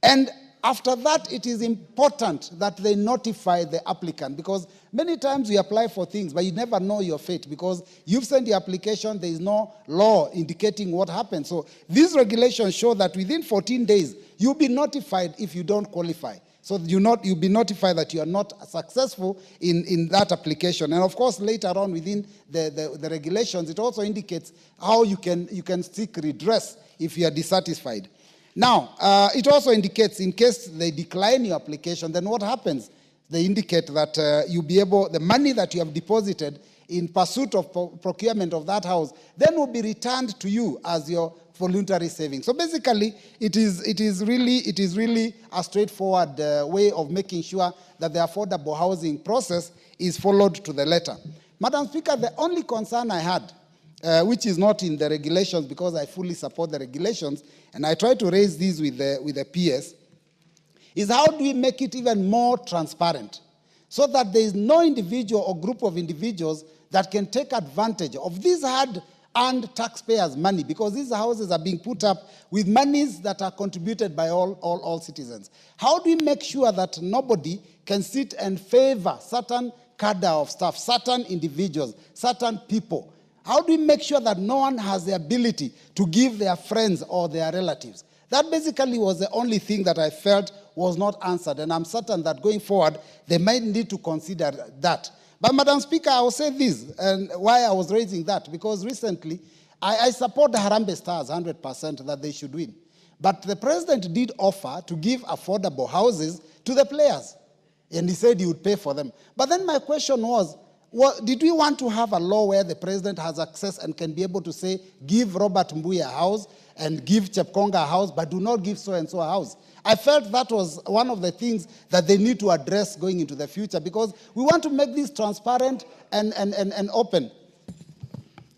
And after that, it is important that they notify the applicant, because many times we apply for things, but you never know your fate, because you've sent the application, there is no law indicating what happens. So these regulations show that within 14 days, you'll be notified if you don't qualify. So you'll be notified that you are not successful in that application. And of course, later on within the regulations, it also indicates how you can seek redress if you are dissatisfied. Now, it also indicates in case they decline your application, then what happens? They indicate that you'll be able, the money that you have deposited in pursuit of procurement of that house, then will be returned to you as your voluntary savings. So basically, it is really a straightforward way of making sure that the affordable housing process is followed to the letter. Madam Speaker, the only concern I had, which is not in the regulations because I fully support the regulations, and I try to raise this with the PS, is how do we make it even more transparent so that there is no individual or group of individuals that can take advantage of this hard-earned taxpayers' money, because these houses are being put up with monies that are contributed by all citizens. How do we make sure that nobody can sit and favor certain cadre of staff, certain individuals, certain people? How do we make sure that no one has the ability to give their friends or their relatives? That basically was the only thing that I felt was not answered, and I'm certain that going forward, they might need to consider that. But Madam Speaker, I will say this, and why I was raising that, because recently, I support the Harambee Stars 100% that they should win. But the president did offer to give affordable houses to the players, and he said he would pay for them. But then my question was, did we want to have a law where the president has access and can be able to say, give Robert Mbui a house and give Chepkonga a house, but do not give so-and-so a house? I felt that was one of the things that they need to address going into the future, because we want to make this transparent and open.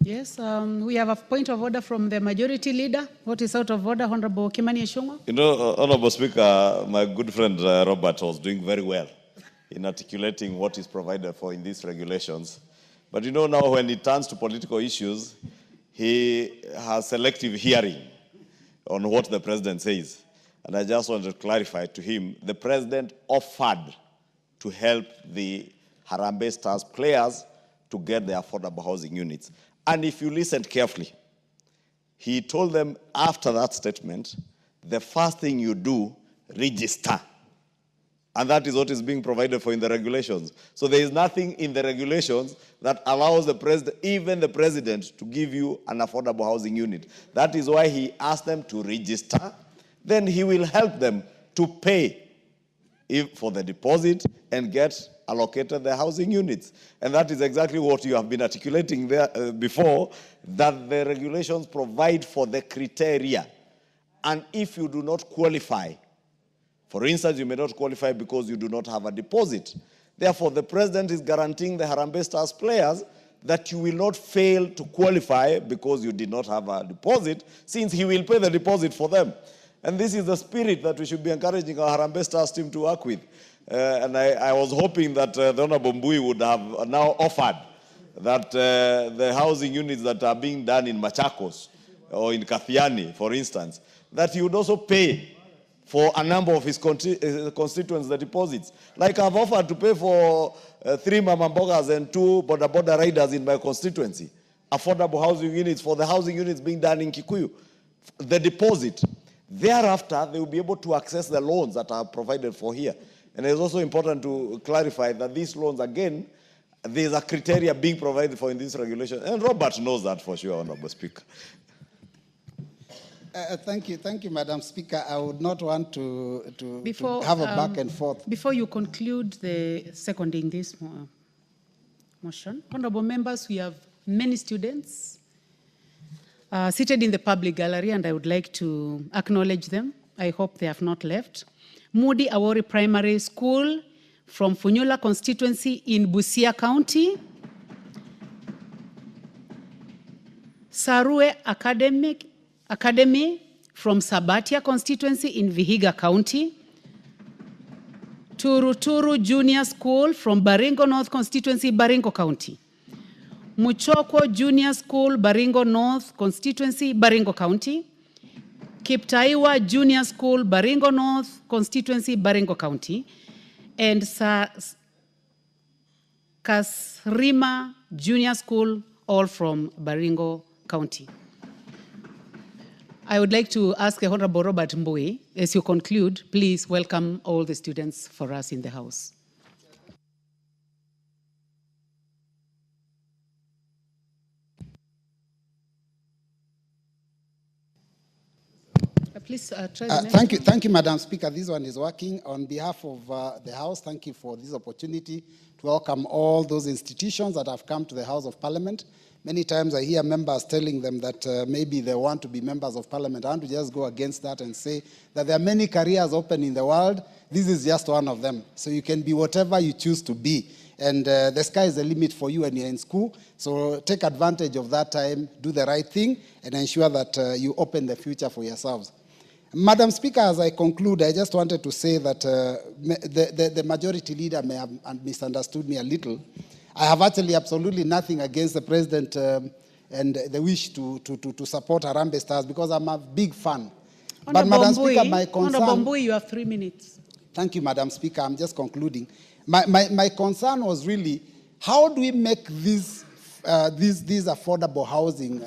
Yes, we have a point of order from the majority leader. What is out of order, Honorable Kimani Ichung'wah? You know, Honorable Speaker, my good friend Robert was doing very well in articulating what is provided for in these regulations. But you know, now when it turns to political issues, he has selective hearing on what the president says. And I just want to clarify to him, the president offered to help the Harambee Stars players to get their affordable housing units. And if you listened carefully, he told them after that statement, the first thing you do, register. And that is what is being provided for in the regulations. So there is nothing in the regulations that allows the president, even the president, to give you an affordable housing unit. That is why he asked them to register. Then he will help them to pay for the deposit and get allocated the housing units. And that is exactly what you have been articulating there before, that the regulations provide for the criteria. And if you do not qualify, for instance, you may not qualify because you do not have a deposit. Therefore, the president is guaranteeing the Harambee Stars players that you will not fail to qualify because you did not have a deposit, since he will pay the deposit for them. And this is the spirit that we should be encouraging our Harambee Stars team to work with. And I was hoping that the Honorable Mbui would have now offered that the housing units that are being done in Machakos or in Kathiani, for instance, that he would also pay for a number of his constituents the deposits. Like I've offered to pay for 3 Mama Mbogas and 2 Boda riders in my constituency, affordable housing units for the housing units being done in Kikuyu. The deposit. Thereafter, they will be able to access the loans that are provided for here. And it's also important to clarify that these loans, again, there's a criteria being provided for in this regulation. And Robert knows that for sure, Honorable Speaker. Thank you, Madam Speaker. I would not want to have a back and forth. Before you conclude the seconding this motion, honorable members, we have many students seated in the public gallery, and I would like to acknowledge them. I hope they have not left. Moody Awori Primary School from Funyula constituency in Busia County. Sarue Academy from Sabatia constituency in Vihiga County. Turuturu Junior School from Baringo North constituency, Baringo County. Muchoko Junior School, Baringo North constituency, Baringo County. Kiptaiwa Junior School, Baringo North constituency, Baringo County. And Kasrima Junior School, all from Baringo County. I would like to ask the Honorable Robert Mbui, as you conclude, please welcome all the students for us in the House. Please try Thank you, Madam Speaker. This one is working. On behalf of the House, thank you for this opportunity to welcome all those institutions that have come to the House of Parliament. Many times I hear members telling them that maybe they want to be members of Parliament. I want to just go against that and say that there are many careers open in the world. This is just one of them. So you can be whatever you choose to be. And the sky is the limit for you when you're in school. So take advantage of that time, do the right thing, and ensure that you open the future for yourselves. Madam Speaker, as I conclude, I just wanted to say that the majority leader may have misunderstood me a little. I have actually absolutely nothing against the president and the wish to support Harambee Stars because I'm a big fan. But Madam Speaker, my concern... Honorable Mbui, you have 3 minutes. Thank you, Madam Speaker. I'm just concluding. My concern was really, how do we make this affordable housing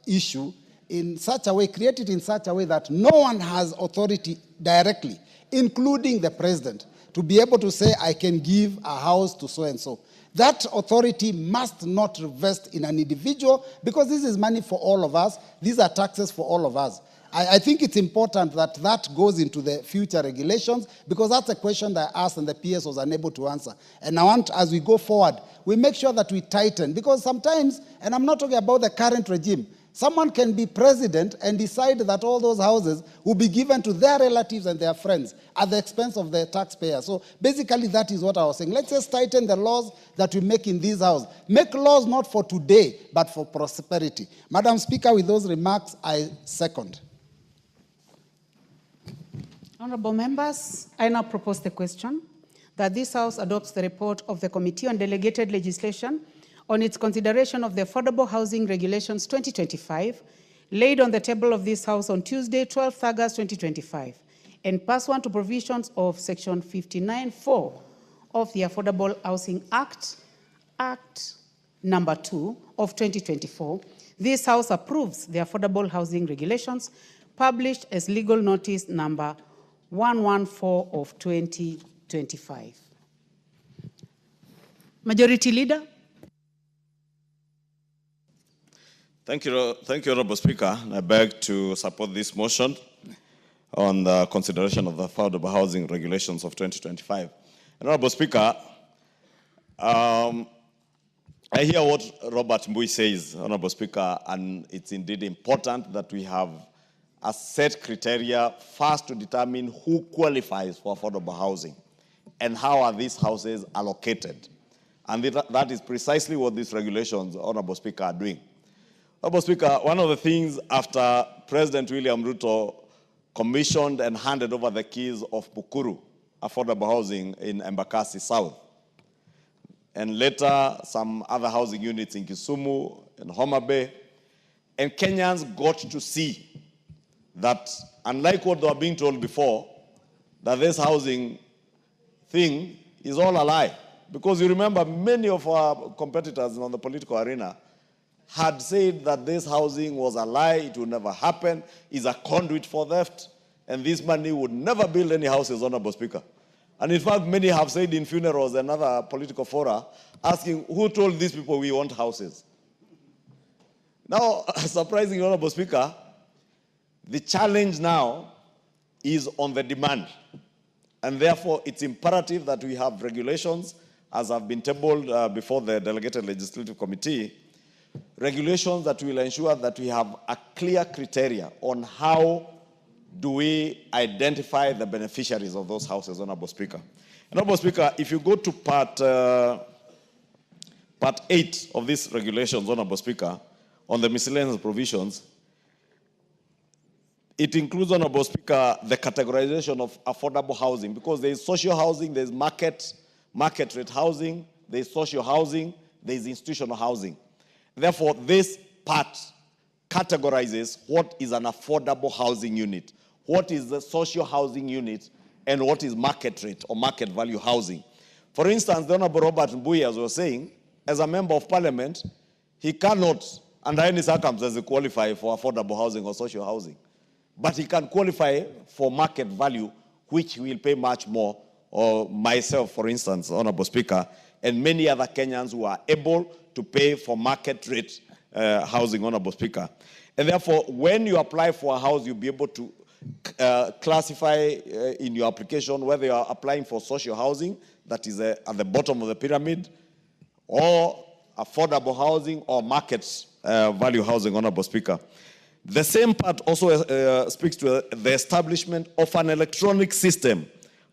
issue in such a way, created in such a way that no one has authority directly, including the president, to be able to say, I can give a house to so-and-so. That authority must not rest in an individual because this is money for all of us. These are taxes for all of us. I think it's important that that goes into the future regulations because that's a question that I asked and the PS was unable to answer. And I want, as we go forward, we make sure that we tighten because sometimes, and I'm not talking about the current regime, someone can be president and decide that all those houses will be given to their relatives and their friends at the expense of the taxpayer. So basically that is what I was saying. Let's just tighten the laws that we make in these houses. Make laws not for today, but for prosperity. Madam Speaker, with those remarks, I second. Honorable members, I now propose the question that this House adopts the report of the Committee on Delegated Legislation on its consideration of the Affordable Housing Regulations 2025, laid on the table of this House on Tuesday, 12th August 2025, and pursuant to provisions of Section 59(4) of the Affordable Housing Act, Act Number 2 of 2024, this House approves the Affordable Housing Regulations published as legal notice number 114 of 2025. Majority Leader. Thank you, Honorable Speaker. I beg to support this motion on the consideration of the Affordable Housing Regulations of 2025. Honorable Speaker, I hear what Robert Mbui says, Honorable Speaker, and it's indeed important that we have a set criteria first to determine who qualifies for affordable housing and how are these houses allocated. And that is precisely what these regulations, Honorable Speaker, are doing. Honorable Speaker, one of the things after President William Ruto commissioned and handed over the keys of Bukuru, affordable housing in Embakasi South, and later some other housing units in Kisumu and Homa Bay, and Kenyans got to see that, unlike what they were being told before, that this housing thing is all a lie. Because you remember many of our competitors on the political arena had said that this housing was a lie, it would never happen, is a conduit for theft, and this money would never build any houses, Honorable Speaker. And in fact, many have said in funerals and other political fora, asking, who told these people we want houses? Now, surprisingly, Honorable Speaker, the challenge now is on the demand. And therefore, it's imperative that we have regulations, as have been tabled before the Delegated Legislative Committee, regulations that will ensure that we have a clear criteria on how do we identify the beneficiaries of those houses, Honorable Speaker. Honorable Speaker, if you go to part 8 of these regulations, Honorable Speaker, on the miscellaneous provisions, it includes, Honorable Speaker, the categorization of affordable housing, because there is social housing, there is market rate housing, there is social housing, there is institutional housing. Therefore, this part categorizes what is an affordable housing unit, what is the social housing unit, and what is market rate or market value housing. For instance, the Honorable Robert Mbui, as we were saying, as a member of parliament, he cannot, under any circumstances, qualify for affordable housing or social housing. But he can qualify for market value, which he will pay much more, or myself, for instance, Honorable Speaker, and many other Kenyans who are able to pay for market rate housing, Honorable Speaker. And therefore, when you apply for a house, you'll be able to classify in your application whether you are applying for social housing, that is at the bottom of the pyramid, or affordable housing or market value housing, Honorable Speaker. The same part also speaks to the establishment of an electronic system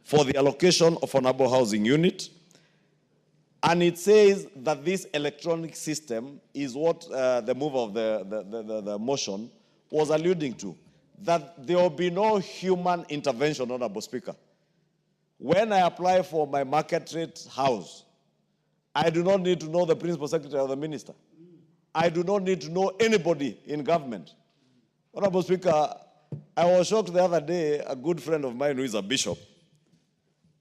for the allocation of affordable housing unit. And it says that this electronic system is what the mover of the motion was alluding to, that there will be no human intervention, Honorable Speaker. When I apply for my market rate house, I do not need to know the principal secretary or the minister. I do not need to know anybody in government. Honorable Speaker, I was shocked the other day, a good friend of mine who is a bishop,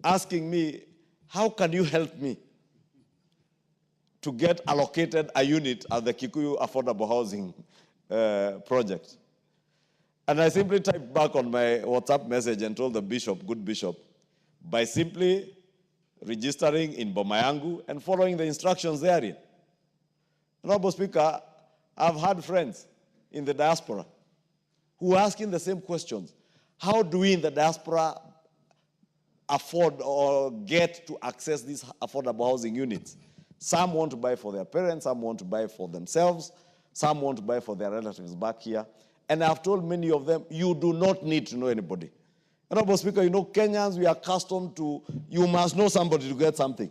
asking me, how can you help me to get allocated a unit at the Kikuyu Affordable Housing project? And I simply typed back on my WhatsApp message and told the bishop, good bishop, by simply registering in Bomayangu and following the instructions therein. Honorable Speaker, I've had friends in the diaspora who are asking the same questions. How do we in the diaspora afford or get to access these affordable housing units? Some want to buy for their parents, some want to buy for themselves, some want to buy for their relatives back here. And I've told many of them, you do not need to know anybody. Honorable Speaker, you know, Kenyans, we are accustomed to, you must know somebody to get something.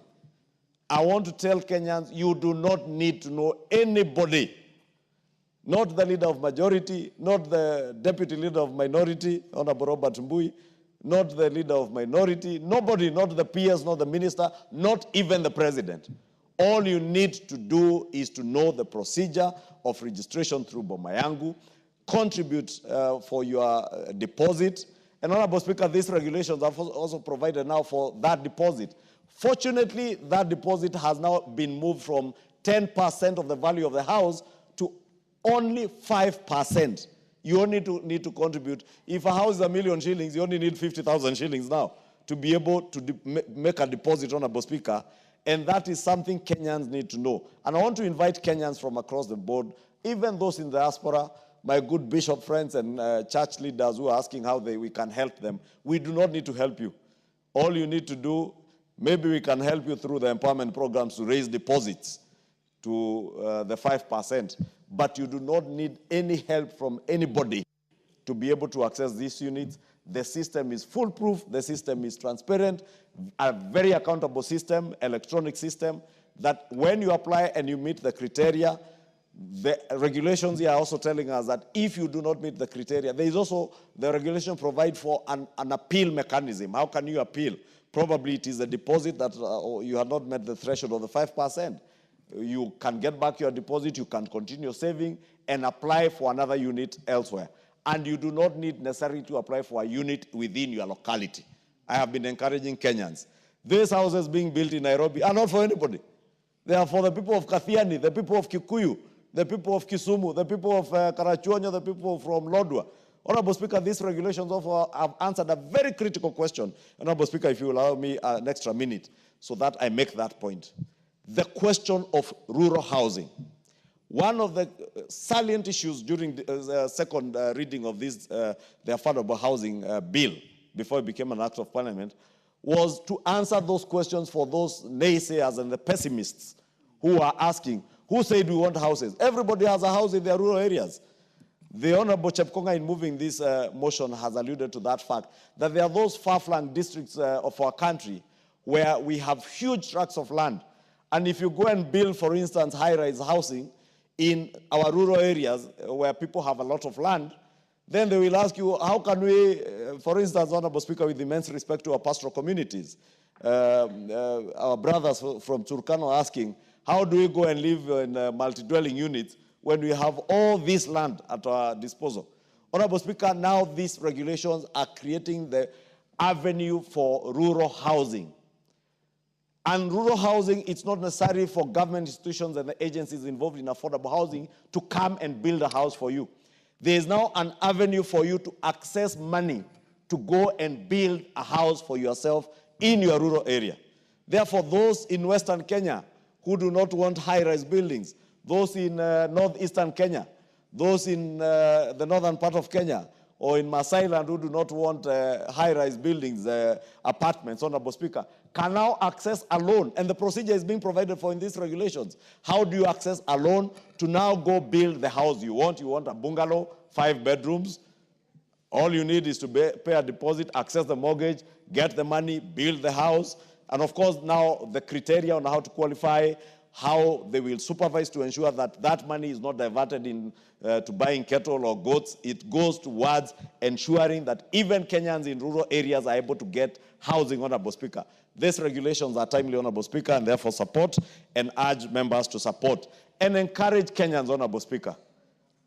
I want to tell Kenyans, you do not need to know anybody. Not the leader of majority, not the deputy leader of minority, Honorable Robert Mbui, not the leader of minority, nobody, not the PS, not the minister, not even the president. All you need to do is to know the procedure of registration through Bomayangu, contribute for your deposit. And Honorable Speaker, these regulations are also provided now for that deposit. Fortunately, that deposit has now been moved from 10% of the value of the house to only 5%. You only need to contribute. If a house is $1 million shillings, you only need 50,000 shillings now to be able to make a deposit, Honorable Speaker. And that is something Kenyans need to know. And I want to invite Kenyans from across the board, even those in the diaspora, my good bishop friends and church leaders who are asking how we can help them. We do not need to help you. All you need to do, maybe we can help you through the empowerment programs to raise deposits to the 5%. But you do not need any help from anybody to be able to access these units. The system is foolproof. The system is transparent, a very accountable system, electronic system, that when you apply and you meet the criteria, the regulations here are also telling us that if you do not meet the criteria, there is also, the regulation provide for an appeal mechanism. How can you appeal? Probably it is a deposit that you have not met the threshold of the 5%. You can get back your deposit, you can continue saving and apply for another unit elsewhere. And you do not need necessarily to apply for a unit within your locality. I have been encouraging Kenyans. These houses being built in Nairobi are not for anybody. They are for the people of Kathiani, the people of Kikuyu, the people of Kisumu, the people of Karachuonyo, the people from Lodwar. Honorable Speaker, these regulations also have answered a very critical question. Honorable Speaker, if you allow me an extra minute so that I make that point. The question of rural housing. One of the salient issues during the second reading of this, the Affordable Housing Bill, before it became an act of parliament, was to answer those questions for those naysayers and the pessimists who are asking, who said we want houses? Everybody has a house in their rural areas. The Honorable Chepkonga, in moving this motion, has alluded to that fact, that there are those far-flung districts of our country where we have huge tracts of land. And if you go and build, for instance, high-rise housing in our rural areas where people have a lot of land, then they will ask you, how can we, for instance, Honorable Speaker, with immense respect to our pastoral communities, our brothers from Turkana are asking, how do we go and live in multi-dwelling units when we have all this land at our disposal? Honorable Speaker, now these regulations are creating the avenue for rural housing. And rural housing, it's not necessary for government institutions and the agencies involved in affordable housing to come and build a house for you. There is now an avenue for you to access money to go and build a house for yourself in your rural area. Therefore, those in Western Kenya who do not want high-rise buildings, those in northeastern Kenya, those in the northern part of Kenya, or in Masailand who do not want high-rise buildings, apartments, Honorable Speaker, can now access a loan. And the procedure is being provided for in these regulations. How do you access a loan to now go build the house you want? You want a bungalow, 5 bedrooms. All you need is to pay a deposit, access the mortgage, get the money, build the house. And of course, now the criteria on how to qualify, how they will supervise to ensure that that money is not diverted to buying cattle or goats. It goes towards ensuring that even Kenyans in rural areas are able to get housing, Honorable Speaker. These regulations are timely, Honorable Speaker, and therefore support and urge members to support and encourage Kenyans, Honorable Speaker,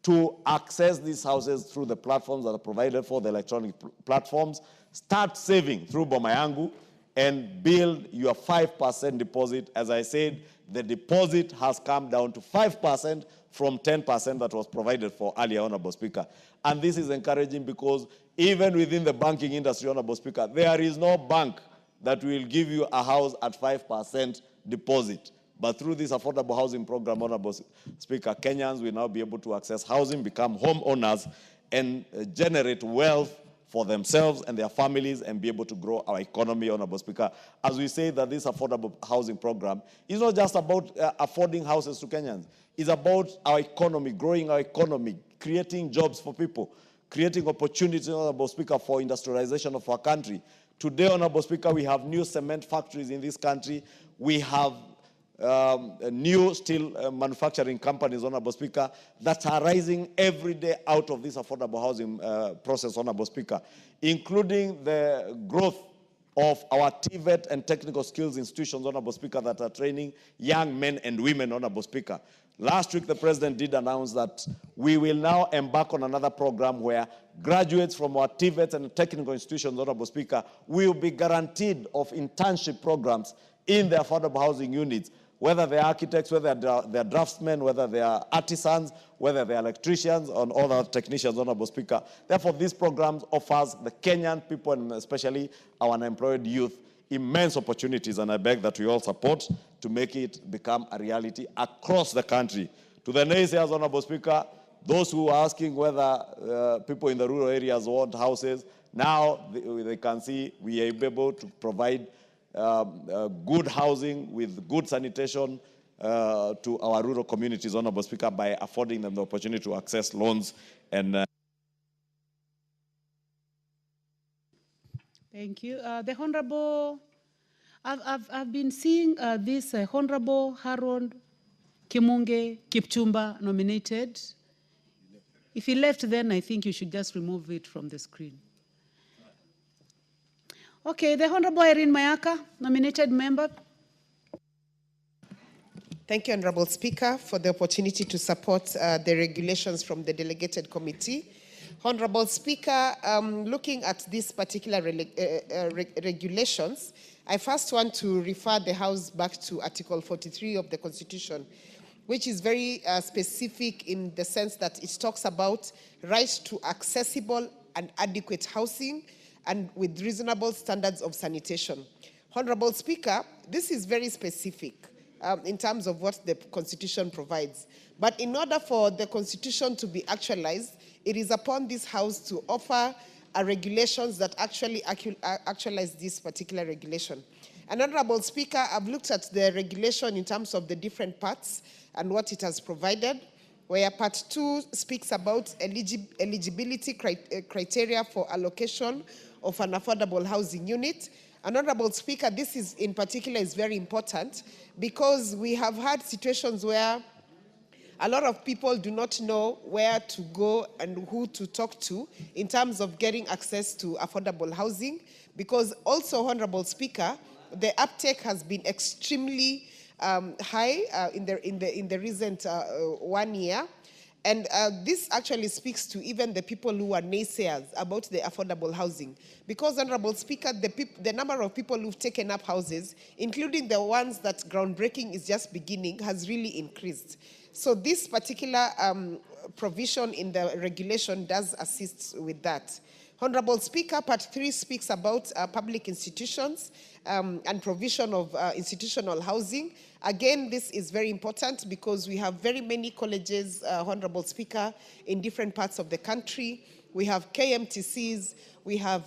to access these houses through the platforms that are provided for, the electronic platforms. Start saving through Boma Yangu and build your 5% deposit. As I said, the deposit has come down to 5% from 10% that was provided for earlier, Honorable Speaker. And this is encouraging because even within the banking industry, Honorable Speaker, there is no bank that will give you a house at 5% deposit. But through this affordable housing program, Honorable Speaker, Kenyans will now be able to access housing, become homeowners, and generate wealth for themselves and their families and be able to grow our economy, Honorable Speaker. As we say that this affordable housing program is not just about affording houses to Kenyans. It's about our economy, growing our economy, creating jobs for people, creating opportunities, Honorable Speaker, for industrialization of our country. Today, Honorable Speaker, we have new cement factories in this country. We have new steel manufacturing companies, Honorable Speaker, that are rising every day out of this affordable housing process, Honorable Speaker, including the growth of our TVET and technical skills institutions, Honorable Speaker, that are training young men and women, Honorable Speaker. Last week, the President did announce that we will now embark on another program where graduates from our TVET and technical institutions, Honorable Speaker, will be guaranteed of internship programs in the affordable housing units, whether they're architects, whether they're draftsmen, whether they are artisans, whether they're electricians, or other technicians, Honorable Speaker. Therefore, these programs offers the Kenyan people, and especially our unemployed youth, immense opportunities, and I beg that we all support to make it become a reality across the country. To the naysayers, Honorable Speaker, those who are asking whether people in the rural areas want houses, now they can see we are able to provide good housing with good sanitation to our rural communities, Honorable Speaker, by affording them the opportunity to access loans and Thank you. The Honorable, I've been seeing this Honorable Harold Kimunge Kipchumba nominated. If he left, then I think you should just remove it from the screen. Okay, the Honorable Irene Mayaka, nominated member. Thank you, Honorable Speaker, for the opportunity to support the regulations from the delegated committee. Honorable Speaker, looking at these particular regulations, I first want to refer the House back to Article 43 of the Constitution, which is very specific in the sense that it talks about right to accessible and adequate housing and with reasonable standards of sanitation. Honorable Speaker, this is very specific in terms of what the Constitution provides. But in order for the Constitution to be actualized, it is upon this House to offer regulations that actually actualize this particular regulation. And Honorable Speaker, I've looked at the regulation in terms of the different parts and what it has provided, where Part 2 speaks about eligibility criteria for allocation of an affordable housing unit. And Honorable Speaker, this is in particular is very important because we have had situations where a lot of people do not know where to go and who to talk to in terms of getting access to affordable housing, because also, Honorable Speaker, the uptake has been extremely high in the recent 1 year. And this actually speaks to even the people who are naysayers about the affordable housing. Because, Honorable Speaker, the number of people who've taken up houses, including the ones that groundbreaking is just beginning, has really increased. So this particular provision in the regulation does assist with that. Honorable Speaker, Part 3 speaks about public institutions and provision of institutional housing. Again, this is very important because we have very many colleges, Honorable Speaker, in different parts of the country. We have KMTCs, we have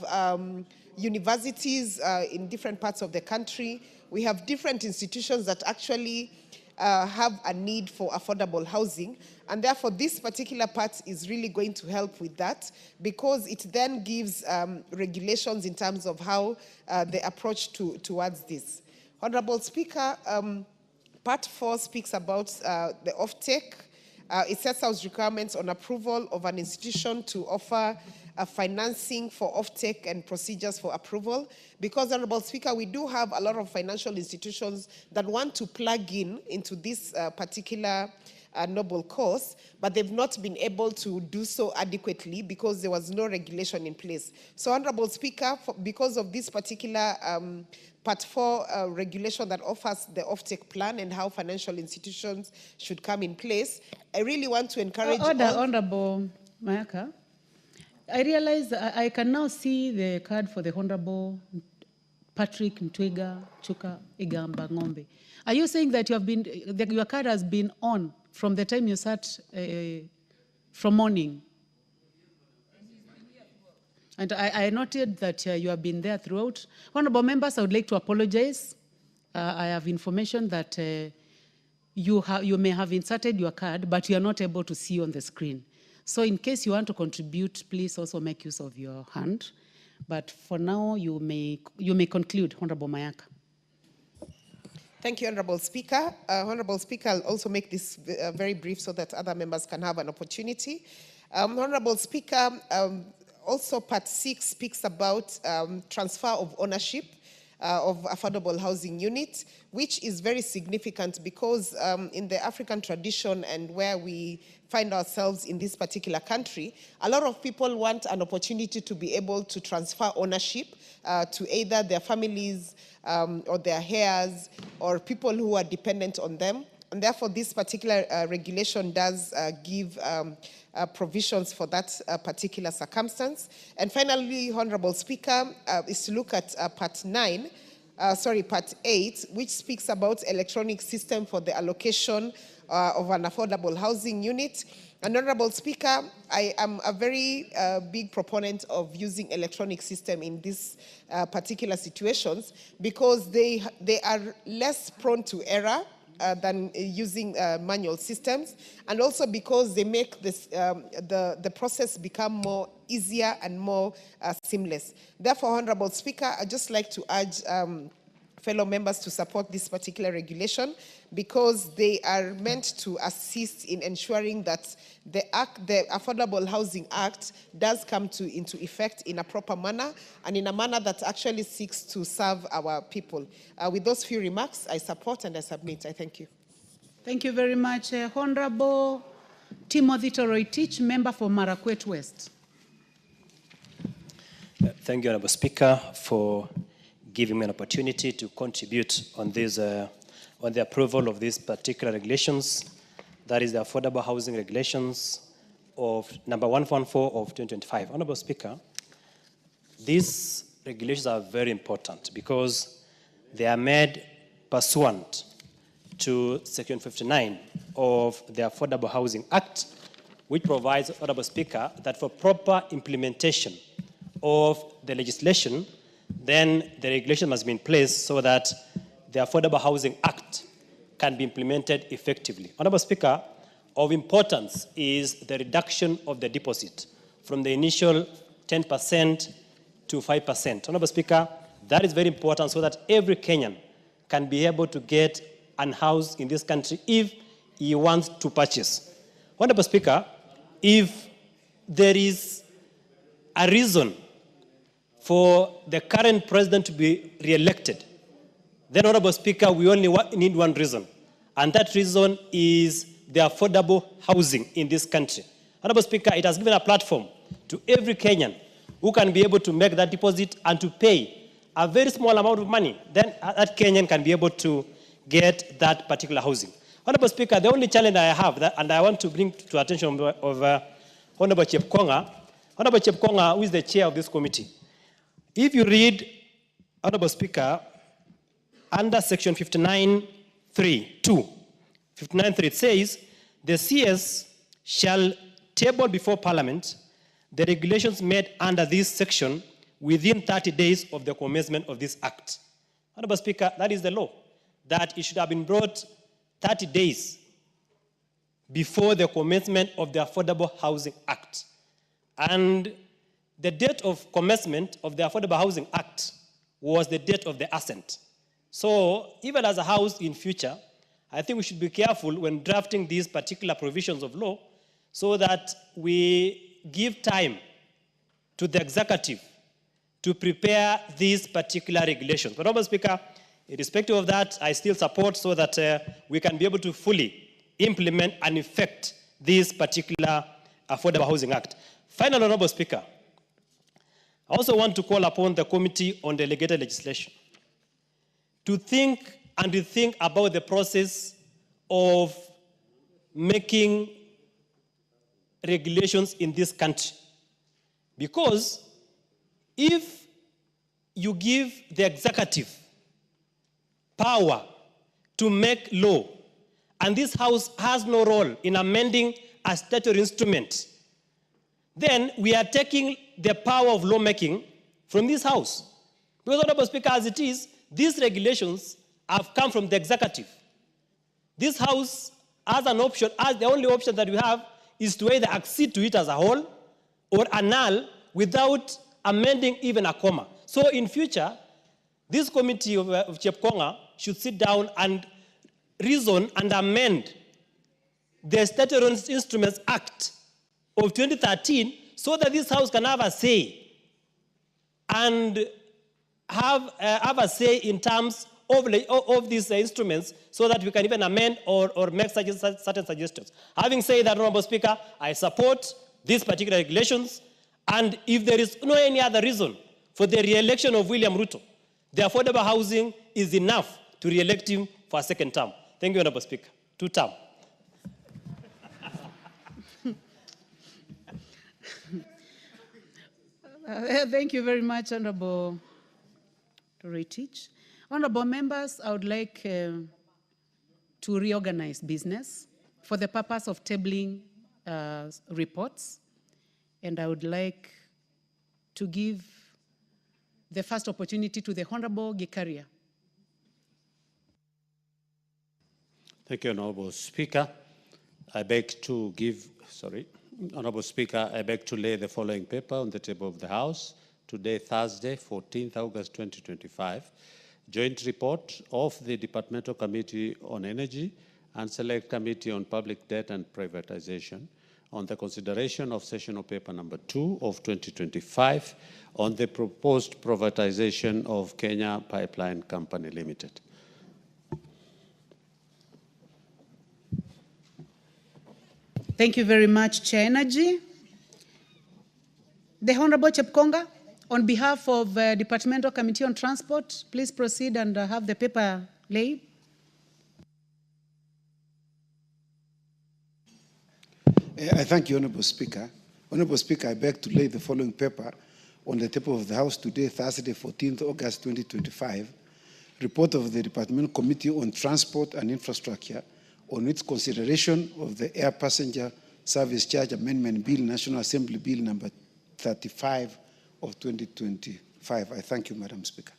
universities in different parts of the country. We have different institutions that actually have a need for affordable housing. And therefore, this particular part is really going to help with that because it then gives regulations in terms of how the approach towards this. Honorable Speaker, Part 4 speaks about the offtake. It sets out requirements on approval of an institution to offer financing for offtake and procedures for approval. Because, Honorable Speaker, we do have a lot of financial institutions that want to plug into this particular noble cause, but they've not been able to do so adequately because there was no regulation in place. So, Honorable Speaker, because of this particular Part 4 regulation that offers the offtake plan and how financial institutions should come in place, I really want to encourage Honorable Mayaka, I realize I can now see the card for the Honorable Patrick Ntwiga Chuka Igamba Ngombe. Are you saying that your card has been on from the time you sat from morning? And I noted that you have been there throughout. Honorable members, I would like to apologize. I have information that you may have inserted your card, but you are not able to see on the screen. So in case you want to contribute, please also make use of your hand. But for now, you may conclude, Honorable Mayaka. Thank you, Honorable Speaker. Honorable Speaker, I'll also make this very brief so that other members can have an opportunity. Honorable Speaker, also Part 6 speaks about transfer of ownership of affordable housing units, which is very significant because in the African tradition and where we find ourselves in this particular country, a lot of people want an opportunity to be able to transfer ownership to either their families or their heirs or people who are dependent on them. And therefore, this particular regulation does give provisions for that particular circumstance. And finally, Honorable Speaker, is to look at Part 8, which speaks about electronic system for the allocation of an affordable housing unit. And Honorable Speaker, I am a very big proponent of using electronic system in these particular situations because they are less prone to error than using manual systems, and also because they make this, the process become more easier and more seamless. Therefore, Honorable Speaker, I'd just like to urge fellow members to support this particular regulation because they are meant to assist in ensuring that the Affordable Housing Act does come into effect in a proper manner and in a manner that actually seeks to serve our people. With those few remarks, I support and I submit. I thank you. Thank you very much. Honorable Timothy Toroitich, member for Marakwet West. Thank you, Honorable Speaker, for giving me an opportunity to contribute on this, on the approval of these particular regulations. That is the Affordable Housing Regulations of number 114 of 2025. Honorable Speaker, these regulations are very important because they are made pursuant to Section 59 of the Affordable Housing Act, which provides, Honorable Speaker, that for proper implementation of the legislation, then the regulation must be in place so that the Affordable Housing Act can be implemented effectively. Honorable Speaker, of importance is the reduction of the deposit from the initial 10% to 5%. Honorable Speaker, that is very important so that every Kenyan can be able to get a house in this country if he wants to purchase. Honorable Speaker, if there is a reason for the current president to be re-elected, then, Honorable Speaker, we only need one reason, and that reason is the affordable housing in this country. Honorable Speaker, it has given a platform to every Kenyan who can be able to make that deposit and to pay a very small amount of money. Then that Kenyan can be able to get that particular housing. Honorable Speaker, the only challenge I have, and I want to bring to attention of Honorable Chief Konga, Honorable Chepkonga, who is the chair of this committee, if you read, Honorable Speaker, under section 59.3.2, 59.3, it says, the CS shall table before Parliament the regulations made under this section within 30 days of the commencement of this act. Honorable Speaker, that is the law, that it should have been brought 30 days before the commencement of the Affordable Housing Act. And the date of commencement of the Affordable Housing Act was the date of the assent. So even as a House in future, I think we should be careful when drafting these particular provisions of law so that we give time to the executive to prepare these particular regulations. But, Honorable Speaker, irrespective of that, I still support so that we can be able to fully implement and effect this particular Affordable Housing Act. Finally, Honorable Speaker, I also want to call upon the Committee on Delegated Legislation to think and rethink about the process of making regulations in this country. Because if you give the executive power to make law, and this House has no role in amending a statutory instrument, then we are taking the power of lawmaking from this House. Because, Honorable Speaker, as it is, these regulations have come from the executive. This House, as an option, as the only option that we have, is to either accede to it as a whole or annul without amending even a comma. So in future, this committee of Chepkonga should sit down and reason and amend the Statutory Instruments Act of 2013 so that this House can have a say and have a say in terms of these instruments so that we can even amend or make certain suggestions. Having said that, Honorable Speaker, I support these particular regulations, and if there is no any other reason for the re-election of William Ruto, the affordable housing is enough to re-elect him for a second term. Thank you, Honorable Speaker. 2 term. Thank you very much, Honorable Toretich. Honorable members, I would like to reorganize business for the purpose of tabling reports, and I would like to give the first opportunity to the Honorable Gikaria. Thank you, Honorable Speaker. I beg to Honorable Speaker, I beg to lay the following paper on the table of the House today, Thursday, 14th August 2025. Joint report of the Departmental Committee on Energy and Select Committee on Public Debt and Privatization on the consideration of sessional paper number 2 of 2025 on the proposed privatization of Kenya Pipeline Company Limited. Thank you very much, Chair Energy. The Honorable Chepkonga, on behalf of the Departmental Committee on Transport, please proceed and have the paper laid. I thank you, Honorable Speaker. Honorable Speaker, I beg to lay the following paper on the table of the House today, Thursday, 14th August 2025. Report of the Departmental Committee on Transport and Infrastructure on its consideration of the Air Passenger Service Charge Amendment Bill, National Assembly Bill number 35 of 2025. I thank you, Madam Speaker.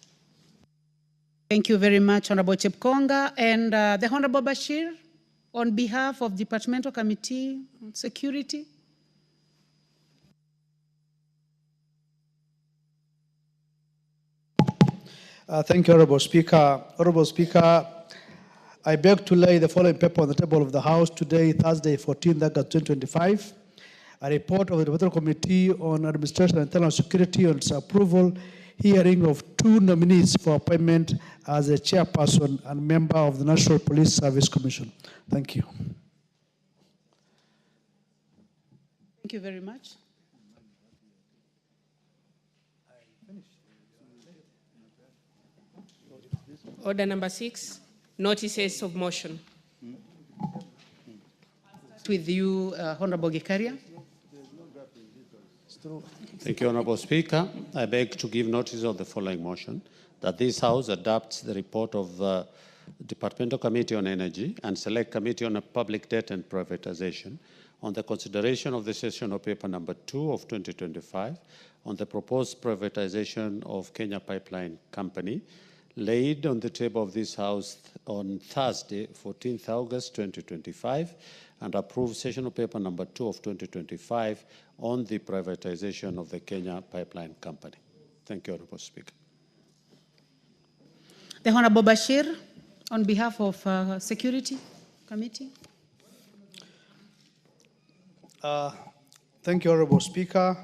Thank you very much, Honorable Chepkonga. And the Honorable Bashir, on behalf of Departmental Committee on Security. Thank you, Honorable Speaker. Honorable Speaker, I beg to lay the following paper on the table of the House today, Thursday, 14th August 2025. A report of the Departmental Committee on Administration and Internal Security on its approval hearing of 2 nominees for appointment as a chairperson and member of the National Police Service Commission. Thank you. Thank you very much. Order number 6, notices of motion. With you, Honorable Gikaria. through. Thank you, Honorable Speaker. I beg to give notice of the following motion, that this House adopts the report of the Departmental Committee on Energy and Select Committee on Public Debt and Privatization on the consideration of the sessional paper number 2 of 2025 on the proposed privatization of Kenya Pipeline Company, laid on the table of this House on Thursday, 14th August 2025, and approve sessional paper number 2 of 2025 on the privatization of the Kenya Pipeline Company. Thank you, Honorable Speaker. The Honorable Bashir, on behalf of Security Committee. Thank you, Honorable Speaker.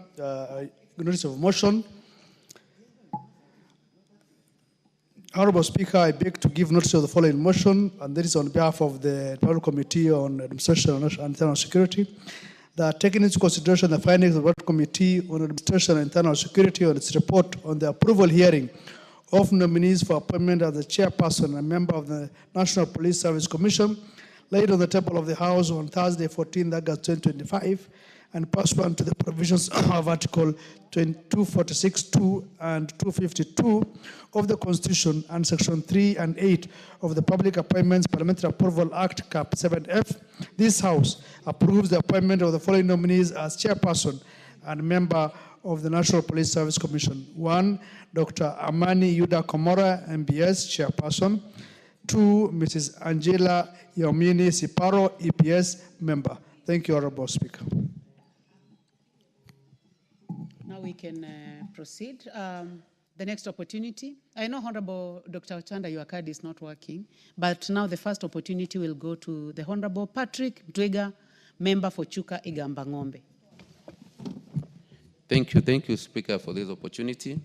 Notice of motion. Honorable Speaker, I beg to give notice of the following motion, and that is on behalf of the Federal Committee on Administration and Internal Security, that taking into consideration the findings of the Federal Committee on Administration and Internal Security on its report on the approval hearing of nominees for appointment as the chairperson and a member of the National Police Service Commission, laid on the table of the House on Thursday, 14th August 2025, and pursuant to the provisions of Article 246(2) and 252 of the Constitution and Section 3 and 8 of the Public Appointments Parliamentary Approval Act, Cap 7F, this House approves the appointment of the following nominees as chairperson and member of the National Police Service Commission. 1, Dr. Amani Yuda Komora, MBS, chairperson. 2, Mrs. Angela Yaumini Siparo, EPS, member. Thank you, Honorable Speaker. Now we can proceed. The next opportunity. I know, Honorable Dr. Ochanda, your card is not working, but now the first opportunity will go to the Honorable Patrick Mtwiga, member for Chuka Igamba Ng'ombe. Thank you, Speaker, for this opportunity.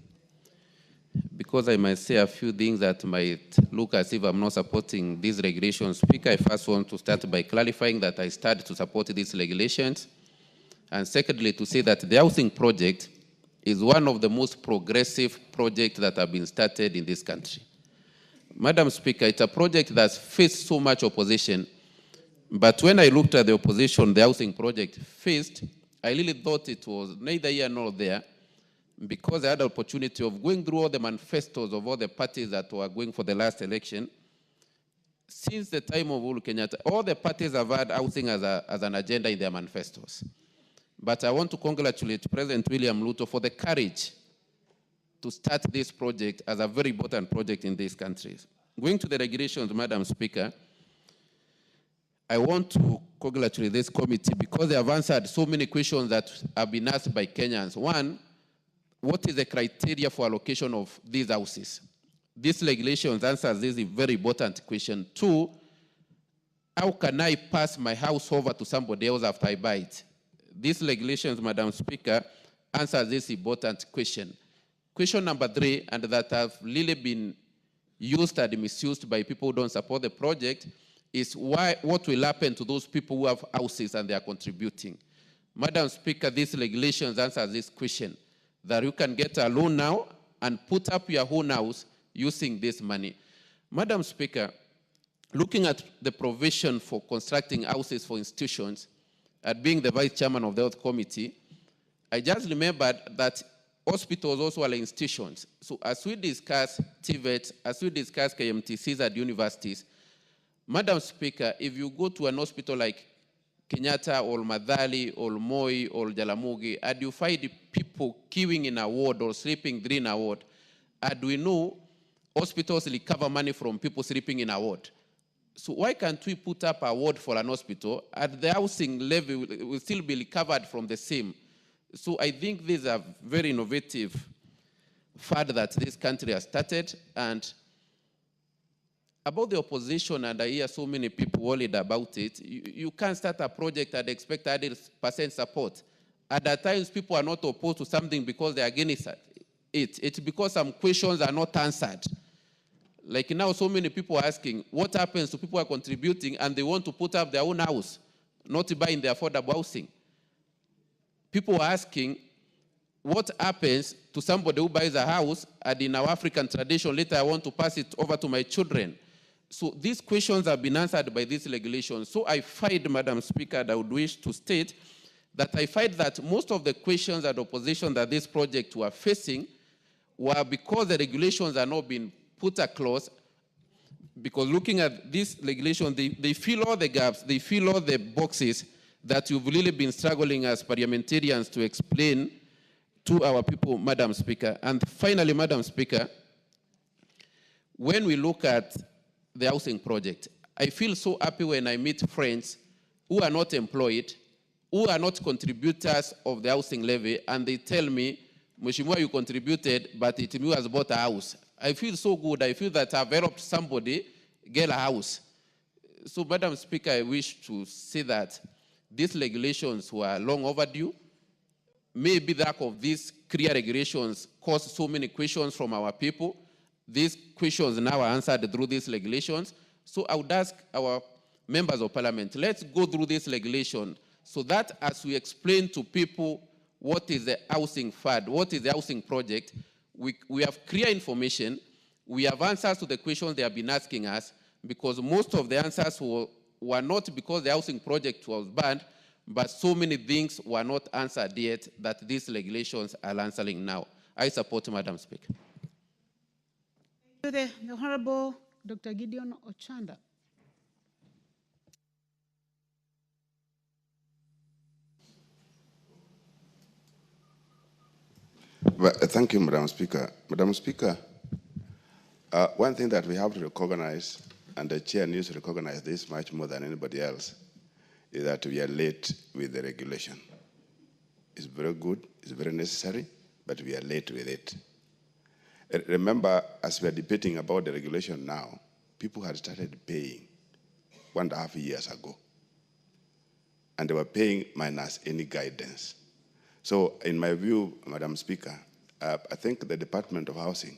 Because I might say a few things that might look as if I'm not supporting these regulations, Speaker, I first want to start by clarifying that I started to support these regulations. And secondly, to say that the housing project is one of the most progressive projects that have been started in this country. Madam Speaker, it's a project that's faced so much opposition, but when I looked at the opposition the housing project faced, I really thought it was neither here nor there, because I had the opportunity of going through all the manifestos of all the parties that were going for the last election. Since the time of Uhuru Kenyatta, all the parties have had housing as an agenda in their manifestos. But I want to congratulate President William Ruto for the courage to start this project as a very important project in these countries. Going to the regulations, Madam Speaker, I want to congratulate this committee because they have answered so many questions that have been asked by Kenyans. 1, what is the criteria for allocation of these houses? This regulations answers this very important question. 2, how can I pass my house over to somebody else after I buy it? These regulations, Madam Speaker, answers this important question. Question number 3, and that have really been used and misused by people who don't support the project, is what will happen to those people who have houses and they are contributing. Madam Speaker, these regulations answer this question, that you can get a loan now and put up your own house using this money. Madam Speaker, looking at the provision for constructing houses for institutions, and being the Vice Chairman of the Health Committee, I just remembered that hospitals also are institutions. So as we discuss TVET, as we discuss KMTCs at universities, Madam Speaker, if you go to an hospital like Kenyatta or Madhali or Moi or Jaramogi, and you find people queuing in a ward or sleeping in a ward, and we know hospitals recover money from people sleeping in a ward. So why can't we put up a ward for an hospital and the housing levy will still be recovered from the same? So I think these are very innovative fund that this country has started. And about the opposition, and I hear so many people worried about it, you can't start a project and expect 100% support. At times, people are not opposed to something because they are against it. It's because some questions are not answered. Like now, so many people are asking, what happens to people who are contributing and they want to put up their own house, not buying the affordable housing? People are asking, what happens to somebody who buys a house and in our African tradition, later I want to pass it over to my children? So these questions have been answered by these regulations. So I find, Madam Speaker, that I would wish to state that I find that most of the questions and opposition that this project were facing were because the regulations are not being put across. Because looking at this regulation, they fill all the gaps, they fill all the boxes that you've really been struggling as parliamentarians to explain to our people, Madam Speaker. And finally, Madam Speaker, when we look at the housing project, I feel so happy when I meet friends who are not employed, who are not contributors of the housing levy, and they tell me, Mheshimiwa, you contributed, but Itimiu has bought a house. I feel so good. I feel that I've helped somebody get a house. So, Madam Speaker, I wish to say that these regulations were long overdue. Maybe the lack of these clear regulations caused so many questions from our people. These questions now are answered through these regulations. So I would ask our members of parliament, let's go through this regulation so that as we explain to people what is the housing fund, what is the housing project, we have clear information, we have answers to the questions they have been asking us, because most of the answers were not because the housing project was banned, but so many things were not answered yet that these regulations are answering now. I support Madam Speaker. The Honorable Dr. Gideon Ochanda. Thank you, Madam Speaker. Madam Speaker, one thing that we have to recognize, and the chair needs to recognize this much more than anybody else, is that we are late with the regulation. It's very good, it's very necessary, but we are late with it. Remember, as we are debating about the regulation now, people had started paying 1.5 years ago. And they were paying minus any guidance. So in my view, Madam Speaker, I think the Department of Housing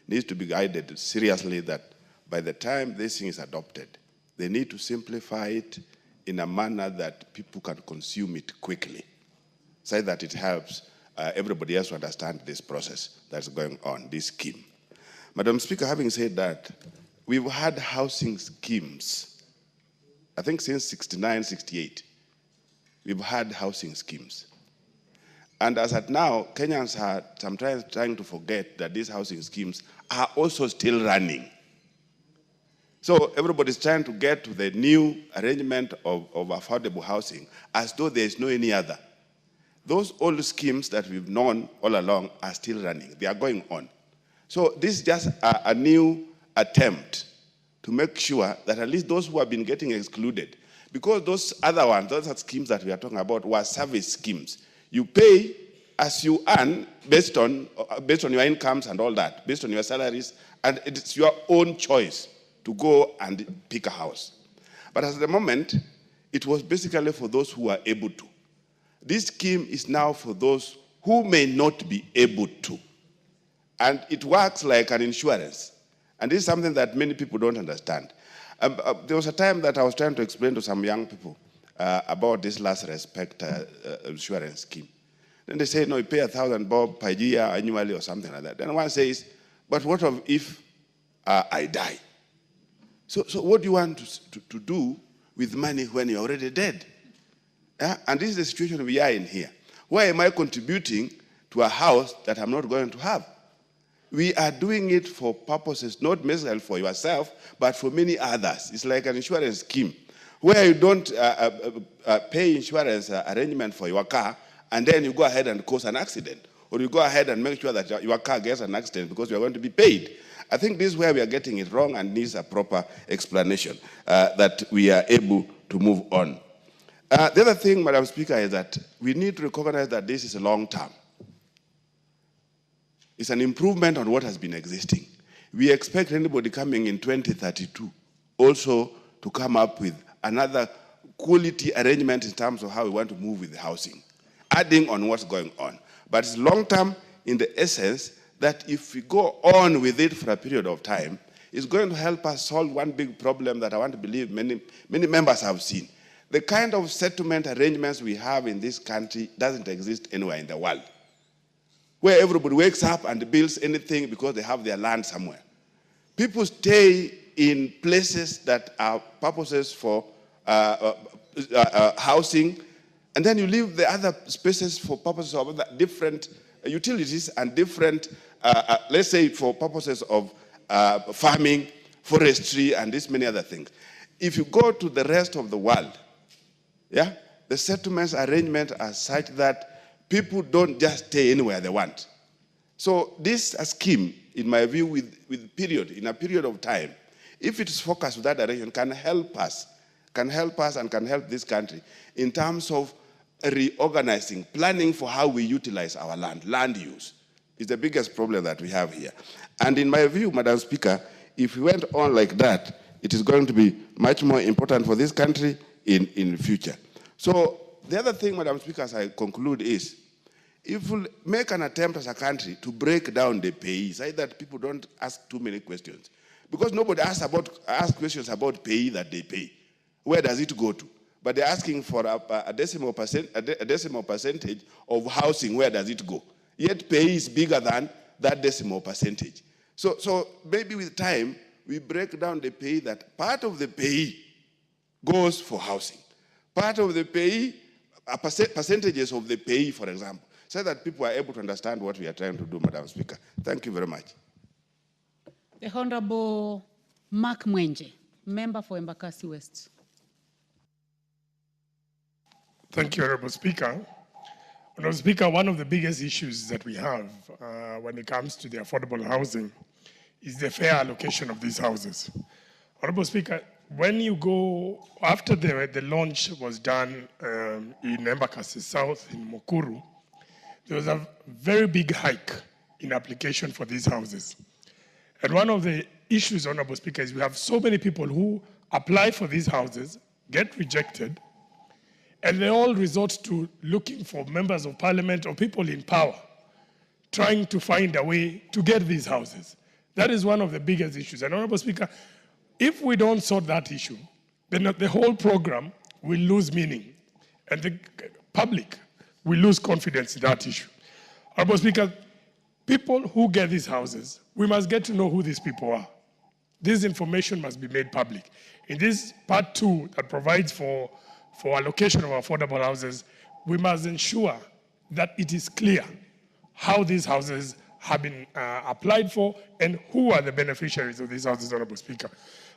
needs to be guided seriously that by the time this thing is adopted, they need to simplify it in a manner that people can consume it quickly, so that it helps everybody else to understand this process that's going on, this scheme. Madam Speaker, having said that, we've had housing schemes, I think since 69, 68, we've had housing schemes. And as at now, Kenyans are sometimes trying to forget that these housing schemes are also still running. So everybody's trying to get to the new arrangement of affordable housing as though there is no any other. Those old schemes that we've known all along are still running. They are going on. So this is just a new attempt to make sure that at least those who have been getting excluded, because those other ones, those are schemes that we are talking about, were service schemes. You pay as you earn based on your incomes and all that, based on your salaries, and it's your own choice to go and pick a house. But at the moment, it was basically for those who are able to. This scheme is now for those who may not be able to. And it works like an insurance. And this is something that many people don't understand. There was a time that I was trying to explain to some young people about this last respect insurance scheme. Then they say, no, you pay 1,000 bob per year annually or something like that. Then one says, but what if I die? So what do you want to do with money when you're already dead? And this is the situation we are in here. Why am I contributing to a house that I'm not going to have? We are doing it for purposes, not necessarily for yourself, but for many others. It's like an insurance scheme, where you don't pay insurance arrangement for your car, and then you go ahead and cause an accident. Or you go ahead and make sure that your car gets an accident because you are going to be paid. I think this is where we are getting it wrong and needs a proper explanation that we are able to move on. The other thing, Madam Speaker, is that we need to recognize that this is a long term. It's an improvement on what has been existing. We expect anybody coming in 2032 also to come up with another quality arrangement in terms of how we want to move with the housing, adding on what's going on. But it's long term in the essence that if we go on with it for a period of time, it's going to help us solve one big problem that I want to believe many members have seen. The kind of settlement arrangements we have in this country doesn't exist anywhere in the world, where everybody wakes up and builds anything because they have their land somewhere. People stay in places that are purposes for housing And then you leave the other spaces for purposes of other different utilities and different, let's say for purposes of farming, forestry, and this many other things. If you go to the rest of the world, yeah, the settlements arrangement are such that people don't just stay anywhere they want. So this scheme, in my view, in a period of time, if it is focused with that direction, can help us and can help this country in terms of reorganizing, planning for how we utilize our land use. Is the biggest problem that we have here. And in my view, Madam Speaker, if we went on like that, it is going to be much more important for this country in the future. So the other thing, Madam Speaker, as I conclude is, if we make an attempt as a country to break down the pay, so that people don't ask too many questions. Because nobody asks questions about pay that they pay. Where does it go to? But they're asking for a decimal percentage of housing. Where does it go? Yet pay is bigger than that decimal percentage. So maybe with time, we break down the pay that part of the pay goes for housing. Part of the pay, percentages of the pay, for example, so that people are able to understand what we are trying to do, Madam Speaker. Thank you very much. The Honorable Mark Mwenje, member for Embakasi West. Thank you, Honorable Speaker. Honorable Speaker, one of the biggest issues that we have when it comes to the affordable housing is the fair allocation of these houses. Honorable Speaker, when you go, after the launch was done in Embakasi South, in Mukuru, there was a very big hike in application for these houses. And one of the issues, Honorable Speaker, is we have so many people who apply for these houses, get rejected, and they all resort to looking for members of parliament or people in power, trying to find a way to get these houses. That is one of the biggest issues. And Honorable Speaker, if we don't sort that issue, then the whole program will lose meaning, and the public will lose confidence in that issue. Honorable Speaker, people who get these houses, we must get to know who these people are. This information must be made public. In this part 2 that provides for allocation of affordable houses, we must ensure that it is clear how these houses have been applied for and who are the beneficiaries of these houses, Honorable Speaker.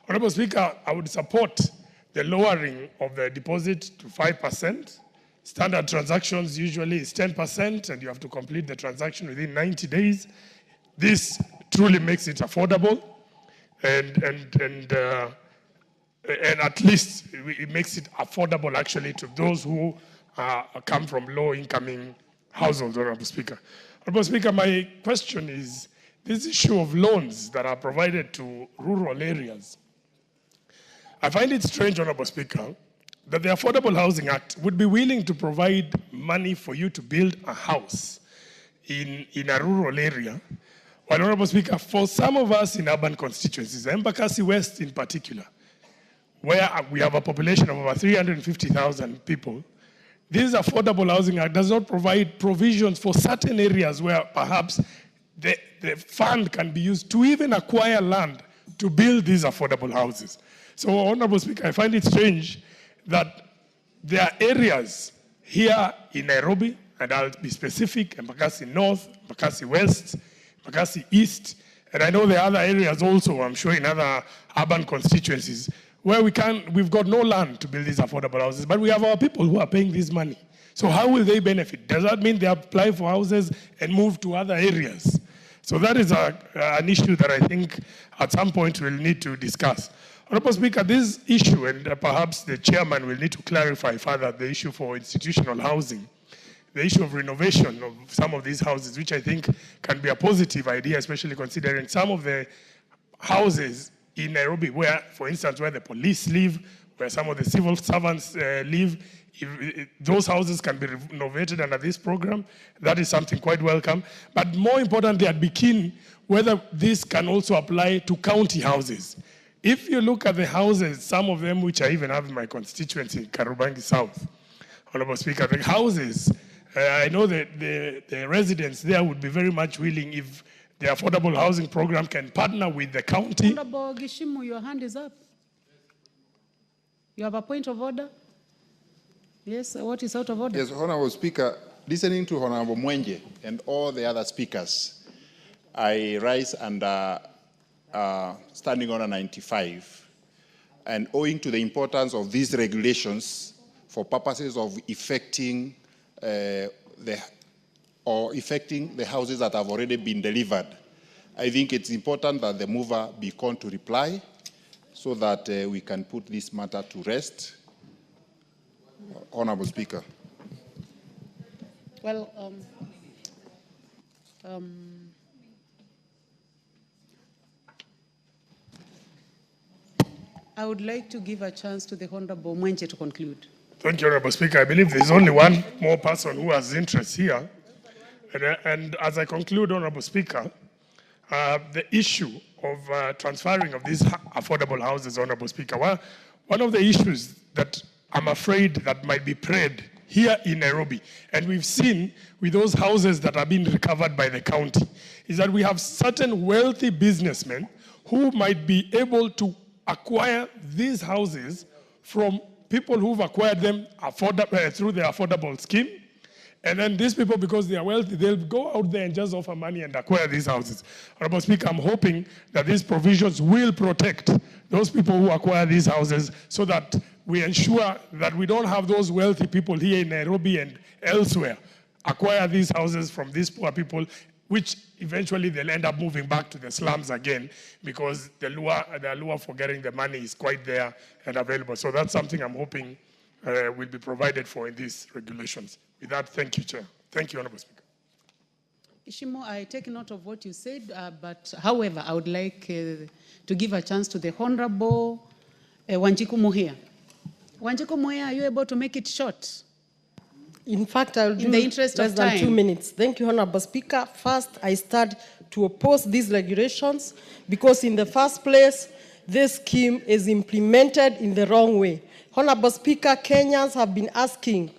Honorable Speaker, I would support the lowering of the deposit to 5%. Standard transactions usually is 10%, and you have to complete the transaction within 90 days. This truly makes it affordable, and at least it makes it affordable actually to those who come from low-income households, Honorable Speaker. Honorable Speaker, my question is this issue of loans that are provided to rural areas. I find it strange, Honorable Speaker, that the Affordable Housing Act would be willing to provide money for you to build a house in a rural area. Well, Honorable Speaker, for some of us in urban constituencies, Embakasi West in particular, where we have a population of over 350,000 people, this Affordable Housing Act does not provide provisions for certain areas where perhaps the fund can be used to even acquire land to build these affordable houses. So, Honorable Speaker, I find it strange that there are areas here in Nairobi, and I'll be specific, Embakasi North, Embakasi West, Embakasi East, and I know there are other areas also, I'm sure in other urban constituencies, where we've got no land to build these affordable houses, but we have our people who are paying this money. So how will they benefit? Does that mean they apply for houses and move to other areas? So that is an issue that I think at some point we'll need to discuss. Honorable Speaker, this issue, and perhaps the chairman will need to clarify further the issue for institutional housing, the issue of renovation of some of these houses, which I think can be a positive idea, especially considering some of the houses in Nairobi where, for instance, where the police live, where some of the civil servants live, if those houses can be renovated under this program, that is something quite welcome. But more importantly, I'd be keen whether this can also apply to county houses. If you look at the houses, some of them which I even have in my constituency in Karubangi South, Honorable Speaker, the houses, I know that the residents there would be very much willing if the affordable housing program can partner with the county. Honorable Gishimu, your hand is up. You have a point of order? Yes, what is out of order? Yes, Honorable Speaker, listening to Honorable Mwenje and all the other speakers, I rise under Standing Order 95. And owing to the importance of these regulations for purposes of effecting the houses that have already been delivered, I think it's important that the mover be called to reply so that we can put this matter to rest. Honorable Speaker. Well, I would like to give a chance to the Honorable Mwenje to conclude. Thank you, Honorable Speaker. I believe there's only one more person who has interest here. And as I conclude, Honorable Speaker, the issue of transferring of these affordable houses, Honorable Speaker, one of the issues that I'm afraid that might be preyed here in Nairobi, and we've seen with those houses that are being recovered by the county, is that we have certain wealthy businessmen who might be able to acquire these houses from people who've acquired them through the affordable scheme. And then these people, because they are wealthy, they'll go out there and just offer money and acquire these houses. Honorable Speaker, I'm hoping that these provisions will protect those people who acquire these houses so that we ensure that we don't have those wealthy people here in Nairobi and elsewhere acquire these houses from these poor people, which eventually they'll end up moving back to the slums again because the lure for getting the money is quite there and available. So that's something I'm hoping will be provided for in these regulations. With that, thank you, Chair. Thank you, Honorable Speaker. Ishimo, I take note of what you said, but however, I would like to give a chance to the Honorable Wanjiku Muhia. Wanjiku Muhia, are you able to make it short? In fact, I'll do in the interest less of than time. 2 minutes. Thank you, Honorable Speaker. First, I start to oppose these regulations because in the first place, this scheme is implemented in the wrong way. Honorable Speaker, Kenyans have been asking,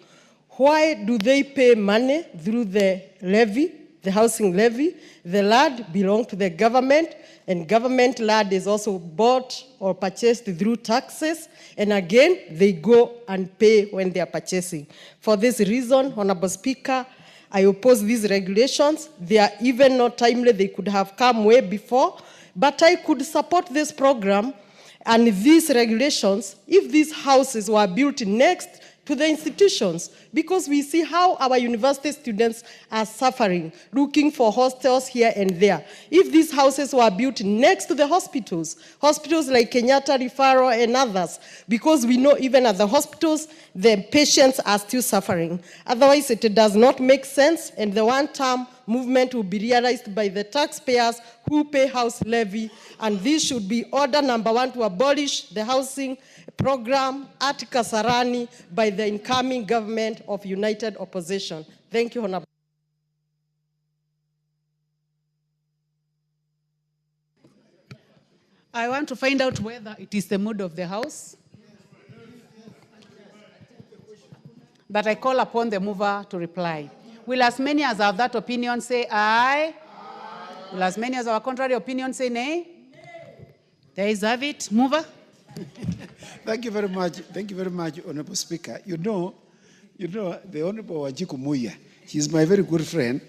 why do they pay money through the levy, the housing levy? The land belongs to the government, and government land is also bought or purchased through taxes, and again, they go and pay when they are purchasing. For this reason, Honorable Speaker, I oppose these regulations. They are even not timely. They could have come way before, but I could support this program and these regulations if these houses were built next to the institutions, because we see how our university students are suffering, looking for hostels here and there. If these houses were built next to the hospitals like Kenyatta Referral and others, because we know even at the hospitals, the patients are still suffering. Otherwise, it does not make sense, and the one-term movement will be realized by the taxpayers who pay house levy, and this should be order number 1 to abolish the housing program at Kasarani by the incoming government of United Opposition. Thank you, Honorable. I want to find out whether it is the mood of the House that I call upon the mover to reply. Will as many as have that opinion say aye? Will as many as have a contrary opinion say nay? There is have it. Mover. Thank you very much. Thank you very much, Honorable Speaker. You know, the Honorable Wanjiku Muhia, she's my very good friend,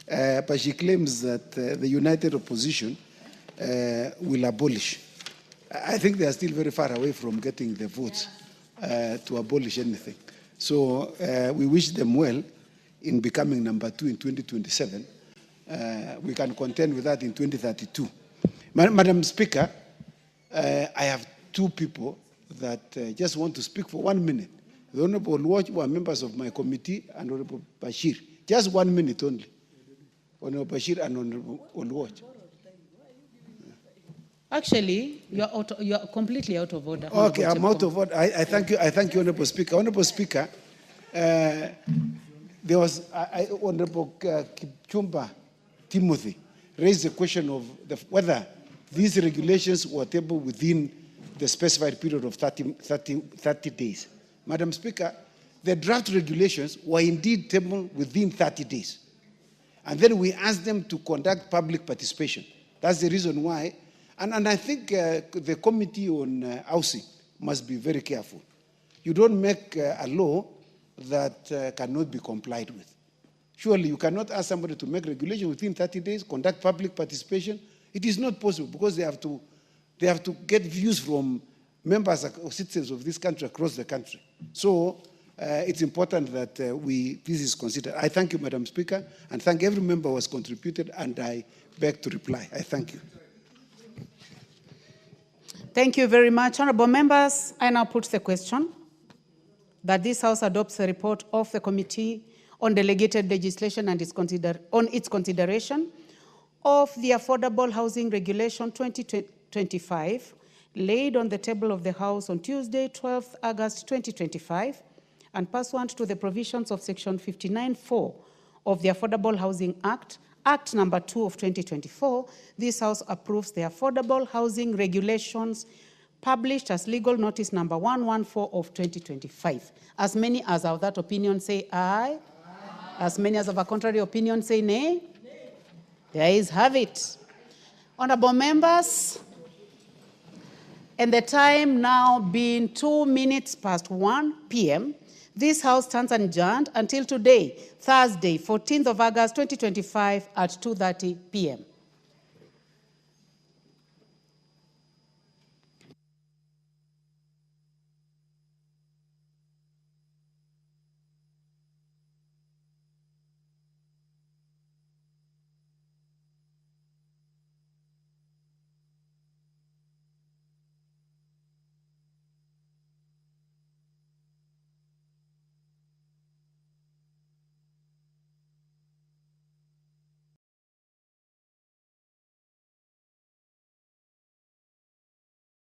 but she claims that the United Opposition will abolish. I think they are still very far away from getting the votes to abolish anything. So we wish them well in becoming number 2 in 2027. We can contend with that in 2032. Madam Speaker, I have 2 people that just want to speak for 1 minute. The Honorable Olwach, who are members of my committee, and Honorable Bashir. Just 1 minute only. Honorable Bashir and Honorable Olwach. Actually, you are completely out of order. Okay, I'm out of order. I thank you, Honorable Speaker. Honorable Speaker, there was Honorable Kipchumba Timothy raised the question of whether these regulations were tabled within the specified period of 30 days. Madam Speaker, the draft regulations were indeed tabled within 30 days. And then we asked them to conduct public participation. That's the reason why. And I think the Committee on Housing must be very careful. You don't make a law that cannot be complied with. Surely you cannot ask somebody to make regulation within 30 days, conduct public participation. It is not possible because they have to get views from members or citizens of this country across the country. So it's important that this is considered. I thank you, Madam Speaker, and thank every member who has contributed, and I beg to reply. I thank you. Thank you very much. Honorable members, I now put the question that this House adopts a report of the Committee on Delegated Legislation and on its consideration of the Affordable Housing Regulation 2025, laid on the table of the House on Tuesday, 12th August 2025, and pursuant to the provisions of Section 59(4) of the Affordable Housing Act, Act number 2 of 2024, this House approves the Affordable Housing Regulations published as legal notice number 114 of 2025. As many as are of that opinion say aye. As many as of a contrary opinion say nay. The ayes have it. Honorable members, and the time now being 2 minutes past 1 p.m., this House stands adjourned until today, Thursday, 14th of August, 2025 at 2:30 p.m.